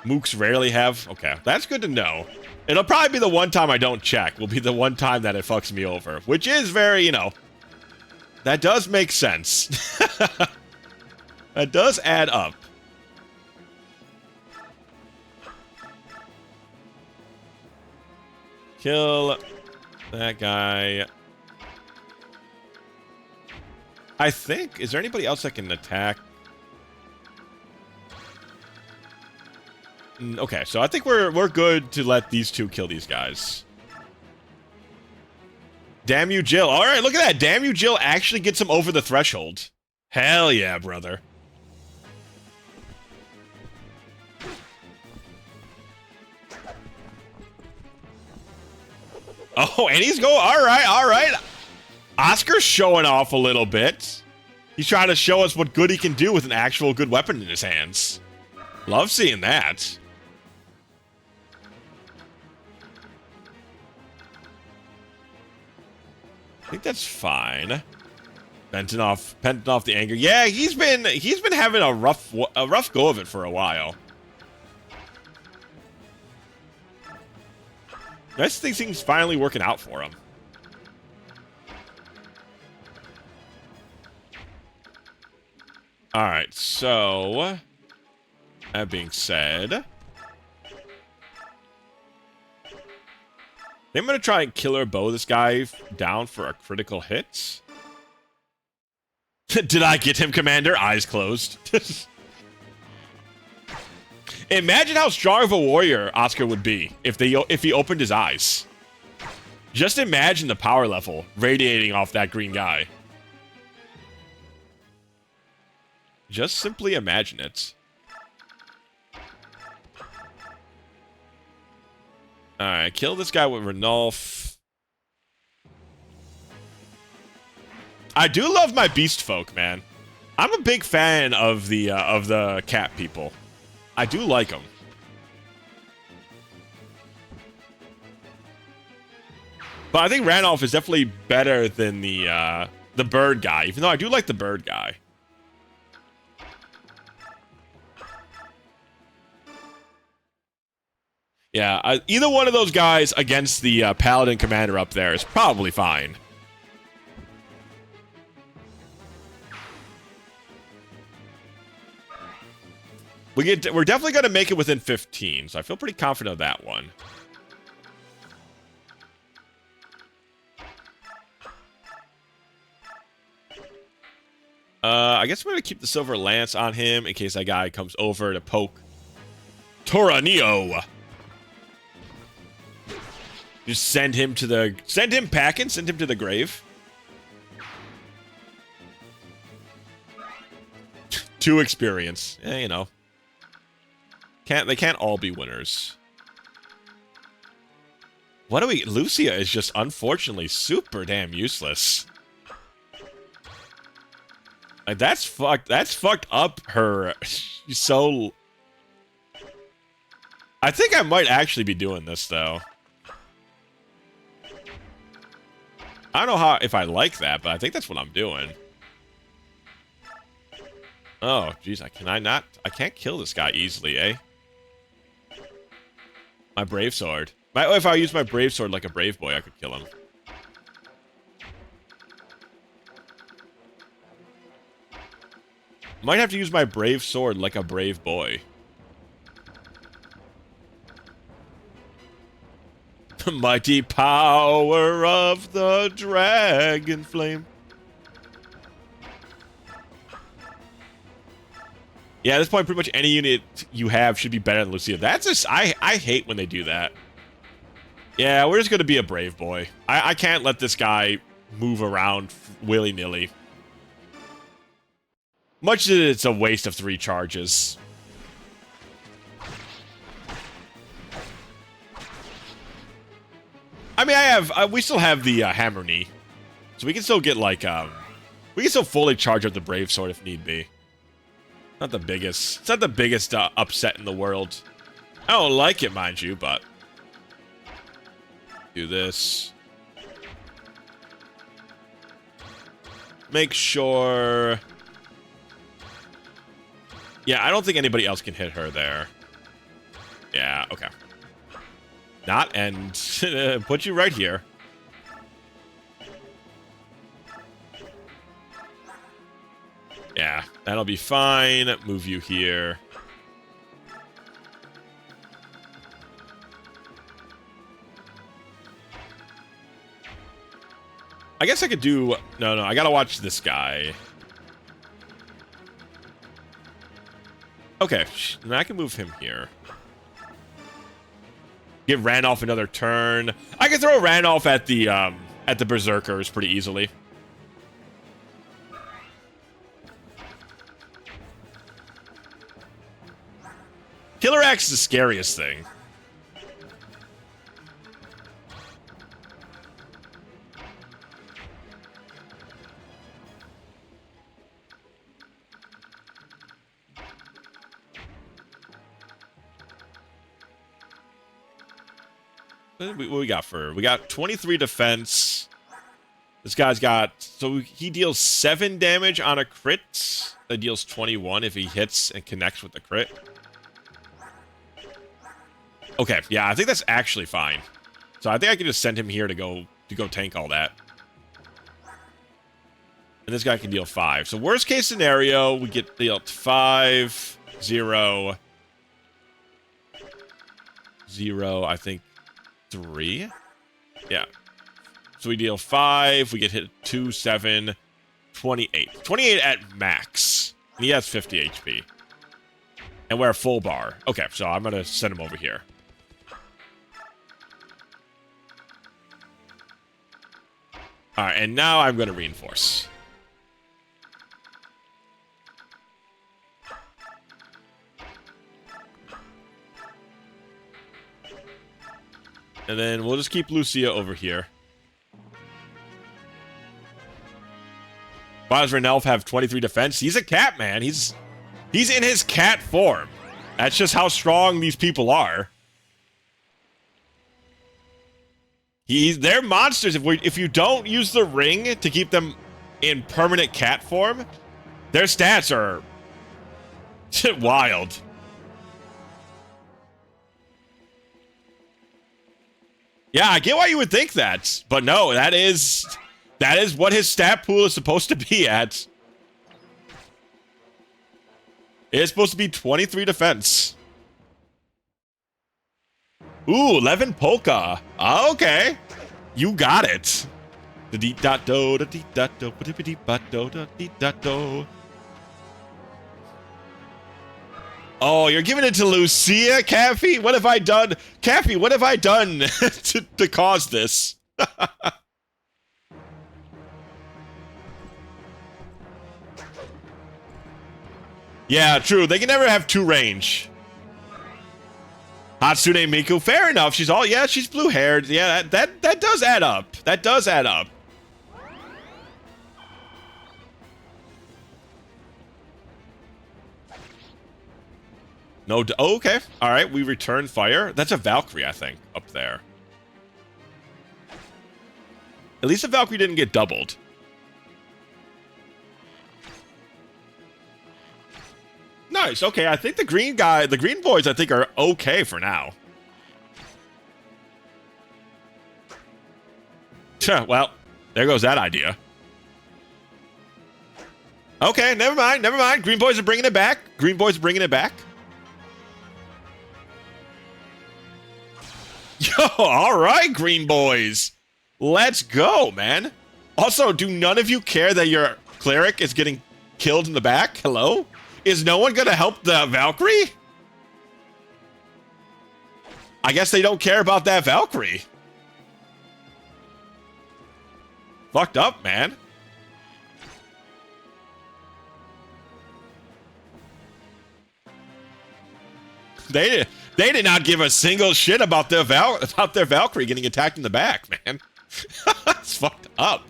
Mooks rarely have... Okay, that's good to know. It'll probably be the one time I don't check. Will be the one time that it fucks me over. Which is very, you know... That does make sense. That does add up. Kill that guy. I think... Is there anybody else that can attack? Okay, so I think we're good to let these two kill these guys. Damn you, Jill. All right, look at that. Damn you, Jill actually gets him over the threshold. Hell yeah, brother. Oh, and he's going... All right, all right. Oscar's showing off a little bit. He's trying to show us what good he can do with an actual good weapon in his hands. Love seeing that. I think that's fine. Venting off the anger. Yeah, he's been having a rough go of it for a while. Nice thing things finally working out for him. All right, so that being said, I'm gonna try and killer bow this guy down for a critical hit. Did I get him, Commander? Eyes closed. Imagine how strong of a warrior Oscar would be if he opened his eyes. Just imagine the power level radiating off that green guy. Just simply imagine it. Alright, kill this guy with Renulf. I do love my beast folk, man. I'm a big fan of the cat people. I do like them. But I think Ranulf is definitely better than the bird guy, even though I do like the bird guy. Yeah, either one of those guys against the Paladin Commander up there is probably fine. We're definitely going to make it within 15, so I feel pretty confident of that one. I guess I'm going to keep the Silver Lance on him in case that guy comes over to poke Toranio. Just send him packing, send him to the grave. 2 experience. You know. They can't all be winners. What do we... Lucia is just unfortunately super damn useless. Like, that's fucked. That's fucked up her. She's so... I think I might actually be doing this, though. I don't know how if I like that, but I think that's what I'm doing. Oh, jeez, I can't kill this guy easily, eh? My brave sword. If I use my brave sword like a brave boy, I could kill him. Might have to use my brave sword like a brave boy. The mighty power of the dragon flame. Yeah, at this point, pretty much any unit you have should be better than Lucia. That's just... I hate when they do that. Yeah, we're just going to be a brave boy. I can't let this guy move around willy-nilly. Much as it's a waste of 3 charges. I mean, we still have the hammer knee. So we can still get, like, we can still fully charge up the brave sword if need be. Not the biggest. It's not the biggest upset in the world. I don't like it, mind you, but... Do this. Make sure... Yeah, I don't think anybody else can hit her there. Yeah, okay. Not, and put you right here. Yeah, that'll be fine. Move you here. I guess I could do... No, I gotta watch this guy. Okay, then I can move him here. Give Randolph another turn. I can throw Randolph at the Berserkers pretty easily. Killer Axe is the scariest thing. What we got for... We got 23 defense. This guy's got... So he deals 7 damage on a crit. That deals 21 if he hits and connects with the crit. Okay, yeah, I think that's actually fine. So I think I can just send him here to go tank all that. And this guy can deal 5. So worst case scenario, we get dealt 5, 0, 0, I think 3. Yeah. So we deal 5, we get hit 2, 7, 28. 28 at max. And he has 50 HP. And we're full bar. Okay, so I'm gonna send him over here. Alright, and now I'm gonna reinforce. And then we'll just keep Lucia over here. Why does Randolph have 23 defense? He's a cat, man. He's in his cat form. That's just how strong these people are. They're monsters. If you don't use the ring to keep them in permanent cat form, their stats are wild. Yeah, I get why you would think that, but no, that is what his stat pool is supposed to be at. It is supposed to be 23 defense. Ooh, 11 polka. Okay. You got it. The dee dot do, the dee dot do, the dee dot do, the dee dot do. Oh, you're giving it to Lucia, Caffey? What have I done? Caffey, what have I done to cause this? Yeah, true. They can never have 2 range. Hatsune Miku, fair enough. She's all, yeah, she's blue-haired. Yeah, that does add up. That does add up. No. Oh, okay. All right. We return fire. That's a Valkyrie, I think, up there. At least the Valkyrie didn't get doubled. Nice. Okay. I think the green boys, I think, are okay for now. Well, there goes that idea. Okay, never mind, never mind. Green boys are bringing it back. Green boys are bringing it back. Yo, all right, green boys. Let's go, man. Also, do none of you care that your cleric is getting killed in the back? Hello? Is no one going to help the Valkyrie? I guess they don't care about that Valkyrie. Fucked up, man. They did not give a single shit about their Valkyrie getting attacked in the back, man. It's fucked up.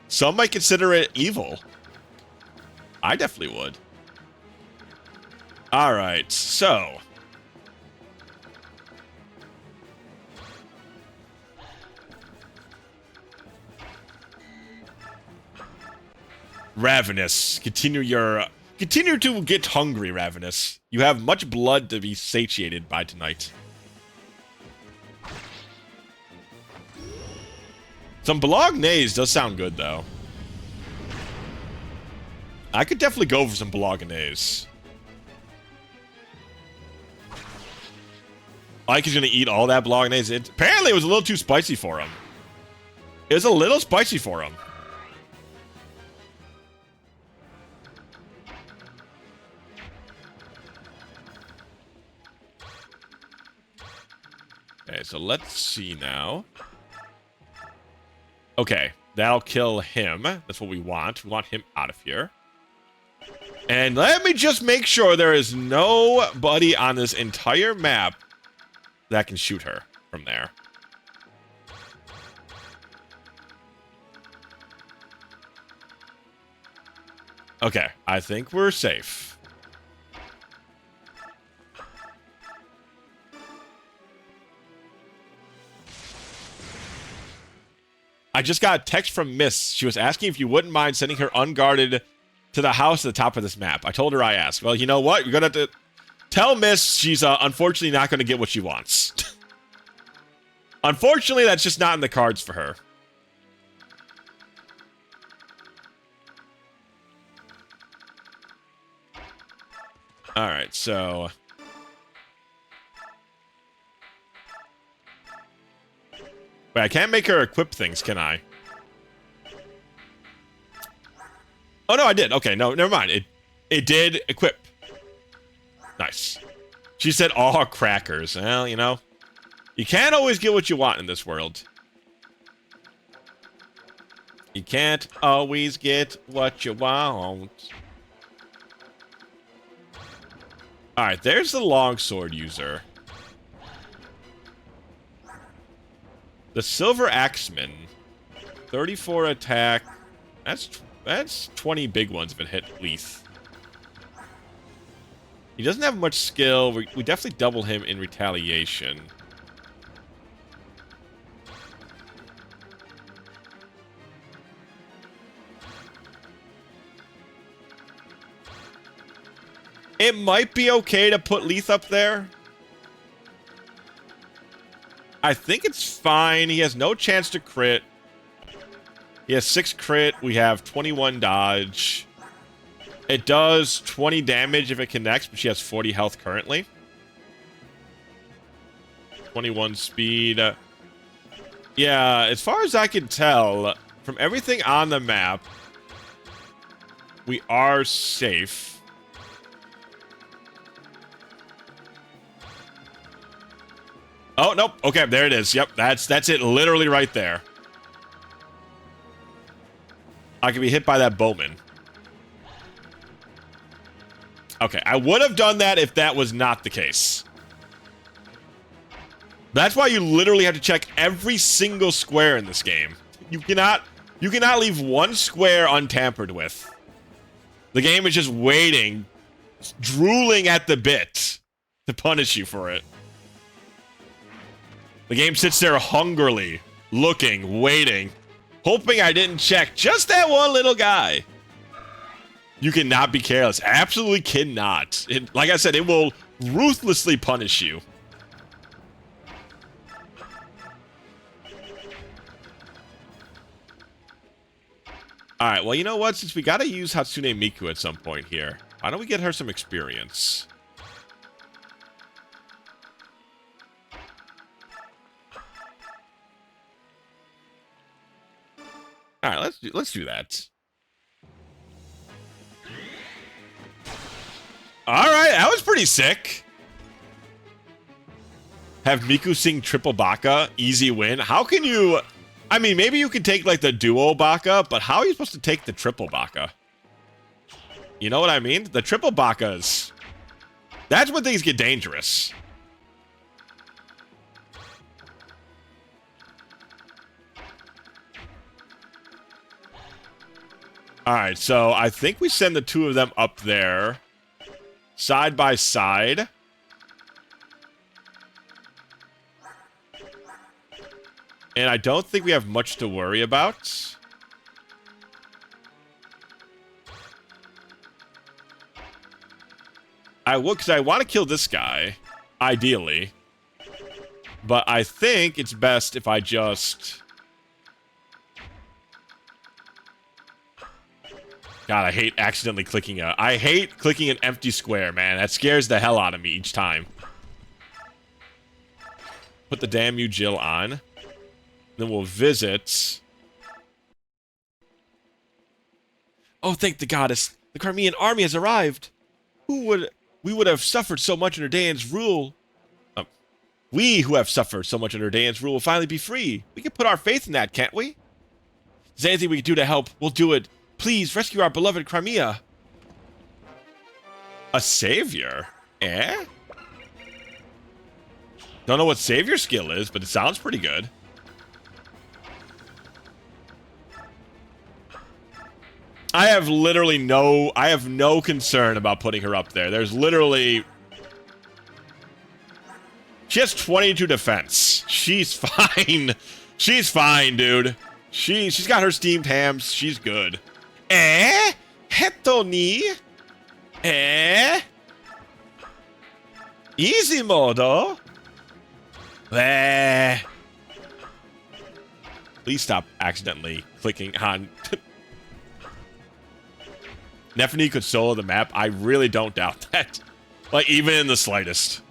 Some might consider it evil. I definitely would. All right, so Ravenous, continue to get hungry, Ravenous. You have much blood to be satiated by tonight. Some bolognese does sound good, though. I could definitely go for some bolognese. Ike is going to eat all that bolognese. Apparently, it was a little too spicy for him. It was a little spicy for him. Okay, so let's see now. Okay, that'll kill him. That's what we want. We want him out of here. And let me just make sure there is nobody on this entire map that can shoot her from there. Okay, I think we're safe. I just got a text from Miss. She was asking if you wouldn't mind sending her unguarded to the house at the top of this map. I told her I asked. Well, you know what? You're going to have to tell Miss she's unfortunately not going to get what she wants. Unfortunately, that's just not in the cards for her. All right, so wait, I can't make her equip things, can I? Oh, no, I did. Okay, no, never mind. It did equip. Nice. She said, "Oh, crackers." Well, you know, you can't always get what you want in this world. You can't always get what you want. All right, there's the longsword user. The Silver Axeman, 34 attack. That's 20 big ones if it hit Leith. He doesn't have much skill. We definitely double him in retaliation. It might be okay to put Leith up there. I think it's fine. He has no chance to crit. He has 6 crit. We have 21 dodge. It does 20 damage if it connects, but she has 40 health currently. 21 speed. Yeah, as far as I can tell, from everything on the map, we are safe. Oh, nope. Okay, there it is. Yep, that's it literally right there. I can be hit by that bowman. Okay, I would have done that if that was not the case. That's why you literally have to check every single square in this game. You cannot leave one square untampered with. The game is just waiting drooling at the bit to punish you for it. The game sits there hungrily, looking, waiting, hoping I didn't check just that one little guy. You cannot be careless. Absolutely cannot. Like I said, it will ruthlessly punish you. Alright, well, you know what? Since we gotta use Hatsune Miku at some point here, why don't we get her some experience? Alright, let's do that. Alright, that was pretty sick. Have Miku sing triple baka, easy win. How can you... I mean, maybe you could take, like, the duo baka, but how are you supposed to take the triple baka? You know what I mean? The triple bakas. That's when things get dangerous. Alright, so I think we send the two of them up there. Side by side. And I don't think we have much to worry about. I would, because I want to kill this guy, ideally. But I think it's best if I just... God, I hate accidentally clicking I hate clicking an empty square, man. That scares the hell out of me each time. Put the damn you Jill on. Then we'll visit. Oh, thank the goddess. The Crimean army has arrived. We would have suffered so much under Dayan's rule. We who have suffered so much under Dayan's rule will finally be free. We can put our faith in that, can't we? Is there anything we can do to help? We'll do it. Please rescue our beloved Crimea. A savior? Eh? Don't know what savior skill is, but it sounds pretty good. I have no concern about putting her up there. There's literally... She has 22 defense. She's fine. She's fine, dude. She's got her steamed hams. She's good. Eh? Heto ni? Eh? Easy modo? Eh? Please stop accidentally clicking on... Nefany could solo the map. I really don't doubt that. Like, even in the slightest.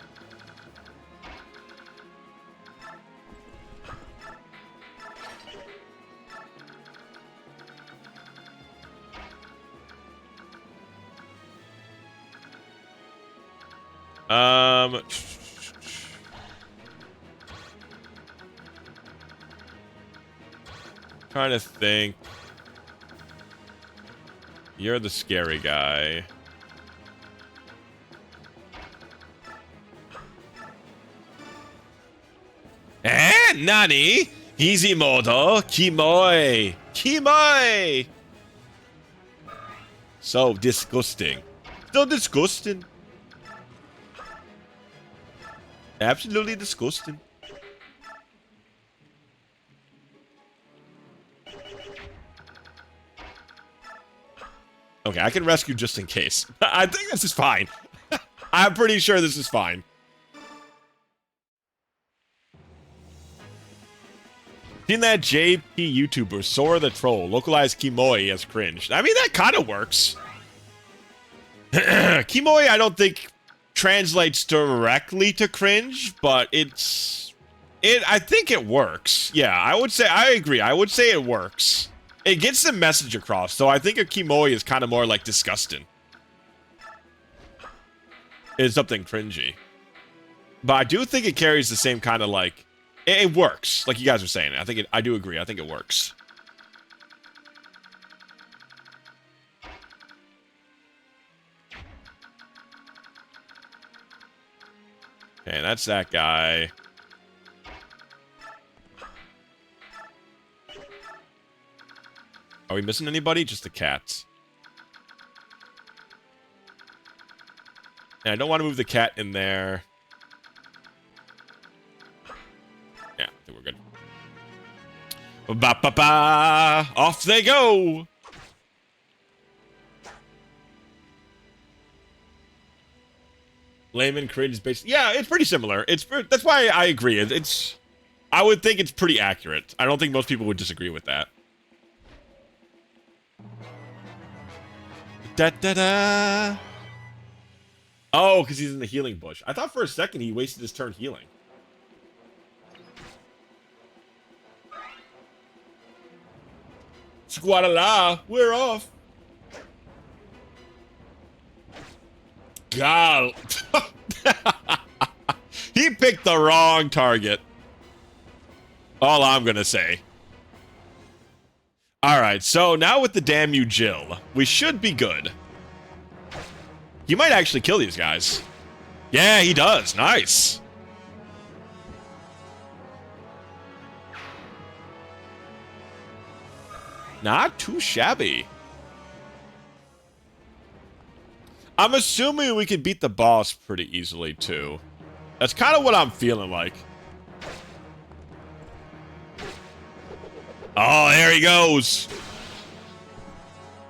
Trying to think. You're the scary guy. Eh? Nani? Easy modo. Kimoi. Kimoi. So disgusting. So disgusting. Absolutely disgusting. Okay, I can rescue just in case. I think this is fine. I'm pretty sure this is fine. Seen that JP YouTuber, Sora the Troll, localized Kimoi as cringe. I mean, that kind of works. Kimoi, I don't think translates directly to cringe, but I think it works. Yeah, I agree. I would say it works. It gets the message across, so I think a Kimoi is kind of more like disgusting. It's something cringy. But I do think it carries the same kind of like... It works, like you guys are saying. I do agree. I think it works. Okay, that's that guy. Are we missing anybody? Just the cats. And I don't want to move the cat in there. Yeah, I think we're good. Ba-ba-ba! Off they go! Layman cringe based. Yeah, it's pretty similar. That's why I agree. It's I would think it's pretty accurate. I don't think most people would disagree with that. Da da da. Oh, because he's in the healing bush. I thought for a second he wasted his turn healing. Squadala, we're off. God. He picked the wrong target. All I'm gonna say. Alright, so now with the damn you Jill, we should be good. He might actually kill these guys. Yeah, he does. Nice. Not too shabby. I'm assuming we can beat the boss pretty easily, too. That's kind of what I'm feeling like. Oh, there he goes.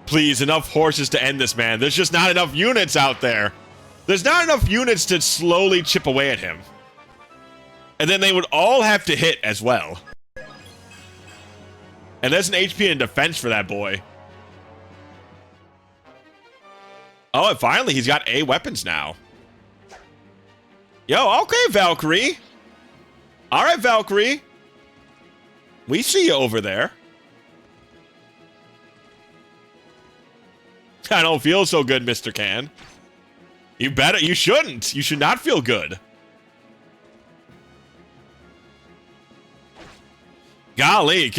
Please, enough horses to end this, man. There's just not enough units out there. There's not enough units to slowly chip away at him. And then they would all have to hit as well. And there's an HP in defense for that boy. Oh, and finally, he's got A weapons now. Yo, okay, Valkyrie. All right, Valkyrie. We see you over there. I don't feel so good, Mr. Can. You better. You shouldn't. You should not feel good. Golly,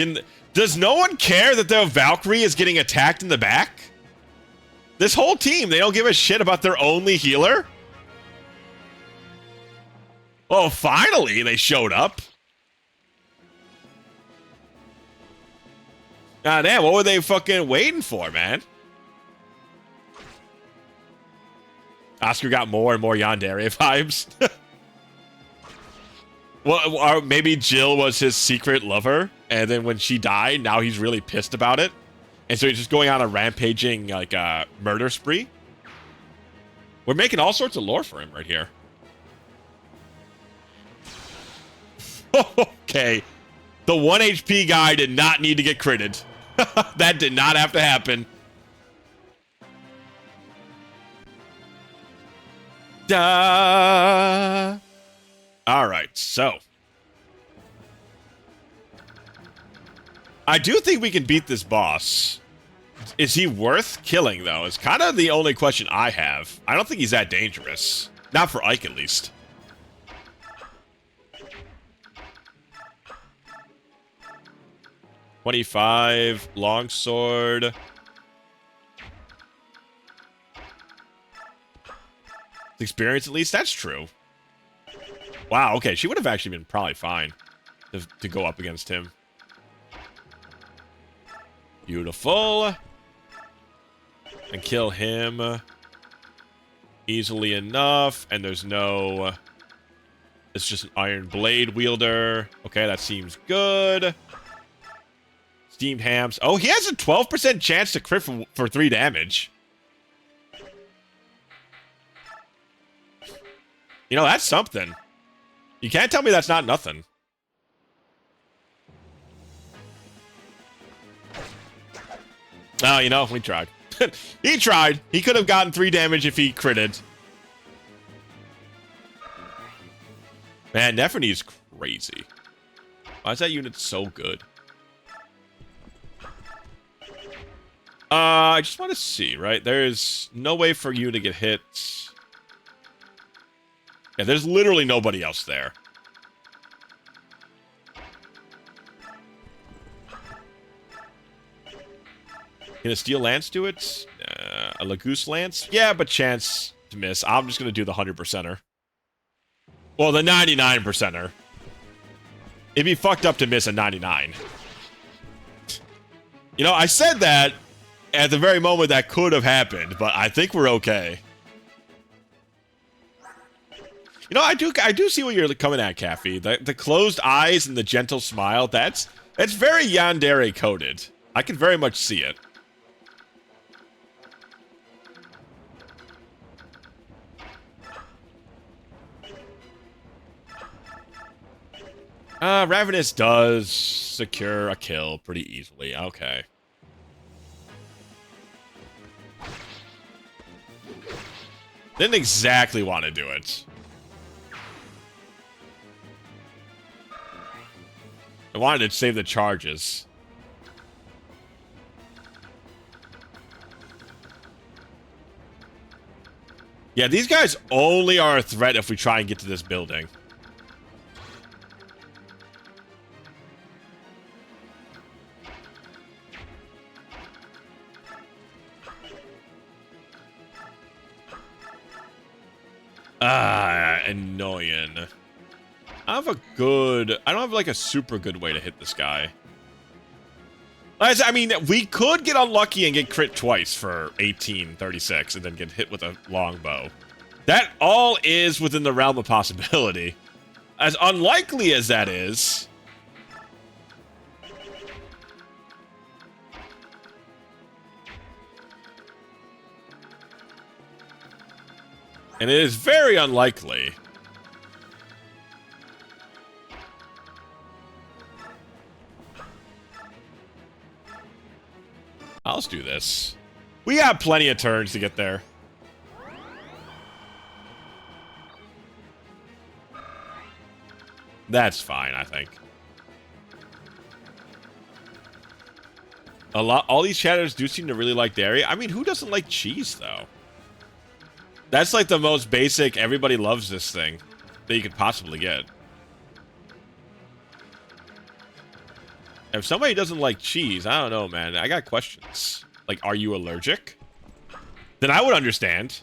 does no one care that their Valkyrie is getting attacked in the back? This whole team, they don't give a shit about their only healer? Oh, finally, they showed up. God damn, what were they fucking waiting for, man? Oscar got more and more Yandere vibes. Well, or maybe Jill was his secret lover, and then when she died, now he's really pissed about it. And so he's just going on a rampaging, like, murder spree. We're making all sorts of lore for him right here. Okay. The 1 HP guy did not need to get critted. That did not have to happen. Duh. All right, so. I do think we can beat this boss. Is he worth killing, though? It's kind of the only question I have. I don't think he's that dangerous. Not for Ike, at least. $25, longsword. Experience, at least? That's true. Wow, okay. She would have actually been probably fine to go up against him. Beautiful. And kill him easily enough. And there's no... It's just an iron blade wielder. Okay, that seems good. Steamed hams. Oh, he has a 12% chance to crit for 3 damage. You know, that's something. You can't tell me that's not nothing. Oh, you know, we tried. He tried. He could have gotten 3 damage if he critted. Man, Nephrone's crazy. Why is that unit so good? I just want to see, right? There's no way for you to get hit. Yeah, there's literally nobody else there. Can a steel lance do it? A Lagoose lance? Yeah, but chance to miss. I'm just going to do the 100%er. Well, the 99%er. It'd be fucked up to miss a 99. You know, I said that at the very moment that could have happened, but I think we're okay. You know, I do see what you're coming at, Caffey. The closed eyes and the gentle smile, that's very yandere coded. I can very much see it. Ravenous does secure a kill pretty easily. Okay. Didn't exactly want to do it. I wanted to save the charges. Yeah, these guys only are a threat if we try and get to this building. Annoying. I don't have like a super good way to hit this guy. I mean, we could get unlucky and get crit twice for 1836 and then get hit with a longbow. That all is within the realm of possibility. As unlikely as that is, and it is very unlikely. Let's do this. We got plenty of turns to get there. That's fine, I think. All these chatters do seem to really like dairy. I mean, who doesn't like cheese, though? That's like the most basic, everybody loves this thing that you could possibly get. If somebody doesn't like cheese, I don't know, man. I got questions. Like, are you allergic? Then I would understand.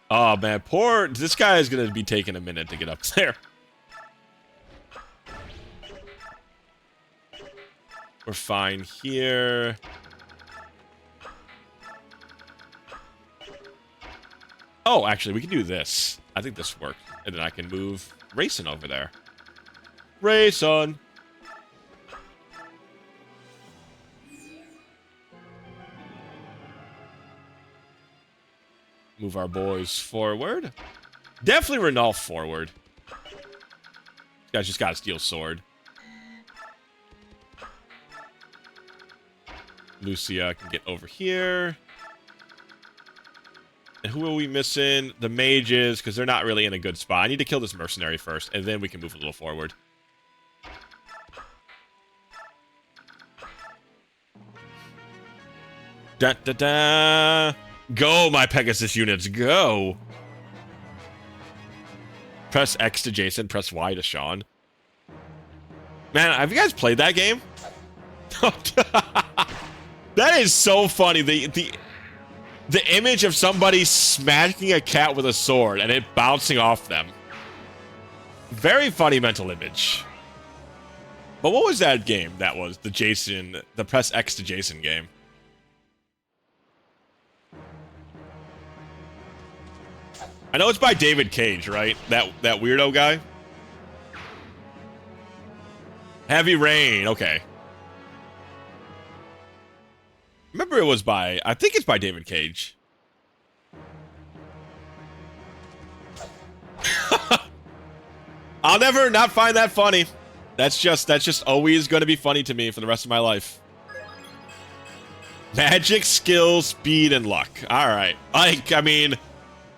Oh, man. This guy is going to be taking a minute to get up there. We're fine here. Oh, actually, we can do this. I think this worked. And then I can move Rayson over there. Rayson! Move our boys forward. Definitely Renalf forward. This guy's just got a steel sword. Lucia can get over here. And who are we missing? The mages, because they're not really in a good spot. I need to kill this mercenary first, and then we can move a little forward. Da-da-da! Go, my Pegasus units, go! Press X to Jason, press Y to Sean. Man, have you guys played that game? That is so funny. The image of somebody smacking a cat with a sword and it bouncing off them. Very funny mental image. But what was that game that was? The press X to Jason game. I know it's by David Cage, right? That weirdo guy? Heavy Rain, okay. Remember it was I think it's by David Cage. I'll never not find that funny. That's just always going to be funny to me for the rest of my life. Magic, skill, speed, and luck. All right. I mean,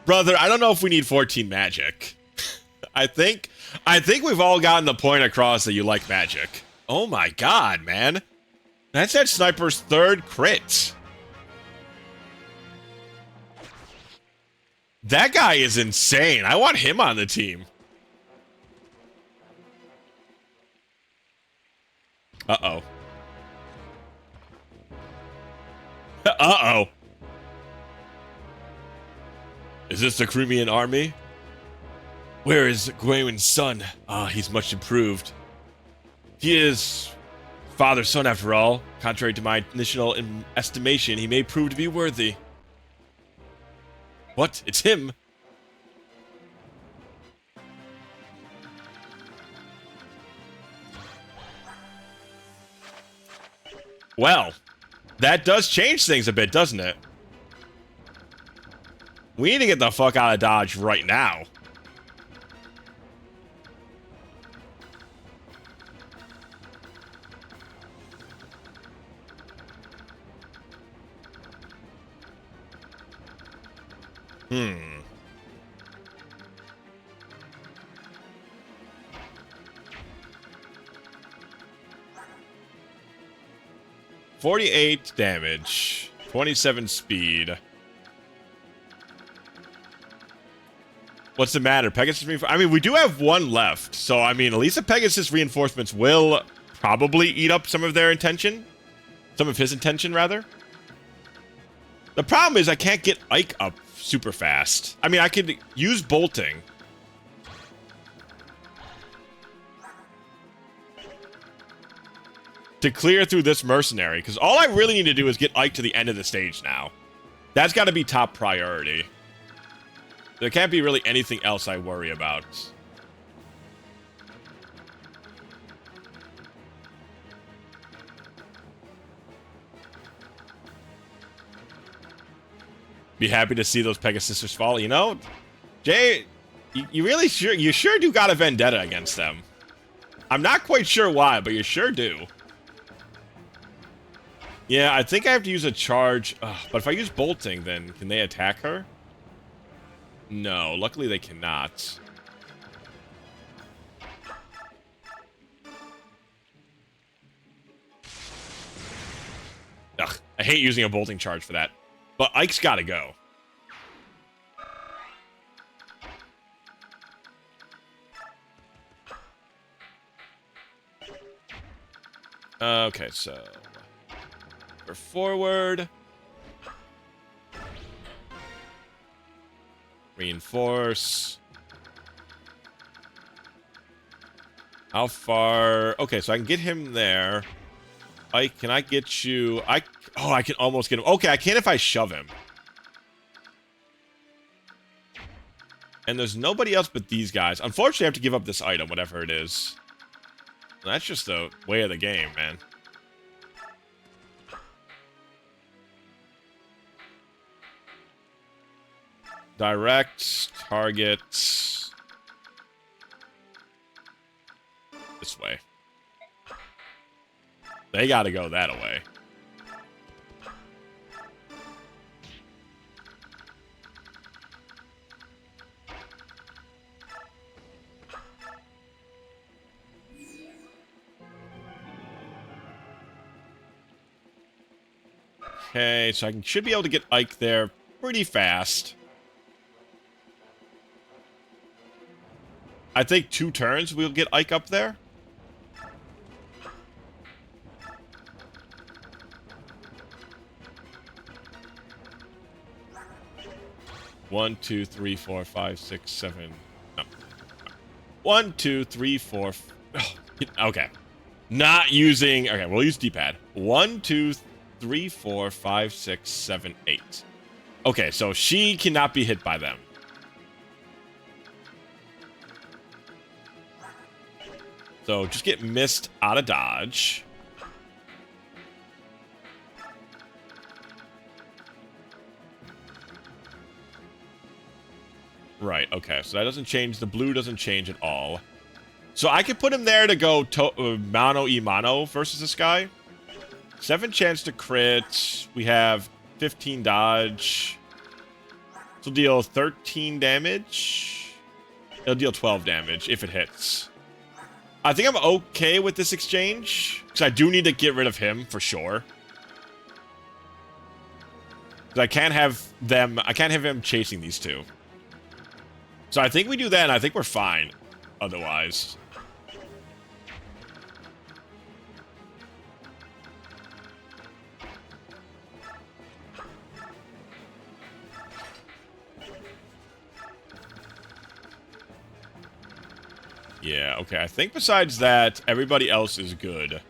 brother, I don't know if we need 14 magic. I think we've all gotten the point across that you like magic. Oh my god, man. That's that sniper's third crit. That guy is insane. I want him on the team. Uh-oh. Uh-oh. Is this the Crimean army? Where is Gwaywin's son? Ah, he's much improved. He is father's son after all. Contrary to my initial estimation, he may prove to be worthy. What? It's him. Well, that does change things a bit, doesn't it? We need to get the fuck out of Dodge right now. Hmm. $48 damage, 27 speed. What's the matter? Pegasus reinforcements? I mean, we do have one left, so I mean, at least the Pegasus reinforcements will probably eat up some of their intention. Some of his intention, rather. The problem is I can't get Ike up super fast. I mean, I could use bolting. To clear through this mercenary, because all I really need to do is get Ike to the end of the stage now. That's got to be top priority. There can't be really anything else I worry about. Be happy to see those Pegasus fall. You know, Jay, you sure do got a vendetta against them. I'm not quite sure why, but you sure do. Yeah, I think I have to use a charge. But if I use bolting, then can they attack her? No, luckily they cannot. Ugh, I hate using a bolting charge for that. But Ike's gotta go. Okay, so we're forward. Reinforce. How far? Okay, so I can get him there. Ike, can I get you? Oh, I can almost get him. Okay, I can if I shove him. And there's nobody else but these guys. Unfortunately, I have to give up this item, whatever it is. That's just the way of the game, man. Direct, target. This way. They gotta go that way. Okay, so I should be able to get Ike there pretty fast. I think 2 turns we'll get Ike up there. One, 2, 3, 4, 5, 6, 7. No. 1, 2, 3, 4. Okay. Not using. Okay, we'll use D-pad. 1, 2, 3, 4, 5, 6, 7, 8. Okay, so she cannot be hit by them. So just get missed out of dodge. Right, okay, so that doesn't change. The blue doesn't change at all. So I could put him there to go mano-y-mano versus this guy. 7 chance to crit. We have 15 dodge. This will deal 13 damage. It'll deal 12 damage if it hits. I think I'm okay with this exchange. Because I do need to get rid of him for sure. Because I can't have him chasing these two. So I think we do that, and I think we're fine otherwise. Yeah, okay. I think besides that, everybody else is good.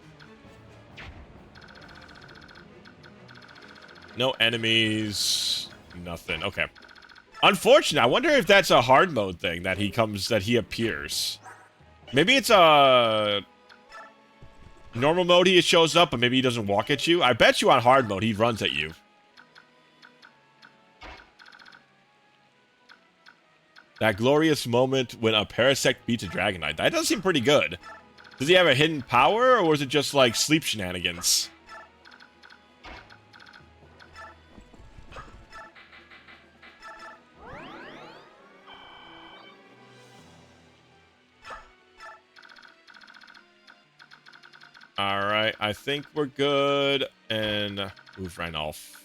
No enemies. Nothing. Okay. Unfortunate. I wonder if that's a hard mode thing that he appears. Maybe it's a normal mode he shows up, but maybe he doesn't walk at you. I bet you on hard mode he runs at you. That glorious moment when a Parasect beats a Dragon Knight. That does seem pretty good. Does he have a hidden power, or was it just like sleep shenanigans? Alright, I think we're good. And move right off.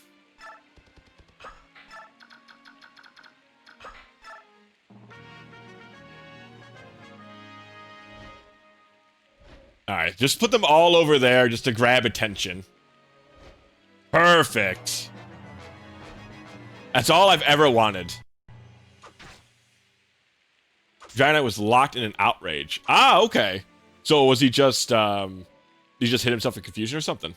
Alright, just put them all over there just to grab attention. Perfect. That's all I've ever wanted. Dragon Knight was locked in an outrage. Ah, okay. So was he just hit himself in confusion or something?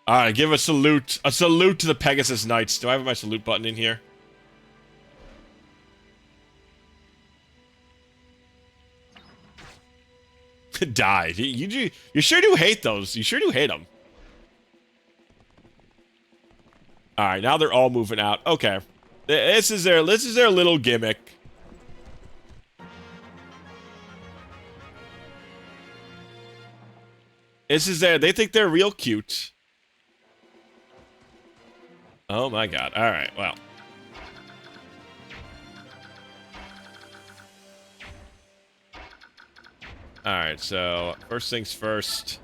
Alright, give a salute. A salute to the Pegasus Knights. Do I have my salute button in here? Died. You sure do hate those. You sure do hate them. Alright, now they're all moving out. Okay. This is their little gimmick. They think they're real cute. Oh my god. Alright, well. Alright, so first things first.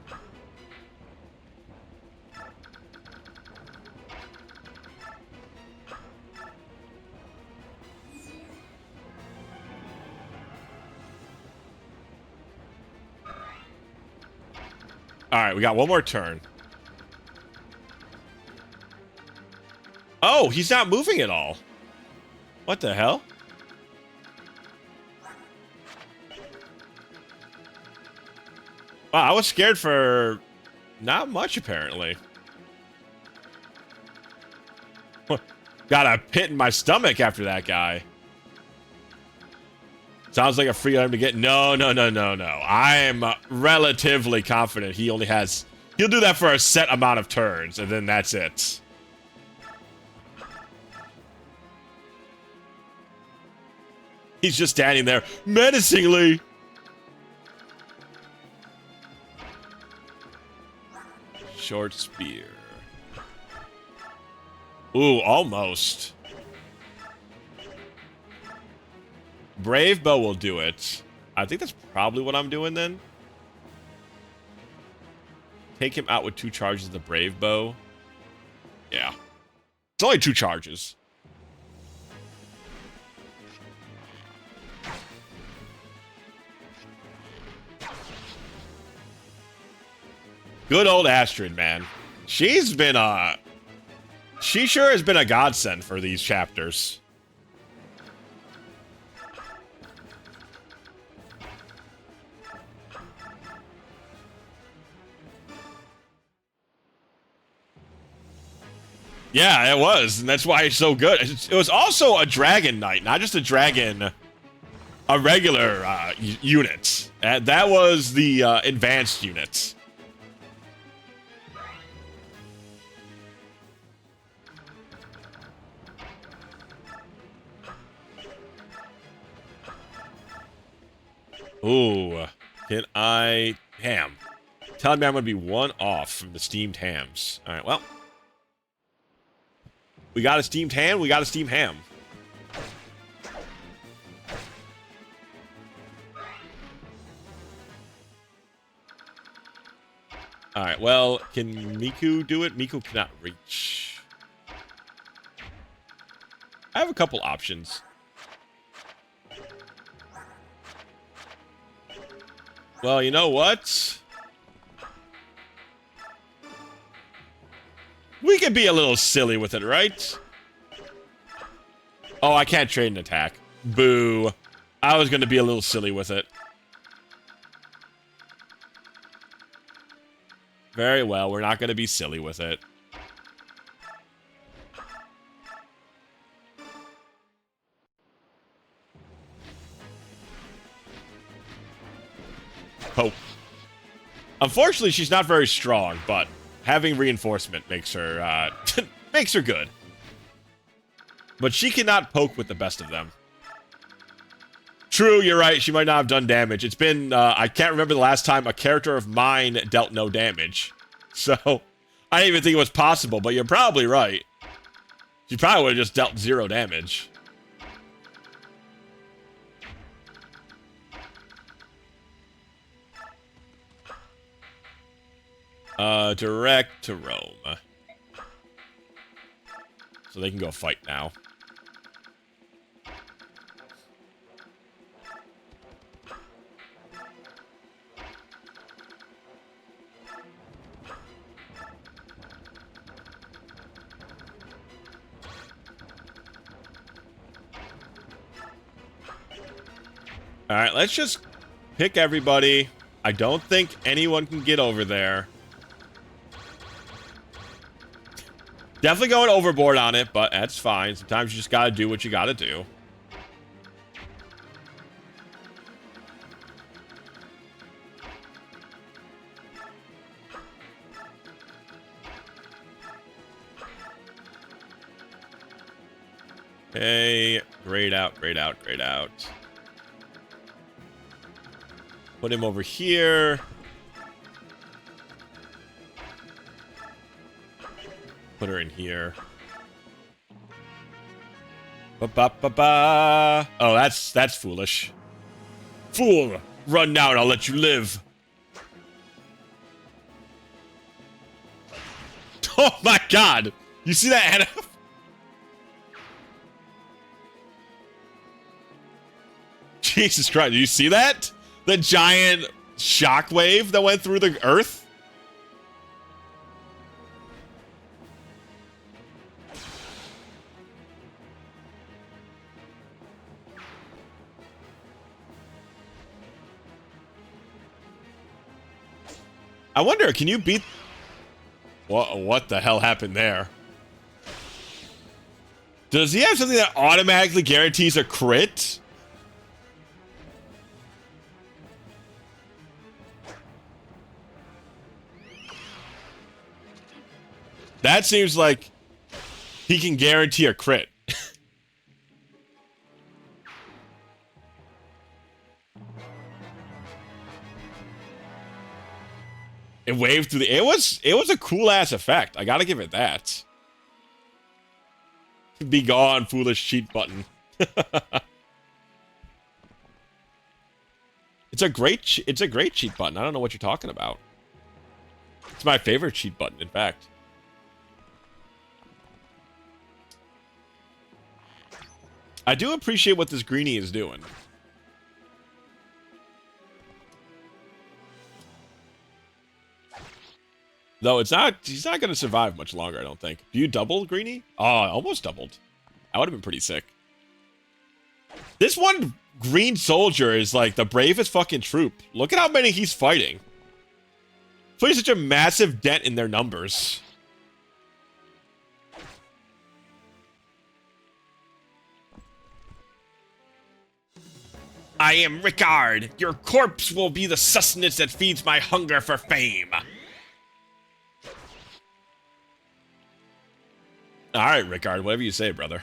Alright, we got one more turn. Oh, he's not moving at all. What the hell? Wow, I was scared for not much, apparently. Got a pit in my stomach after that guy. Sounds like a free item to get. No. I'm relatively confident he'll do that for a set amount of turns, and then that's it. He's just standing there menacingly. Short spear. Ooh, almost. Brave bow will do it. I think that's probably what I'm doing then. Take him out with 2 charges of the brave bow. Yeah. It's only 2 charges. Good old Astrid, man. She sure has been a godsend for these chapters. Yeah, it was, and that's why it's so good. It was also a Dragon Knight, not just a dragon, a regular unit. That was the advanced unit. Ooh, can I... Ham. Telling me I'm going to be 1 off from the steamed hams. Alright, well. We got a steamed ham, we got a steamed ham. Alright, well, can Miku do it? Miku cannot reach. I have a couple options. Well, you know what? We could be a little silly with it, right? Oh, I can't trade an attack. Boo. I was going to be a little silly with it. Very well, we're not going to be silly with it. poke. Unfortunately, she's not very strong, but having reinforcement makes her makes her good. But she cannot poke with the best of them. True, you're right. She might not have done damage. It's been, I can't remember the last time a character of mine dealt no damage. So, I didn't even think it was possible, but you're probably right. She probably would have just dealt 0 damage. Direct to Rome. So they can go fight now. Alright, let's just pick everybody. I don't think anyone can get over there. Definitely going overboard on it, but that's fine. Sometimes you just gotta do what you gotta do. Okay, grayed out, grayed out, grayed out. Put him over here. Put her in here. Ba-ba-ba-ba. Oh, that's foolish. Fool! Run now and I'll let you live. Oh my god! You see that, Anna? Jesus Christ, do you see that? The giant shockwave that went through the earth? I wonder, can you beat... What the hell happened there? Does he have something that automatically guarantees a crit? That seems like he can guarantee a crit. It waved through the... It was a cool-ass effect. I gotta give it that. Be gone, foolish cheat button. It's a great cheat button. I don't know what you're talking about. It's my favorite cheat button, in fact. I do appreciate what this greenie is doing. Though it's not, he's not going to survive much longer, I don't think. Do you double greenie? Oh, almost doubled. That would have been pretty sick. This one green soldier is like the bravest fucking troop. Look at how many he's fighting. Putting such a massive dent in their numbers. I am Rickard. Your corpse will be the sustenance that feeds my hunger for fame. Alright, Rickard, whatever you say, brother.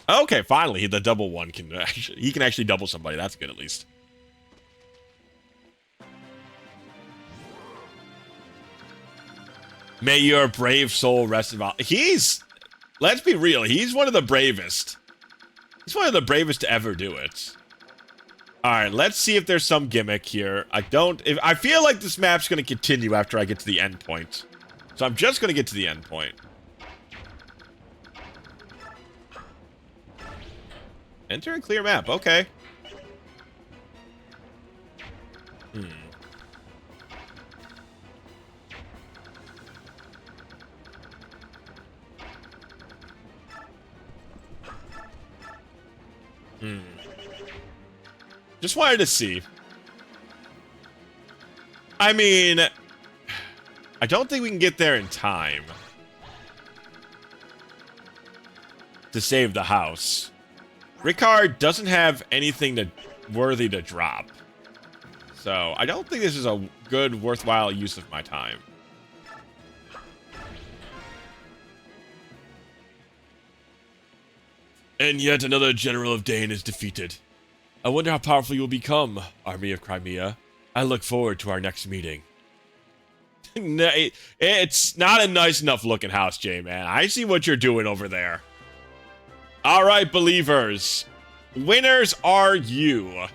Okay, finally, the double one can actually... He can actually double somebody. That's good, at least. May your brave soul rest in... He's... Let's be real. He's one of the bravest. He's one of the bravest to ever do it. Alright, let's see if there's some gimmick here. I feel like this map's going to continue after I get to the end point. So I'm just going to get to the end point. Enter and clear map, okay. Just wanted to see. I mean, I don't think we can get there in time. to save the house. Ricard doesn't have anything worthy to drop. So, I don't think this is a good, worthwhile use of my time. And yet another general of Dane is defeated. I wonder how powerful you will become, Army of Crimea. I look forward to our next meeting. It's not a nice enough looking house, J-Man. I see what you're doing over there. Alright, believers. Winners are you.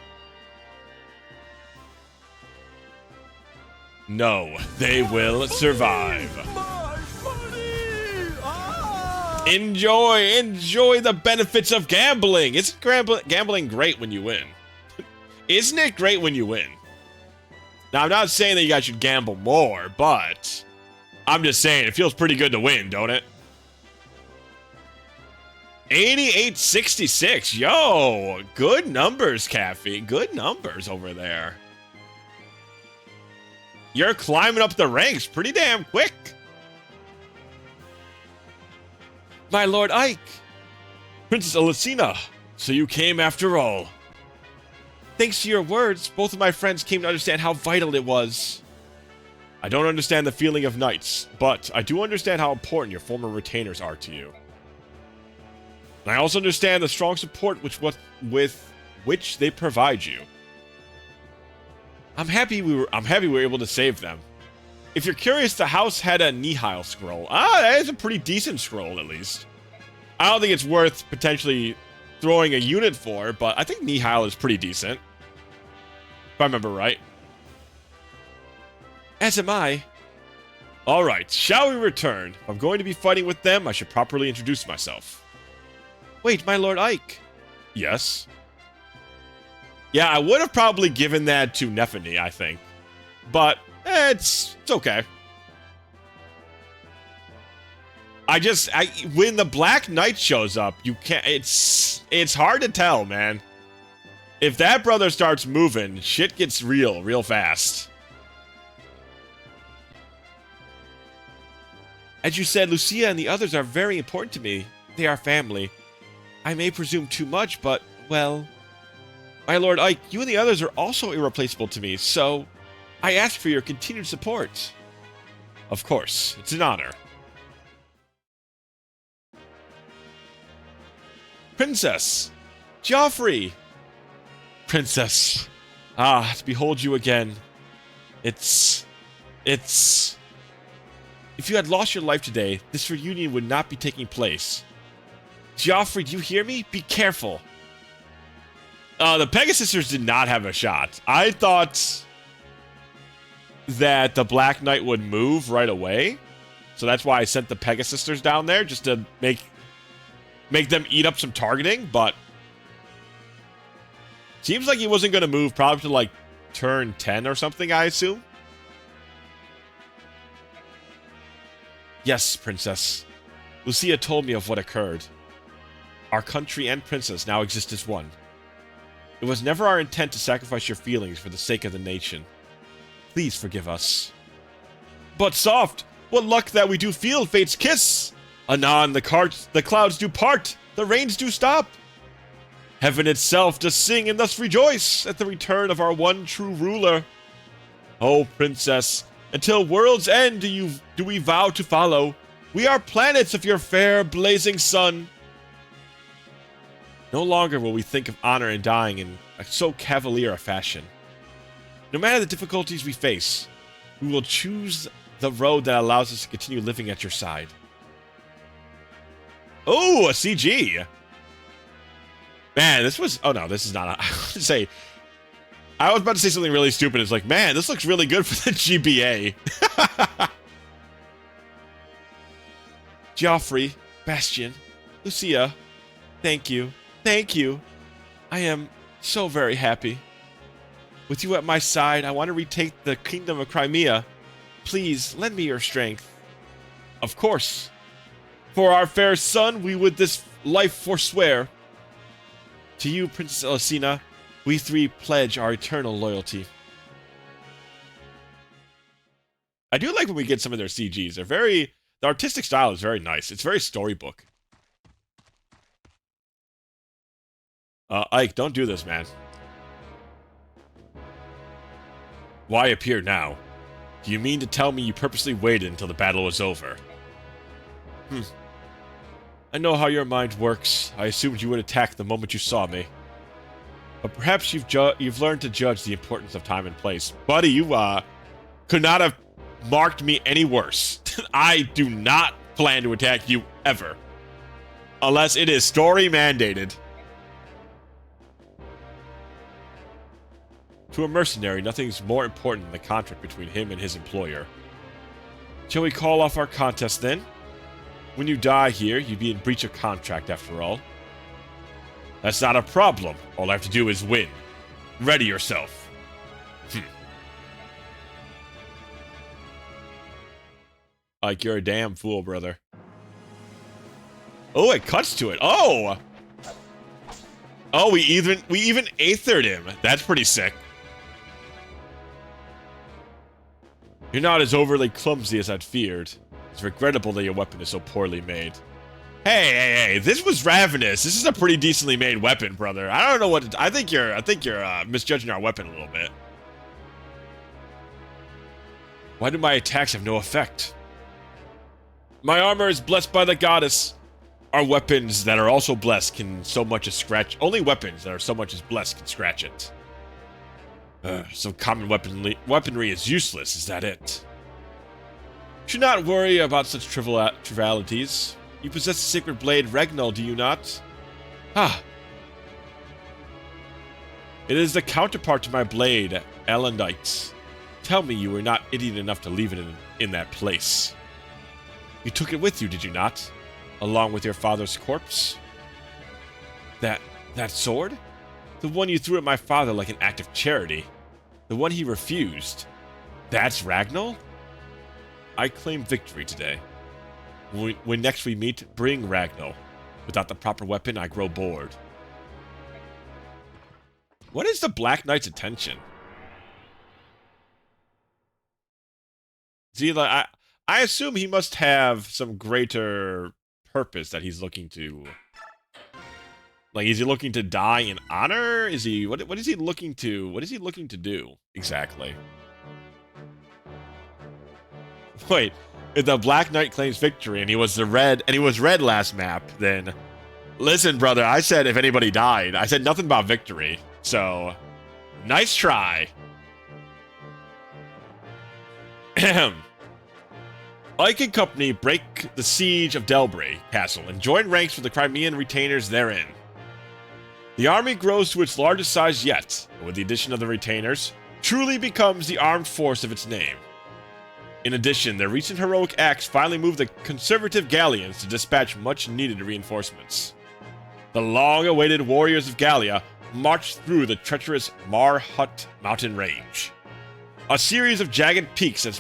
No, they will survive. Enjoy the benefits of gambling. Isn't gambling great when you win? Isn't it great when you win? Now, I'm not saying that you guys should gamble more, but I'm just saying it feels pretty good to win, don't it? 88-66. Yo, good numbers, Caffey. Good numbers over there. You're climbing up the ranks pretty damn quick. My Lord Ike. Princess Alicina. So you came after all. Thanks to your words, both of my friends came to understand how vital it was. I don't understand the feeling of knights, but I do understand how important your former retainers are to you. And I also understand the strong support with which they provide you. I'm happy we were able to save them. If you're curious, the house had a Nihil scroll. That is a pretty decent scroll, at least. I don't think it's worth potentially throwing a unit for, but I think Nihil is pretty decent. If I remember right. As am I. Alright, shall we return? If I'm going to be fighting with them, I should properly introduce myself. Wait, my Lord Ike. Yes? Yeah, I would have probably given that to Nephany, I think. But, it's okay. When the Black Knight shows up, you can't, it's hard to tell, man. If that brother starts moving, shit gets real fast. As you said, Lucia and the others are very important to me. They are family. I may presume too much, but, well... My Lord Ike, you and the others are also irreplaceable to me, so I ask for your continued support. Of course, it's an honor. Princess! Joffrey! Princess. Ah, to behold you again. It's... If you had lost your life today, this reunion would not be taking place. Joffrey, do you hear me? Be careful. The Pegasisters did not have a shot. I thought that the Black Knight would move right away. So that's why I sent the Pegasisters down there, just to make them eat up some targeting, but... Seems like he wasn't going to move probably to, like, turn 10 or something, I assume. Yes, Princess. Lucia told me of what occurred. Our country and princess now exist as one. It was never our intent to sacrifice your feelings for the sake of the nation. Please forgive us. But soft, what luck that we do feel fate's kiss! Anon the clouds do part, the rains do stop. Heaven itself does sing and thus rejoice at the return of our one true ruler. Oh, princess, until world's end do we vow to follow. We are planets of your fair blazing sun. No longer will we think of honor and dying in so cavalier a fashion. No matter the difficulties we face, we will choose the road that allows us to continue living at your side. Oh, a CG! Man, this was... Oh, no, this is not... I was about to say something really stupid. It's like, man, this looks really good for the GBA. Joffrey, Bastion, Lucia, thank you. Thank you. I am so very happy. With you at my side, I want to retake the Kingdom of Crimea. Please, lend me your strength. Of course. For our fair son, we would this life forswear. To you, Princess Alicina, we three pledge our eternal loyalty. I do like when we get some of their CGs. They're very... The artistic style is very nice. It's very storybook. Ike, don't do this, man. Why appear now? Do you mean to tell me you purposely waited until the battle was over? I know how your mind works. I assumed you would attack the moment you saw me. But perhaps you've learned to judge the importance of time and place. Buddy, you could not have marked me any worse. I do not plan to attack you ever. Unless it is story mandated. To a mercenary, nothing's more important than the contract between him and his employer. Shall we call off our contest then? When you die here, you'd be in breach of contract after all. That's not a problem. All I have to do is win. Ready yourself. Like, you're a damn fool, brother. Oh, it cuts to it. Oh! Oh, we even aethered him. That's pretty sick. You're not as overly clumsy as I'd feared. It's regrettable that your weapon is so poorly made. Hey, this was Ravenous. This is a pretty decently made weapon, brother. I don't know what to, I think you're misjudging our weapon a little bit. Why do my attacks have no effect? My armor is blessed by the goddess. Our weapons that are also blessed can so much as scratch. Only weapons that are so much as blessed can scratch it. So common weaponry is useless, is that it? Should not worry about such trivialities. You possess the sacred blade Regnal, do you not? Ah. It is the counterpart to my blade, Elendite. Tell me you were not idiot enough to leave it in that place. You took it with you, did you not? Along with your father's corpse? That sword? The one you threw at my father like an act of charity. The one he refused. That's Ragnall? I claim victory today. When next we meet, bring Ragnall. Without the proper weapon, I grow bored. What is the Black Knight's intention? See, like, I assume he must have some greater purpose that he's looking to. Like, is he looking to die in honor? Is he what is he looking to? What is he looking to do exactly? Wait, if the Black Knight claims victory and he was red last map, then listen, brother, I said if anybody died, I said nothing about victory. So, nice try. Ike and company break the siege of Delbray Castle and join ranks with the Crimean retainers therein. The army grows to its largest size yet, and with the addition of the retainers, truly becomes the armed force of its name. In addition, their recent heroic acts finally moved the conservative Gallians to dispatch much-needed reinforcements. The long-awaited warriors of Gallia marched through the treacherous Marhut mountain range, a series of jagged peaks that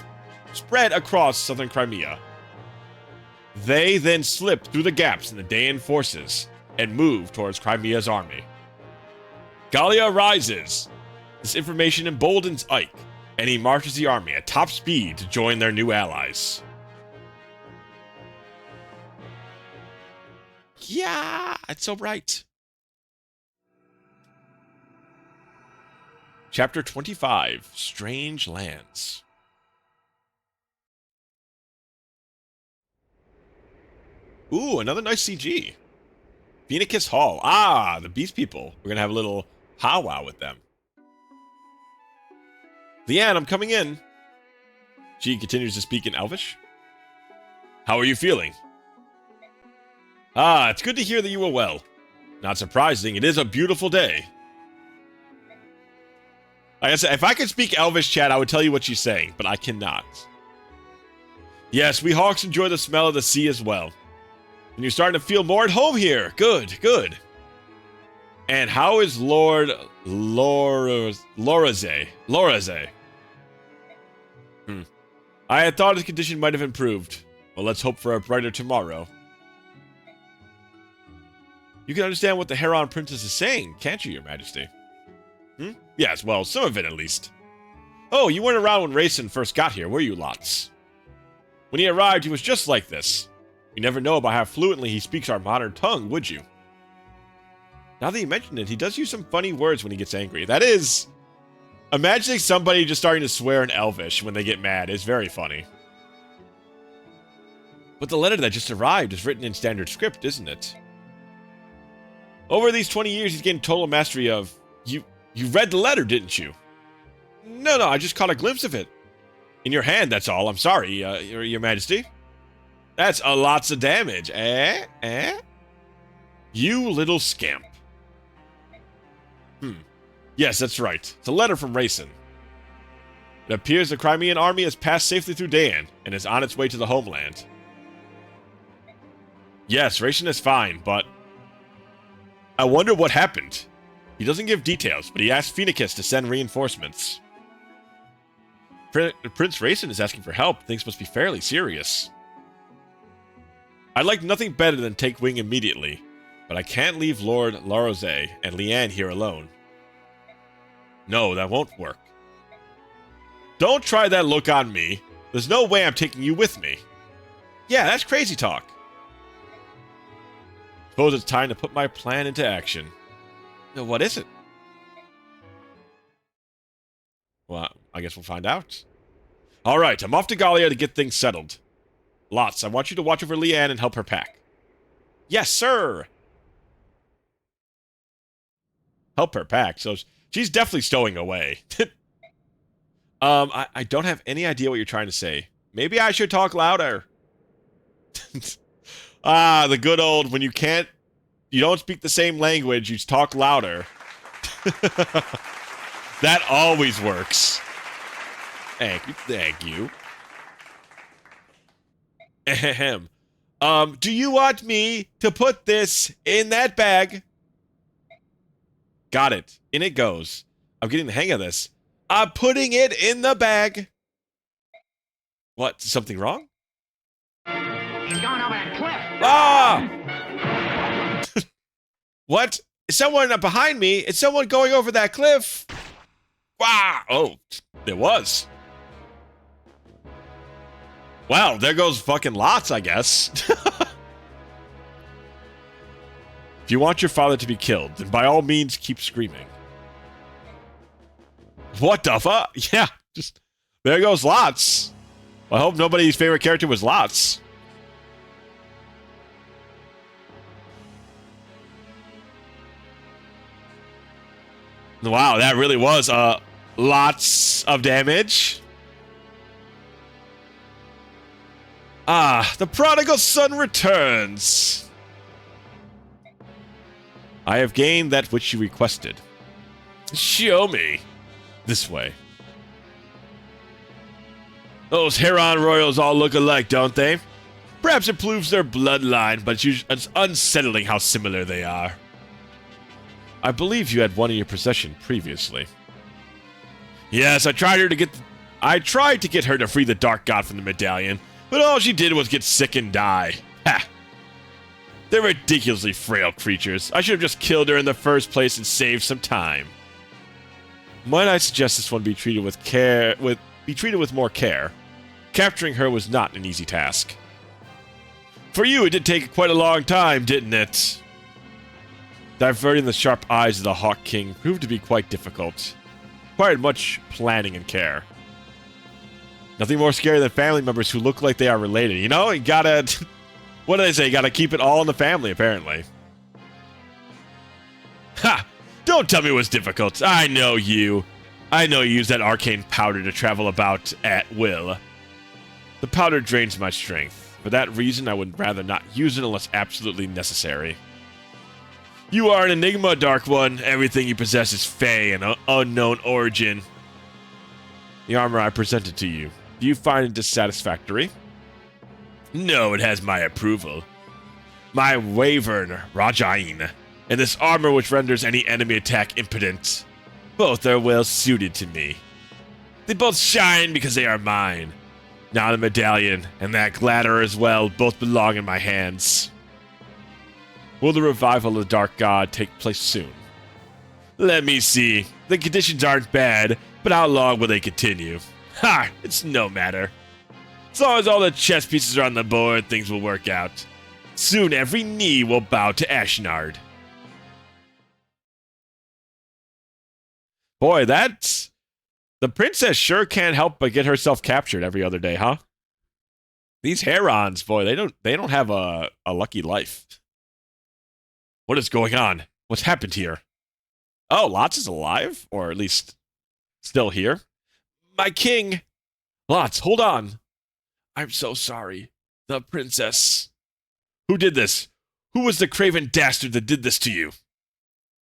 spread across southern Crimea. They then slipped through the gaps in the Daean forces and moved towards Crimea's army. Gallia rises! This information emboldens Ike, and he marches the army at top speed to join their new allies. Yeah, it's so right. Chapter 25, Strange Lands. Ooh, another nice CG. Phoenicus Hall. Ah, the Beast People. We're gonna have a little powwow with them. Leanne, I'm coming in. She continues to speak in Elvish. How are you feeling? Ah, it's good to hear that you are well. Not surprising, it is a beautiful day. Like I said, if I could speak Elvish, chat, I would tell you what she's saying, but I cannot. Yes, we Hawks enjoy the smell of the sea as well. And you're starting to feel more at home here. Good, good. And how is Lord Loraze? I had thought his condition might have improved. Well, let's hope for a brighter tomorrow. You can understand what the Heron Princess is saying, can't you, Your Majesty? Yes, well, some of it at least. Oh, you weren't around when Rayson first got here, were you, Lots? When he arrived, he was just like this. You never know about how fluently he speaks our modern tongue, would you? Now that you mention it, he does use some funny words when he gets angry. That is... Imagining somebody just starting to swear in Elvish when they get mad is very funny. But the letter that just arrived is written in standard script, isn't it? Over these 20 years, he's gained total mastery of... You read the letter, didn't you? No, I just caught a glimpse of it. In your hand, that's all. I'm sorry, your majesty. That's a lots of damage. You little scamp. Yes, that's right. It's a letter from Raisin. It appears the Crimean army has passed safely through Dayan and is on its way to the homeland. Yes, Raisin is fine, but... I wonder what happened. He doesn't give details, but he asked Phoenicus to send reinforcements. Prince Raisin is asking for help. Things must be fairly serious. I'd like nothing better than take wing immediately, but I can't leave Lord Larose and Leanne here alone. No, that won't work. Don't try that look on me. There's no way I'm taking you with me. Yeah, that's crazy talk. Suppose it's time to put my plan into action. Now, what is it? Well, I guess we'll find out. Alright, I'm off to Gallia to get things settled. Lots, I want you to watch over Leanne and help her pack. Yes, sir! Help her pack, so she's definitely stowing away. I don't have any idea what you're trying to say. Maybe I should talk louder. The good old, when you don't speak the same language, you talk louder. That always works. Thank you. Ahem. Do you want me to put this in that bag? Got it. In it goes. I'm getting the hang of this. I'm putting it in the bag. What? Something wrong? He's going over that cliff. Ah! What? Is someone behind me? Is someone going over that cliff? Wow! Oh, there was. Wow, there goes fucking lots, I guess. If you want your father to be killed, then by all means keep screaming. What the fuck? Yeah, just... There goes Lots. I hope nobody's favorite character was Lots. Wow, that really was lots of damage. Ah, the prodigal son returns. I have gained that which you requested. Show me. This way. Those Heron royals all look alike, don't they? Perhaps it proves their bloodline, but it's unsettling how similar they are. I believe you had one in your possession previously. Yes, I tried to get her to free the Dark God from the medallion, but all she did was get sick and die. Ha! They're ridiculously frail creatures. I should have just killed her in the first place and saved some time. Might I suggest this one be treated with care, with more care? Capturing her was not an easy task. For you, it did take quite a long time, didn't it? Diverting the sharp eyes of the Hawk King proved to be quite difficult. Required much planning and care. Nothing more scary than family members who look like they are related. You know, you gotta... What do they say? You gotta keep it all in the family, apparently. Ha! Don't tell me it was difficult. I know you. I know you use that arcane powder to travel about at will. The powder drains my strength. For that reason, I would rather not use it unless absolutely necessary. You are an enigma, Dark One. Everything you possess is fey and unknown origin. The armor I presented to you. Do you find it dissatisfactory? No, it has my approval. My Wyvern, Rajain, and this armor which renders any enemy attack impotent. Both are well suited to me. They both shine because they are mine. Now the medallion and that gladder as well both belong in my hands. Will the revival of the Dark God take place soon? Let me see. The conditions aren't bad, but how long will they continue? Ha! It's no matter. As long as all the chess pieces are on the board, things will work out. Soon every knee will bow to Ashnard. Boy, that's... The princess sure can't help but get herself captured every other day, huh? These herons, boy, they don't have a lucky life. What is going on? What's happened here? Oh, Lots is alive? Or at least still here? My king! Lots, hold on. I'm so sorry. The princess. Who did this? Who was the craven dastard that did this to you?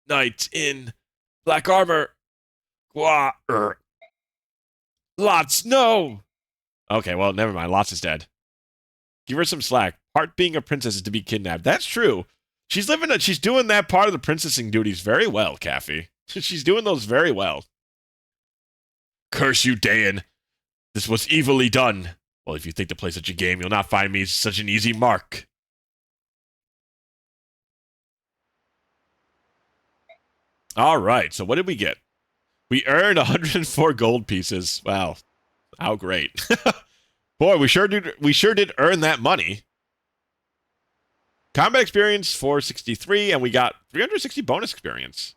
Knight in black armor. Lots, no! Okay, well, never mind. Lots is dead. Give her some slack. Part being a princess is to be kidnapped. That's true. She's doing that part of the princessing duties very well, Caffey. She's doing those very well. Curse you, Dayan. This was evilly done. Well, if you think to play such a game, you'll not find me such an easy mark. All right, so what did we get? We earned 104 gold pieces. Wow, how great. Boy, we sure did earn that money. Combat experience 463, and we got 360 bonus experience.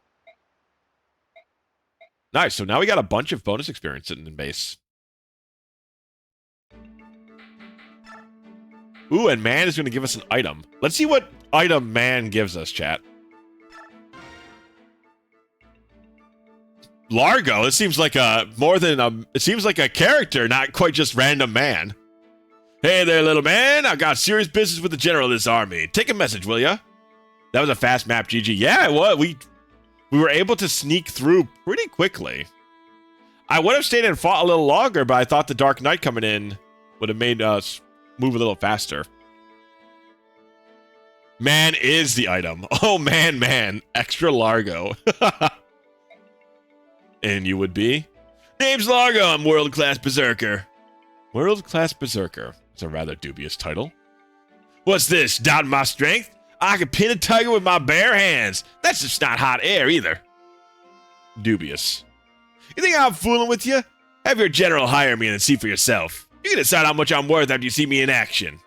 Nice, so now we got a bunch of bonus experience sitting in base. Ooh, and man is going to give us an item. Let's see what item man gives us, chat. Largo, it seems like it seems like a character, not quite just random man. Hey there, little man. I've got serious business with the general of this army. Take a message, will ya? That was a fast map, GG. Yeah, it was. We were able to sneak through pretty quickly. I would have stayed and fought a little longer, but I thought the Dark Knight coming in would have made us move a little faster. Man is the item. Oh, man. Extra Largo. And you would be? Name's Largo. I'm world-class berserker. World-class berserker. It's a rather dubious title. What's this? Doubting my strength? I can pin a tiger with my bare hands. That's just not hot air either. Dubious. You think I'm fooling with you? Have your general hire me and then see for yourself. You can decide how much I'm worth after you see me in action.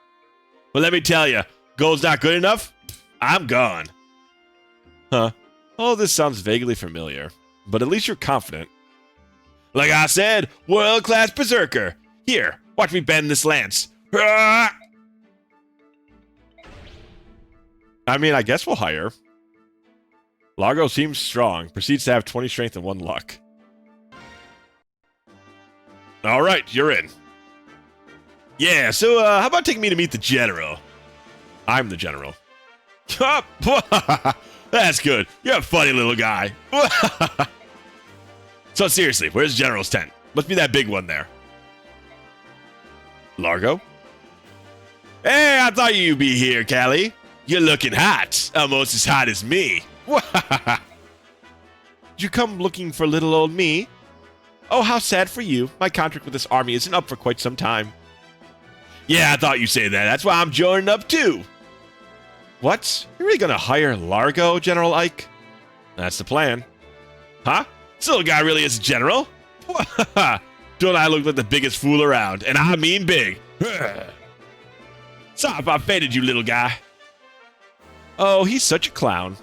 But let me tell you, gold's not good enough? I'm gone. Huh. Oh, this sounds vaguely familiar. But at least you're confident. Like I said, world-class berserker. Here, watch me bend this lance. I mean, I guess we'll hire. Largo seems strong. Proceeds to have 20 strength and 1 luck. Alright, you're in. Yeah, so how about taking me to meet the general? I'm the general. That's good. You're a funny little guy. So seriously, where's the general's tent? Must be that big one there. Largo? Hey, I thought you'd be here, Callie. You're looking hot. Almost as hot as me. Did you come looking for little old me? Oh, how sad for you. My contract with this army isn't up for quite some time. Yeah, I thought you'd say that. That's why I'm joining up too. What? You're really gonna hire Largo, General Ike? That's the plan. Huh? This little guy really is a general? Don't I look like the biggest fool around? And I mean big. Sorry if I offended you, little guy. Oh, he's such a clown.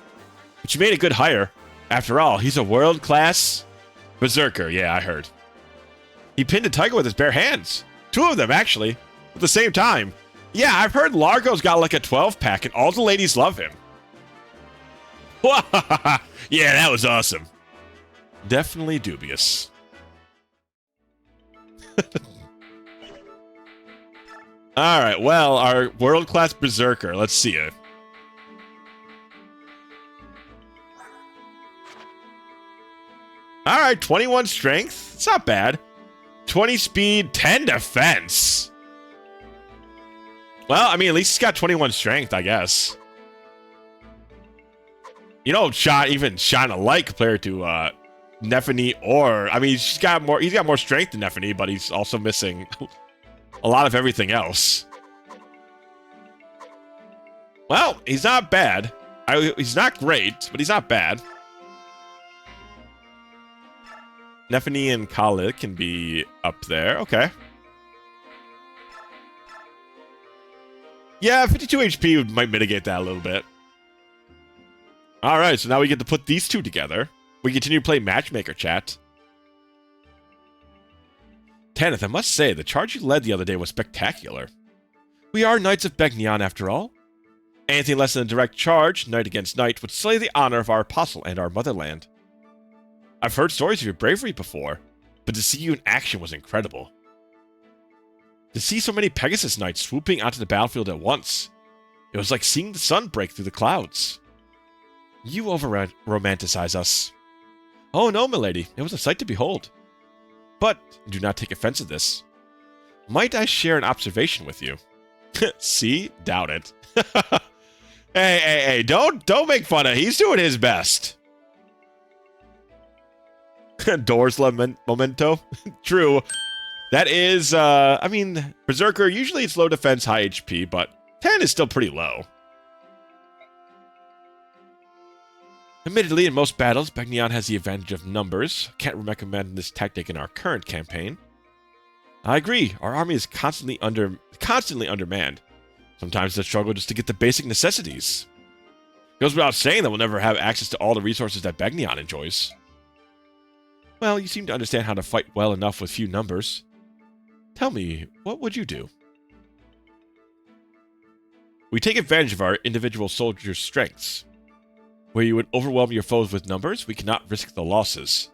But you made a good hire. After all, he's a world-class berserker. Yeah, I heard. He pinned a tiger with his bare hands. 2 of them, actually. At the same time. Yeah, I've heard Largo's got like a 12-pack and all the ladies love him. Yeah, that was awesome. Definitely dubious. Alright, well, our world-class berserker. Let's see it. Alright, 21 strength. It's not bad. 20 speed, 10 defense. Well, I mean, at least he's got 21 strength, I guess. You know, shine a like compared to Nephany or... I mean, he's got more strength than Nephany, but he's also missing a lot of everything else. Well, he's not bad. He's not great, but he's not bad. Nephany and Khalid can be up there. Okay. Yeah, 52 HP might mitigate that a little bit. Alright, so now we get to put these two together. We continue to play Matchmaker, chat. Tanith, I must say, the charge you led the other day was spectacular. We are Knights of Begnion, after all. Anything less than a direct charge, knight against knight, would slay the honor of our apostle and our motherland. I've heard stories of your bravery before, but to see you in action was incredible. To see so many Pegasus Knights swooping onto the battlefield at once, it was like seeing the sun break through the clouds. You over-romanticize us. Oh no, milady, it was a sight to behold. But do not take offense at this. Might I share an observation with you? See? Doubt it. Hey, don't make fun of him. He's doing his best. Doors memento. True. That is, I mean, Berserker, usually it's low defense, high HP, but 10 is still pretty low. Admittedly, in most battles, Begnion has the advantage of numbers. Can't recommend this tactic in our current campaign. I agree, our army is constantly undermanned. Sometimes they struggle just to get the basic necessities. Goes without saying that we'll never have access to all the resources that Begnion enjoys. Well, you seem to understand how to fight well enough with few numbers. Tell me, what would you do? We take advantage of our individual soldiers' strengths. Where you would overwhelm your foes with numbers, we cannot risk the losses.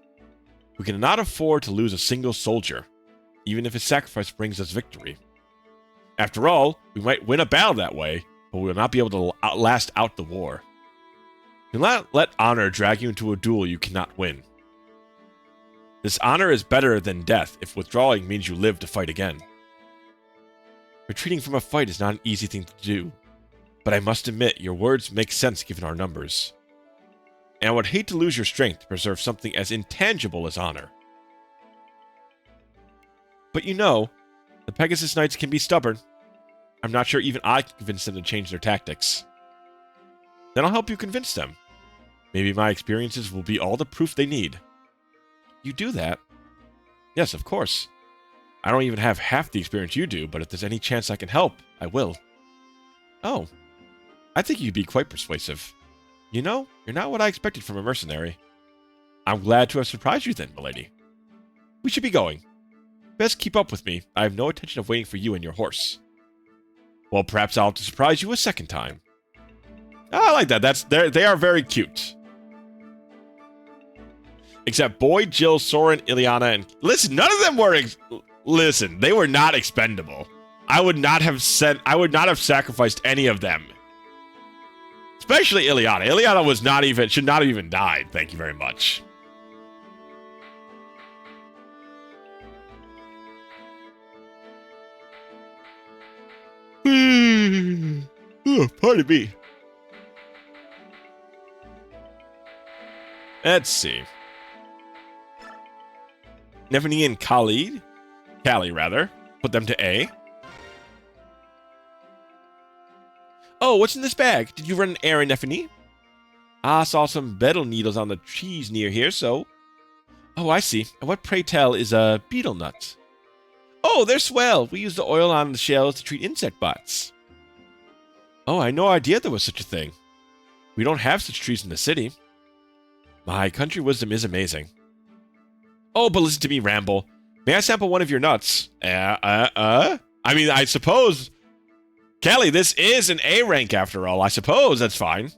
We cannot afford to lose a single soldier, even if his sacrifice brings us victory. After all, we might win a battle that way, but we will not be able to last out the war. Do not let honor drag you into a duel you cannot win. This honor is better than death if withdrawing means you live to fight again. Retreating from a fight is not an easy thing to do, but I must admit your words make sense given our numbers. And I would hate to lose your strength to preserve something as intangible as honor. But you know, the Pegasus Knights can be stubborn. I'm not sure even I can convince them to change their tactics. Then I'll help you convince them. Maybe my experiences will be all the proof they need. You do that? Yes, of course. I don't even have half the experience you do, but if there's any chance I can help, I will. Oh, I think you'd be quite persuasive. You know, you're not what I expected from a mercenary. I'm glad to have surprised you then, milady. We should be going. Best keep up with me. I have no intention of waiting for you and your horse. Well, perhaps I'll have to surprise you a second time. I like that. They are very cute. Except Boyd, Jill, Soren, Ileana, and... Listen, none of them were... Listen, they were not expendable. I would not have sacrificed any of them. Especially Ileana. Ileana should not have even died. Thank you very much. Oh, pardon me. Let's see. Nephany and Callie, put them to A. Oh, what's in this bag? Did you run an errand, Nephany? I saw some betel needles on the trees near here, so... Oh, I see. And what, pray tell, is a betel nut? Oh, they're swell. We use the oil on the shells to treat insect bites. Oh, I had no idea there was such a thing. We don't have such trees in the city. My country wisdom is amazing. Oh, but listen to me ramble. May I sample one of your nuts? I mean, I suppose... Callie, this is an A rank after all. I suppose that's fine.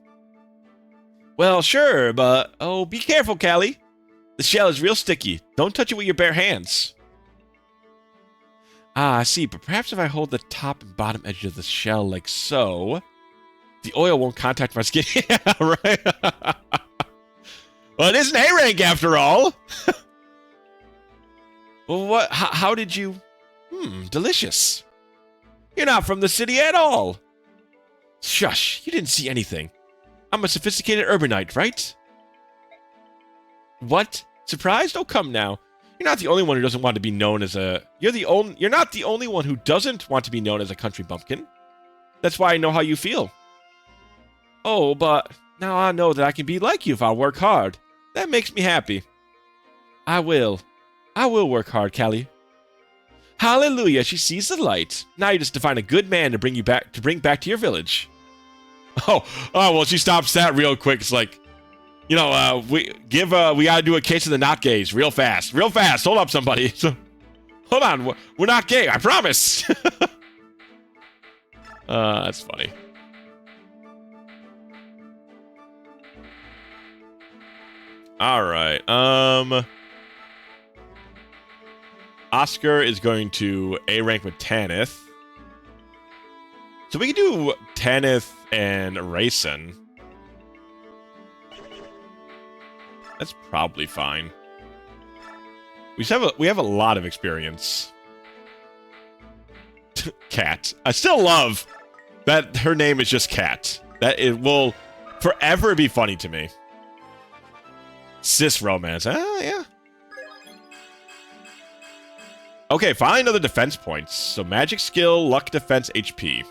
Well, sure, but... Oh, be careful, Callie. The shell is real sticky. Don't touch it with your bare hands. Ah, I see, but perhaps if I hold the top and bottom edge of the shell like so... The oil won't contact my skin. Yeah, right? Well, it is an A rank after all. Well, what? How did you... delicious. You're not from the city at all. Shush, you didn't see anything. I'm a sophisticated urbanite, right? What? Surprised? Oh, come now. You're not the only one who doesn't want to be known as a... You're not the only one who doesn't want to be known as a country bumpkin. That's why I know how you feel. Oh, but now I know that I can be like you if I work hard. That makes me happy. I will. I will work hard, Callie. Hallelujah, she sees the light. Now you just to find a good man to bring back to your village. Oh, well, she stops that real quick. It's like, you know, we gotta do a case of the not gays real fast. Hold up, somebody. So, Hold on, we're not gay, I promise. That's funny. All right. Oscar is going to A rank with Tanith. So we can do Tanith and Rayson. That's probably fine. We have a lot of experience. Cat. I still love that her name is just Cat. That it will forever be funny to me. Cis romance. Yeah. Okay, finally another defense points. So magic skill, luck, defense, HP.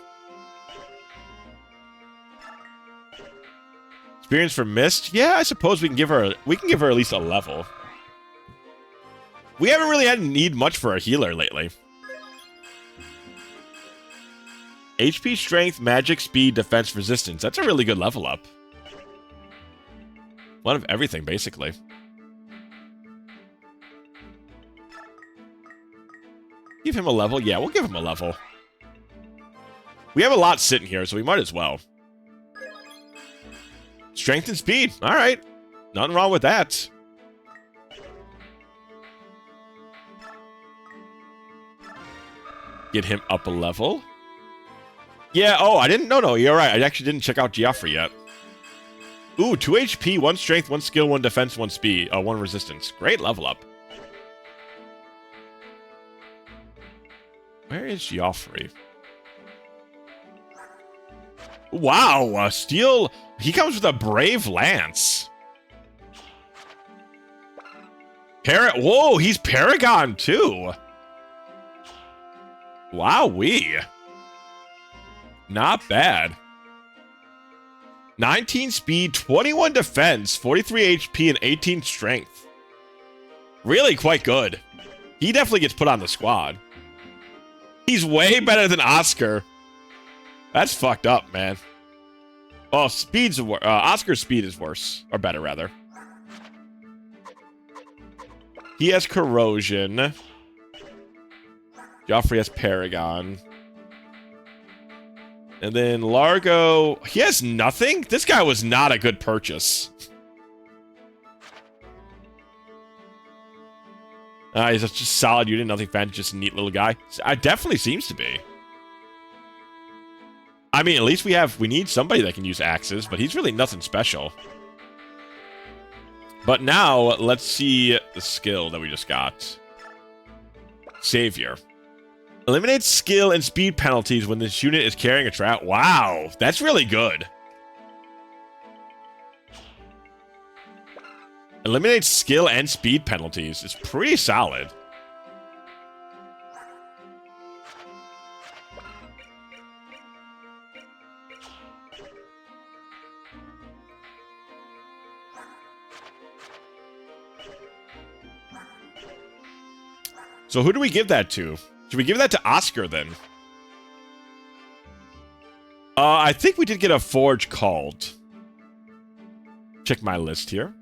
Experience for Mist? Yeah, I suppose we can give her at least a level. We haven't really had need much for a healer lately. HP, strength, magic, speed, defense, resistance. That's a really good level up. One of everything, basically. Give him a level? Yeah, we'll give him a level. We have a lot sitting here, so we might as well. Strength and speed. All right. Nothing wrong with that. Get him up a level. Yeah, oh, I didn't... No, you're right. I actually didn't check out Geoffrey yet. Ooh, 2 HP, 1 strength, 1 skill, 1 defense, 1 speed, 1 resistance. Great level up. Where is Geoffrey? Wow, steel... He comes with a brave lance. Whoa, he's Paragon, too. Wowee. Not bad. 19 speed, 21 defense, 43 HP, and 18 strength. Really quite good. He definitely gets put on the squad. He's way better than Oscar. That's fucked up, man. Oh, Oscar's speed is worse. Or better, rather. He has corrosion. Geoffrey has Paragon. And then Largo... He has nothing? This guy was not a good purchase. He's just solid unit, nothing fancy, just a neat little guy. Definitely seems to be. I mean, at least we need somebody that can use axes, but he's really nothing special. But now, let's see the skill that we just got. Savior. Eliminates skill and speed penalties when this unit is carrying a trap. Wow, that's really good. Eliminates skill and speed penalties. It's pretty solid. So who do we give that to? Should we give that to Oscar, then? I think we did get a forge called. Check my list here.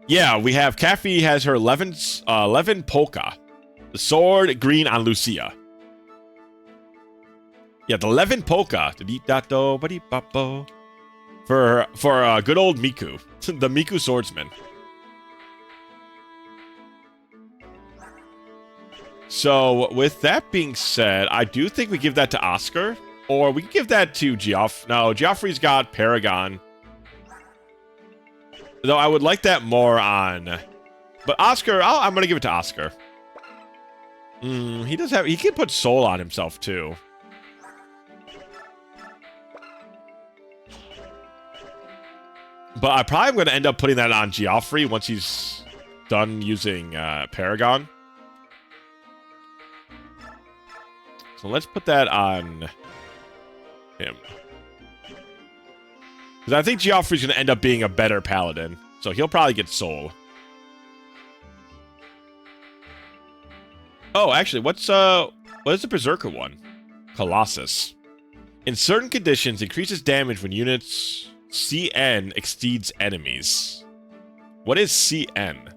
Yeah, we have... Kathy has her 11 polka. The sword green on Lucia. Yeah, the 11 polka. For good old Miku. The Miku swordsman. So, with that being said, I do think we give that to Oscar. Or we can give that to Geoff. No, Geoffrey's got Paragon. Though I would like that more on... But Oscar, I'm going to give it to Oscar. He does have... He can put soul on himself, too. But I probably am going to end up putting that on Geoffrey once he's done using Paragon. So let's put that on him. Because I think Geoffrey's going to end up being a better paladin. So he'll probably get soul. Oh, actually, what is the Berserker one? Colossus. In certain conditions, increases damage when units... CN exceeds enemies. What is CN?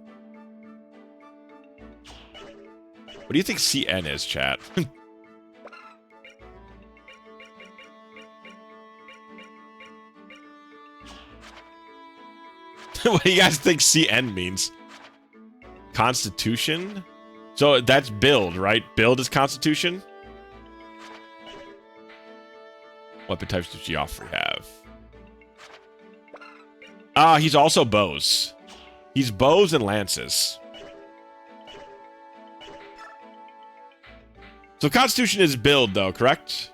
What do you think CN is, chat? What do you guys think CN means? Constitution? So that's build, right? Build is Constitution? What weapon types does Geoffrey have? He's also bows. He's bows and lances. So Constitution is build, though, correct?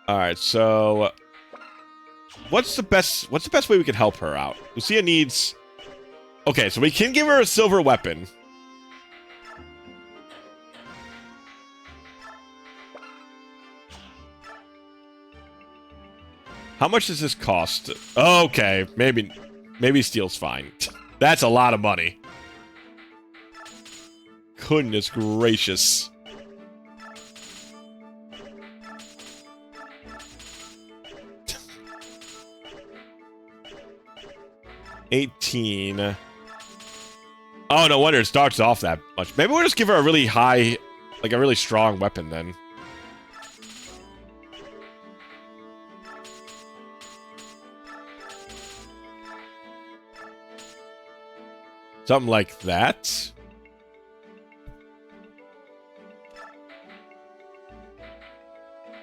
All right, so what's the best way we can help her out? Lucia needs. Okay, so we can give her a silver weapon. How much does this cost? Okay, maybe steel's fine. That's a lot of money. Goodness gracious. $18. Oh, no wonder it starts off that much. Maybe we'll just give her a really high, like a really strong weapon then. Something like that.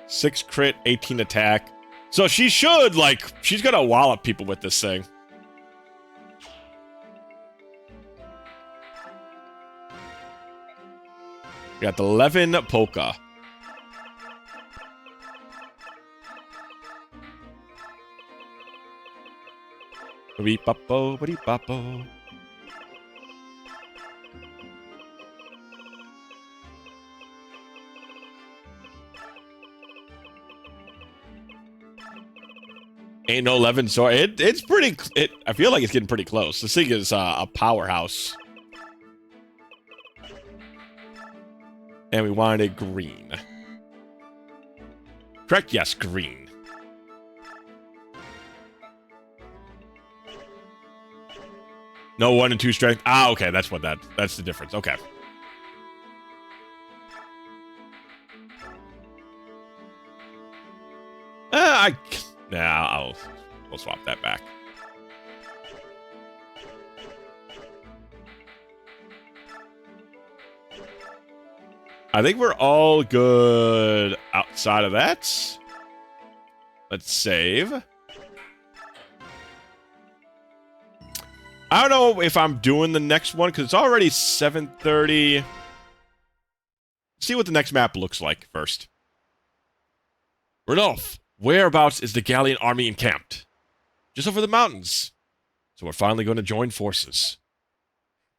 Six crit, 18 attack. So she should, like, she's gonna wallop people with this thing. We got the 11 polka. Bidi-boppo, bidi-boppo. Ain't no 11 sword. It's pretty. I feel like it's getting pretty close. This thing is a powerhouse. And we wanted it green. Correct? Yes, green. No 1 and 2 strength. Ah, okay. That's the difference. Okay. We'll swap that back. I think we're all good outside of that. Let's save. I don't know if I'm doing the next one because it's already 7:30. See what the next map looks like first. Rodolphe, whereabouts is the Gallian army encamped? Just over the mountains. So we're finally going to join forces.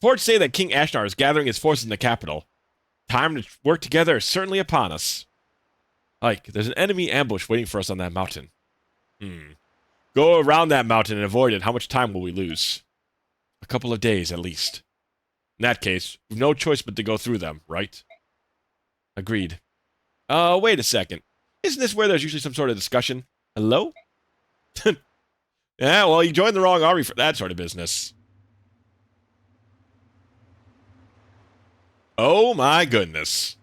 Reports say that King Ashnar is gathering his forces in the capital. Time to work together is certainly upon us. Like, there's an enemy ambush waiting for us on that mountain. Go around that mountain and avoid it. How much time will we lose? A couple of days, at least. In that case, we've no choice but to go through them, right? Agreed. Wait a second. Isn't this where there's usually some sort of discussion? Hello? Yeah, well, you joined the wrong army for that sort of business. Oh my goodness.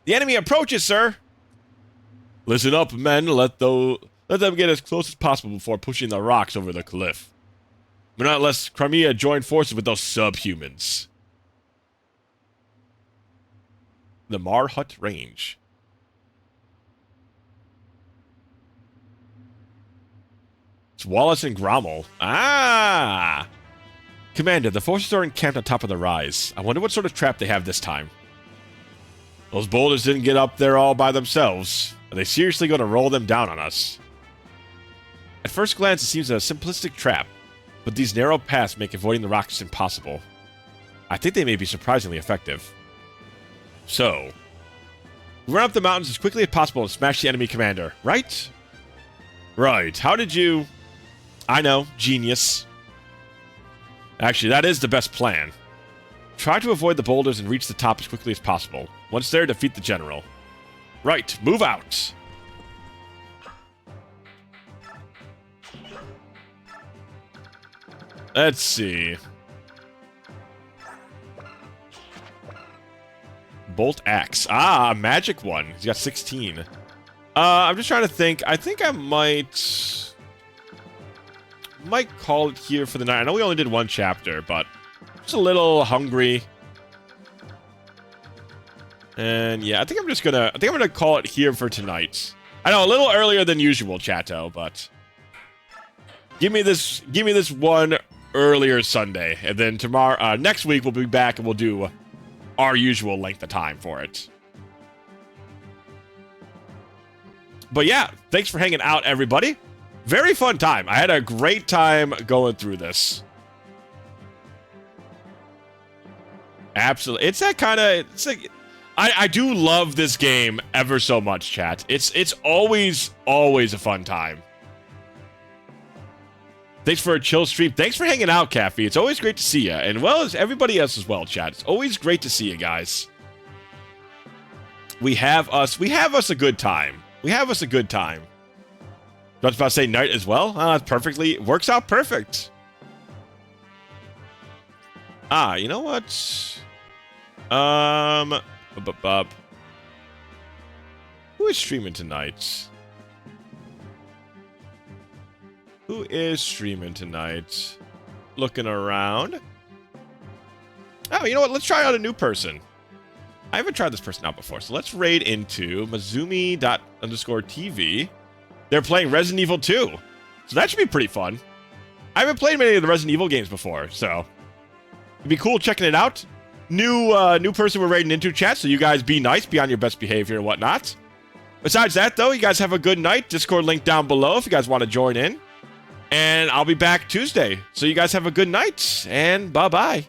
The enemy approaches, sir. Listen up, men. Let them get as close as possible before pushing the rocks over the cliff. But not unless Crimea joined forces with those subhumans. The Marhut Range. It's Wallace and Grommel. Ah! Commander, the forces are encamped on top of the rise. I wonder what sort of trap they have this time. Those boulders didn't get up there all by themselves. Are they seriously going to roll them down on us? At first glance, it seems a simplistic trap, but these narrow paths make avoiding the rocks impossible. I think they may be surprisingly effective. So, we run up the mountains as quickly as possible and smash the enemy commander, right? Right. How did you... I know. Genius. Actually, that is the best plan. Try to avoid the boulders and reach the top as quickly as possible. Once there, defeat the general. Right, move out. Let's see. Bolt axe. Ah, a magic one. He's got 16. I'm just trying to think. I think I might call it here for the night. I know we only did one chapter, but just a little hungry. And yeah, I think I'm gonna call it here for tonight. I know, a little earlier than usual, Chato, but give me this one earlier Sunday, and then tomorrow, next week we'll be back and we'll do our usual length of time for it. But yeah, thanks for hanging out, everybody. Very fun time. I had a great time going through this. Absolutely. It's that kind of... It's like... I do love this game ever so much, chat. It's always a fun time. Thanks for a chill stream. Thanks for hanging out, Caffey. It's always great to see you. And well as everybody else as well, chat. It's always great to see you guys. We have us a good time. We have us a good time. I was about to say night as well. Perfectly. Works out perfect. Ah, you know what? Who is streaming tonight? Who is streaming tonight? Looking around. Oh, you know what? Let's try out a new person. I haven't tried this person out before, so let's raid into Mazumi._TV. They're playing Resident Evil 2, so that should be pretty fun. I haven't played many of the Resident Evil games before, so it'd be cool checking it out. New person we're raiding into, chat, so you guys be nice, be on your best behavior and whatnot. Besides that, though, you guys have a good night. Discord link down below if you guys want to join in. And I'll be back Tuesday, so you guys have a good night, and bye-bye.